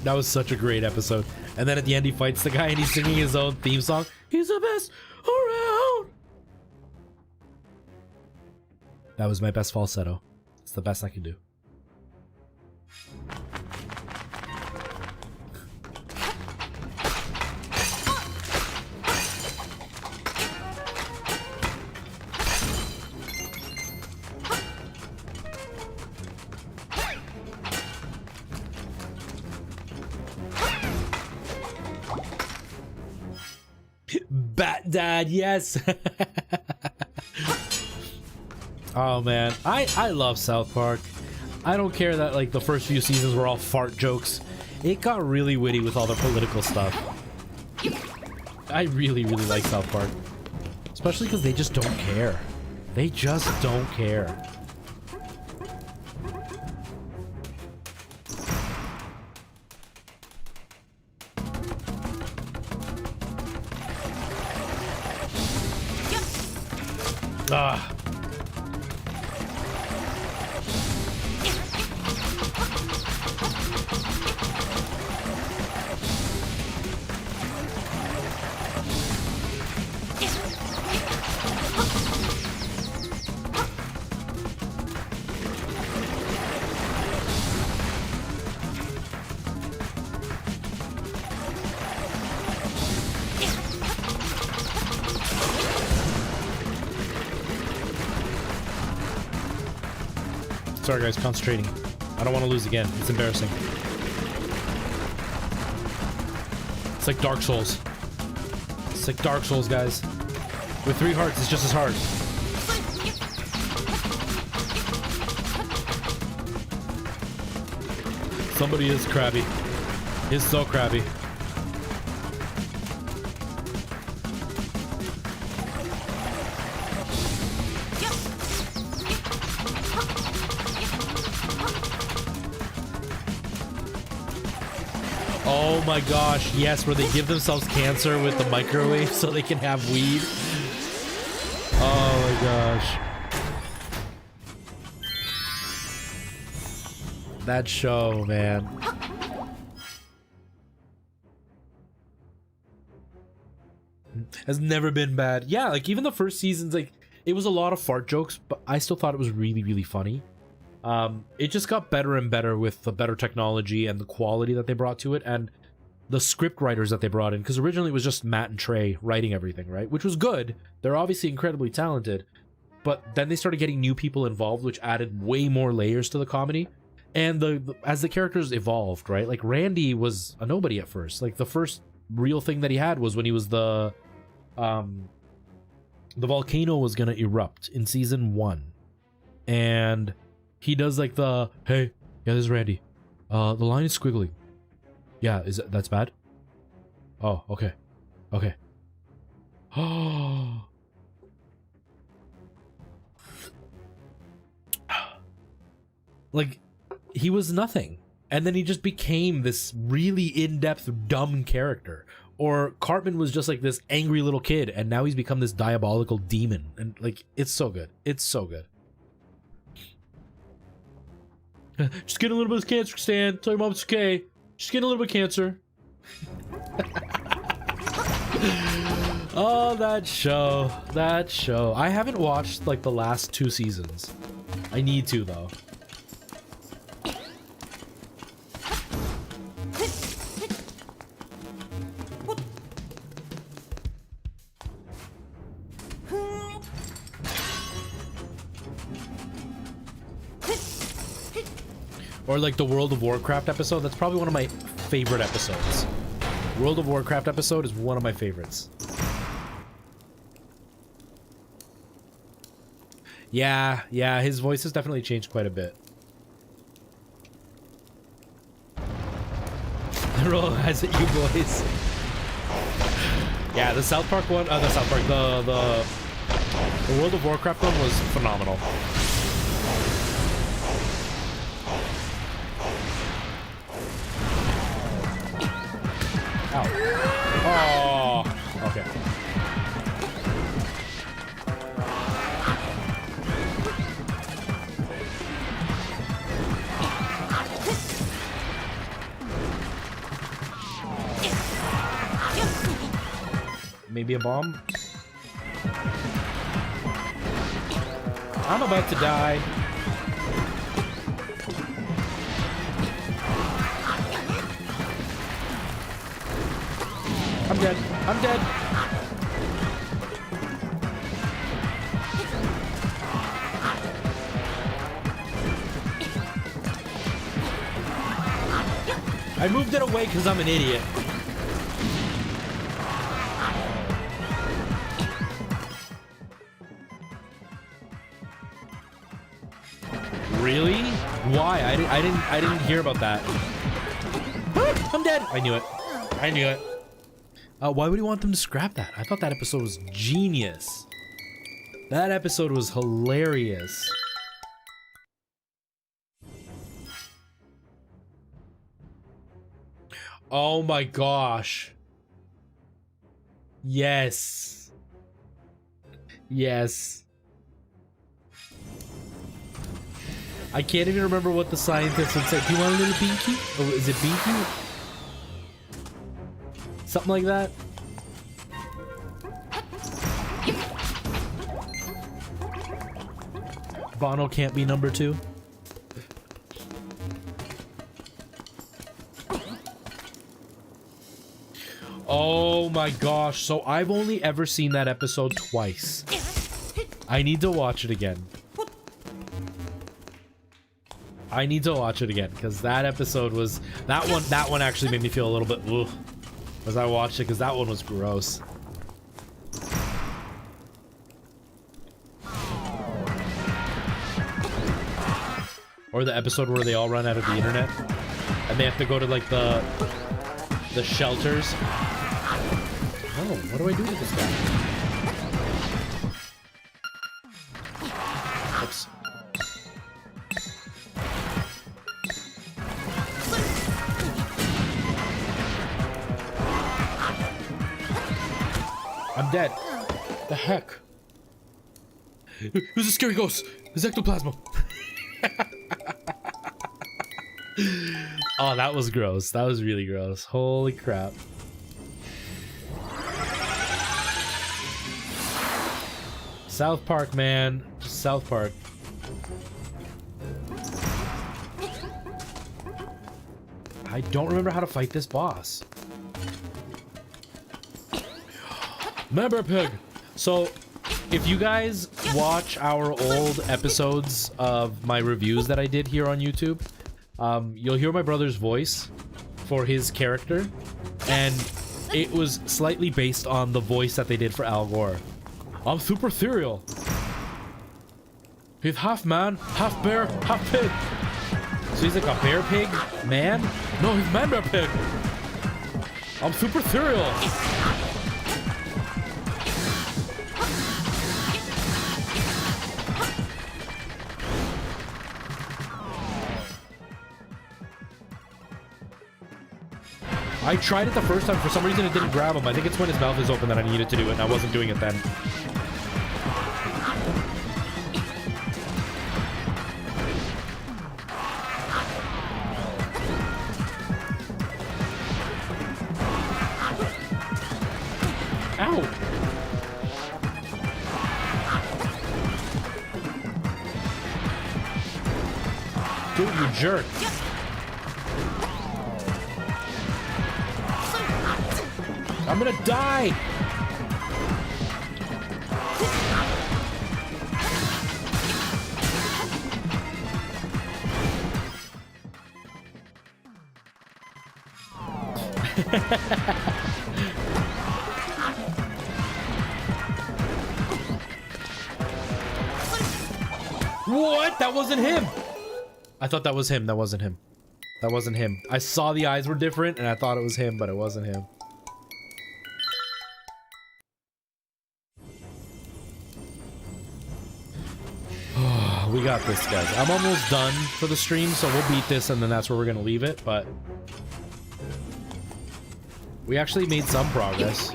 A: That was such a great episode. And then at the end he fights the guy and he's singing his own theme song. He's the best around. That was my best falsetto. It's the best I can do. Bat Dad, yes. Oh man, I love South Park. I don't care that like the first few seasons were all fart jokes. It got really witty with all the political stuff. I really like South Park. Especially because they just don't care. They just don't care. Ah. Sorry guys, concentrating. I don't want to lose again. It's embarrassing. It's like Dark Souls. It's like Dark Souls, guys. With 3 hearts, it's just as hard. Somebody is crabby. He's so crabby. Oh my gosh, yes, where they give themselves cancer with the microwave so they can have weed. Oh my gosh. That show, man. Has never been bad. Yeah, like even the first season's like, it was a lot of fart jokes, but I still thought it was really funny. It just got better and better with the better technology and the quality that they brought to it and the script writers that they brought in, because originally it was just Matt and Trey writing everything, right? Which was good. They're obviously incredibly talented, but then they started getting new people involved, which added way more layers to the comedy. And as the characters evolved, right? Like Randy was a nobody at first. Like the first real thing that he had was when he was the volcano was gonna erupt in season 1, and he does like the hey, yeah, this is Randy. The line is squiggly. Yeah, that's bad? Oh, okay. Okay. Oh. Like, he was nothing. And then he just became this really in-depth, dumb character. Or Cartman was just like this angry little kid, and now he's become this diabolical demon. And like, it's so good. It's so good. Just getting a little bit of cancer, Stan. Tell your mom it's okay. Just getting a little bit of cancer. Oh, that show. That show. I haven't watched like the last 2 seasons. I need to, though. Or like the World of Warcraft episode. That's probably one of my favorite episodes. World of Warcraft episode is one of my favorites. Yeah, his voice has definitely changed quite a bit. The roll has it, you boys. Yeah, the South Park one, the World of Warcraft one was phenomenal. Ow. Oh, okay. Maybe a bomb? I'm about to die. I'm dead. I'm dead. I moved it away because I'm an idiot. Really? Why? I didn't hear about that. I'm dead. I knew it. I knew it. Why would he want them to scrap that? I thought that episode was genius. That episode was hilarious. Oh my gosh. Yes. Yes. I can't even remember what the scientist would say. Do you want a little binky? Oh, is it binky? Something like that. Bono can't be number 2. Oh my gosh. So I've only ever seen that episode twice. I need to watch it again. I need to watch it again because that episode was that one actually made me feel a little bit ugh, as I watched it because that one was gross. Or the episode where they all run out of the internet and they have to go to like the shelters. Oh, what do I do with this guy? Oops. I'm dead. The heck? Who's a scary ghost? It's ectoplasm. Oh, that was gross. That was really gross. Holy crap. South Park, man. Just South Park. I don't remember how to fight this boss. Member Pig. So, if you guys watch our old episodes of my reviews that I did here on YouTube, you'll hear my brother's voice for his character, and it was slightly based on the voice that they did for Al Gore. I'm super ethereal. He's half man, half bear, half pig. So he's like a bear pig man? No, he's man bear pig. I'm super ethereal. I tried it the first time. For some reason, it didn't grab him. I think it's when his mouth is open that I needed to do it, and I wasn't doing it then. Ow! Dude, you jerk. I'm gonna die! What? That wasn't him! I thought that was him. That wasn't him. That wasn't him. I saw the eyes were different and I thought it was him, but it wasn't him. We got this, guys. I'm almost done for the stream, so we'll beat this and then that's where we're gonna leave it, but we actually made some progress.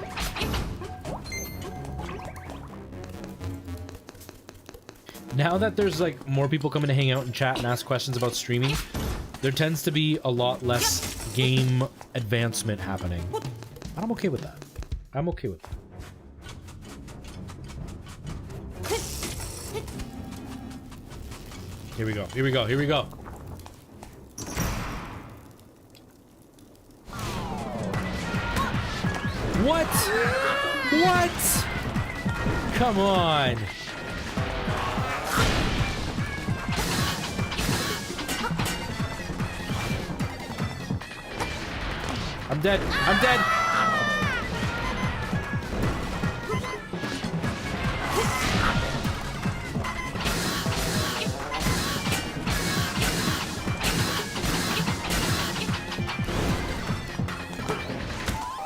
A: Now that there's like more people coming to hang out and chat and ask questions about streaming, there tends to be a lot less game advancement happening. And I'm okay with that. I'm okay with that. Here we go, here we go, here we go. What? What? Come on. I'm dead. I'm dead.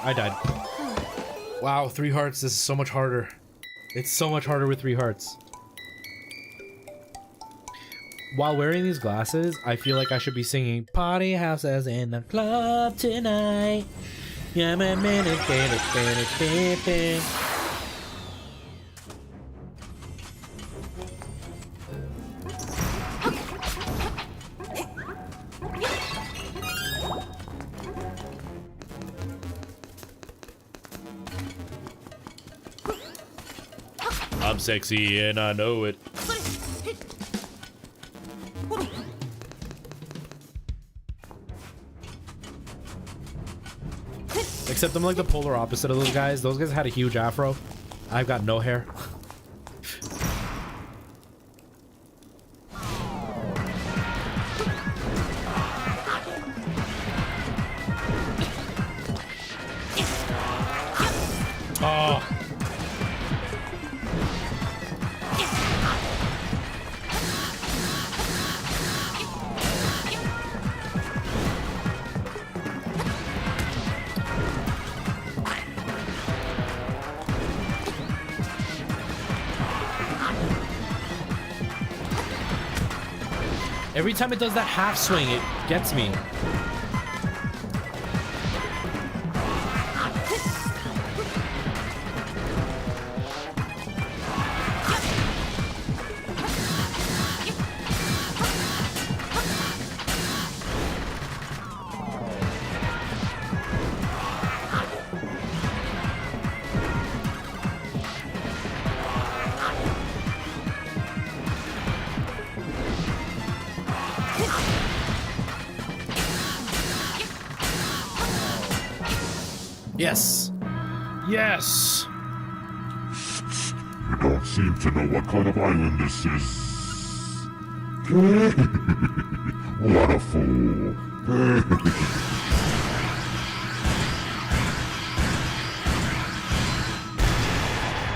A: I died. Wow, 3 hearts. This is so much harder. It's so much harder with 3 hearts. While wearing these glasses, I feel like I should be singing "Party houses in the club tonight." Yeah, man, I'm sexy and I know it. Except I'm like the polar opposite of those guys. Those guys had a huge afro. I've got no hair. Oh. Every time it does that half swing, it gets me. Yes. Yes.
F: You don't seem to know what kind of island this is. What a fool.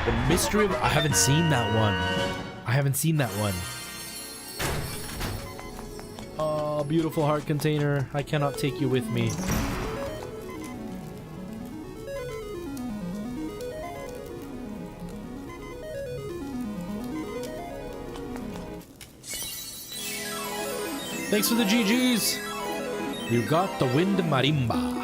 A: The mystery of... I haven't seen that one. I haven't seen that one. Oh, beautiful heart container. I cannot take you with me. Thanks for the GGs. You got the wind marimba.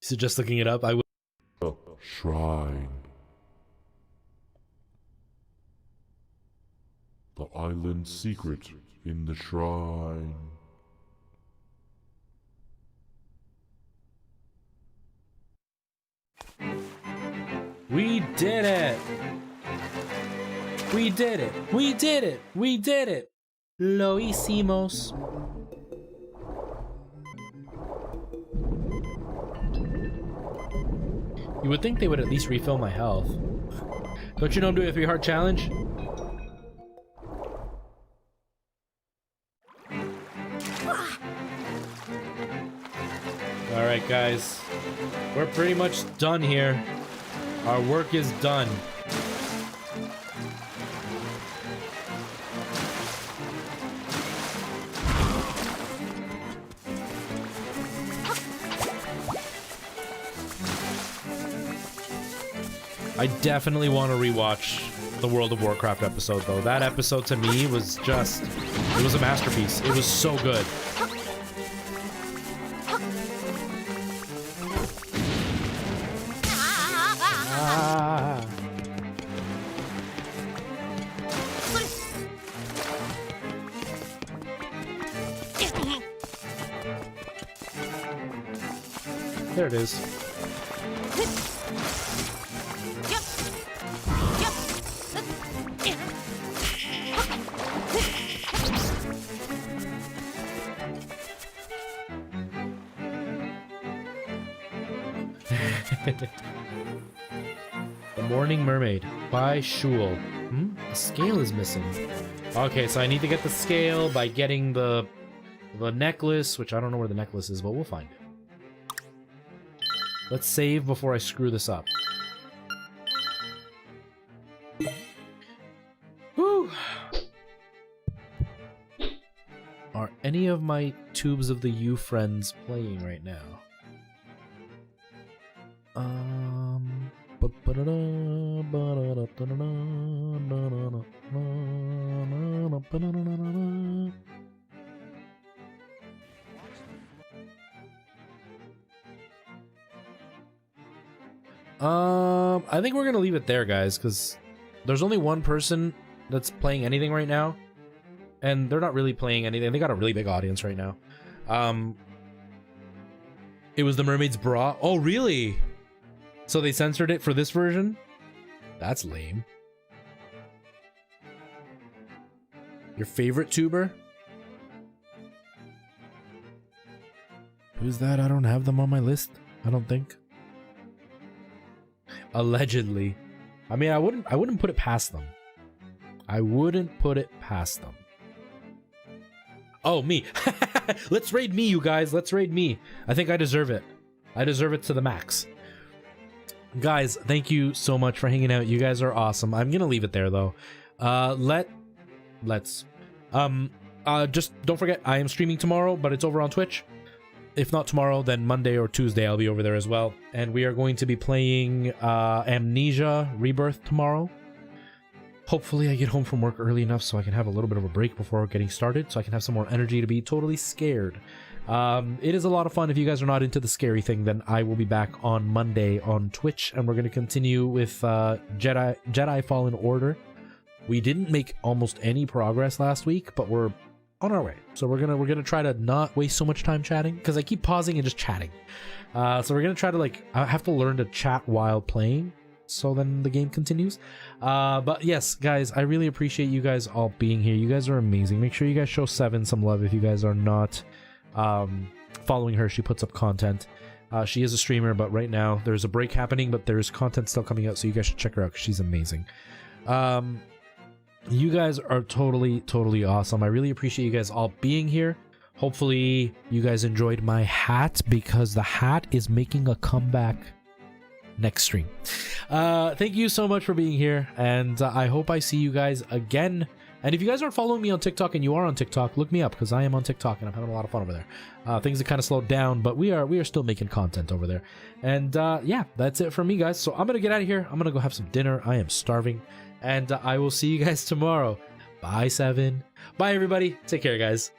A: So just looking it up, I will.
F: Shrine. The island secret in the shrine.
A: We did it! We did it! We did it! We did it! Lo hicimos. You would think they would at least refill my health. Don't you know I'm doing a 3-heart challenge? Alright guys, we're pretty much done here. Our work is done. I definitely want to rewatch the World of Warcraft episode though. That episode to me was just, it was a masterpiece. It was so good. There it is. The Morning Mermaid by Shul. The scale is missing. Okay, so I need to get the scale by getting the necklace, which I don't know where the necklace is, but we'll find it. Let's save before I screw this up. Whew. Are any of my Tubes of the U friends playing right now? I think we're gonna leave it there, guys, because there's only one person that's playing anything right now, and they're not really playing anything. They got a really big audience right now. It was the Mermaid's Bra. Oh, really? So they censored it for this version? That's lame. Your favorite tuber? Who's that? I don't have them on my list. I don't think. Allegedly. I mean, I wouldn't put it past them. I wouldn't put it past them. Oh, me. Let's raid me, you guys. Let's raid me. I think I deserve it. I deserve it to the max. Guys, thank you so much for hanging out. You guys are awesome. I'm gonna leave it there though. Let's just don't forget I am streaming tomorrow, but it's over on Twitch. If not tomorrow, then Monday or Tuesday I'll be over there as well. And we are going to be playing Amnesia Rebirth tomorrow. Hopefully I get home from work early enough so I can have a little bit of a break before getting started, so I can have some more energy to be totally scared. It is a lot of fun. If you guys are not into the scary thing, then I will be back on Monday on Twitch, and we're going to continue with Jedi Fallen Order. We didn't make almost any progress last week, but we're on our way. So we're gonna try to not waste so much time chatting, because I keep pausing and just chatting. So we're gonna try to, like, I have to learn to chat while playing. so then the game continues. But yes, guys, I really appreciate you guys all being here. You guys are amazing. Make sure you guys show Seven some love if you guys are not following her. She puts up content. She is a streamer, but right now there's a break happening, but there's content still coming out, so you guys should check her out because she's amazing. You guys are totally awesome. I really appreciate you guys all being here. Hopefully you guys enjoyed my hat, because the hat is making a comeback next stream. Thank you so much for being here, and I hope I see you guys again. And if you guys aren't following me on TikTok, and you are on TikTok, look me up, because I am on TikTok and I'm having a lot of fun over there. Things have kind of slowed down, but we are still making content over there. And yeah, that's it for me, guys. So I'm gonna get out of here. I'm gonna go have some dinner. I am starving, and I will see you guys tomorrow. Bye, Seven. Bye, everybody. Take care, guys.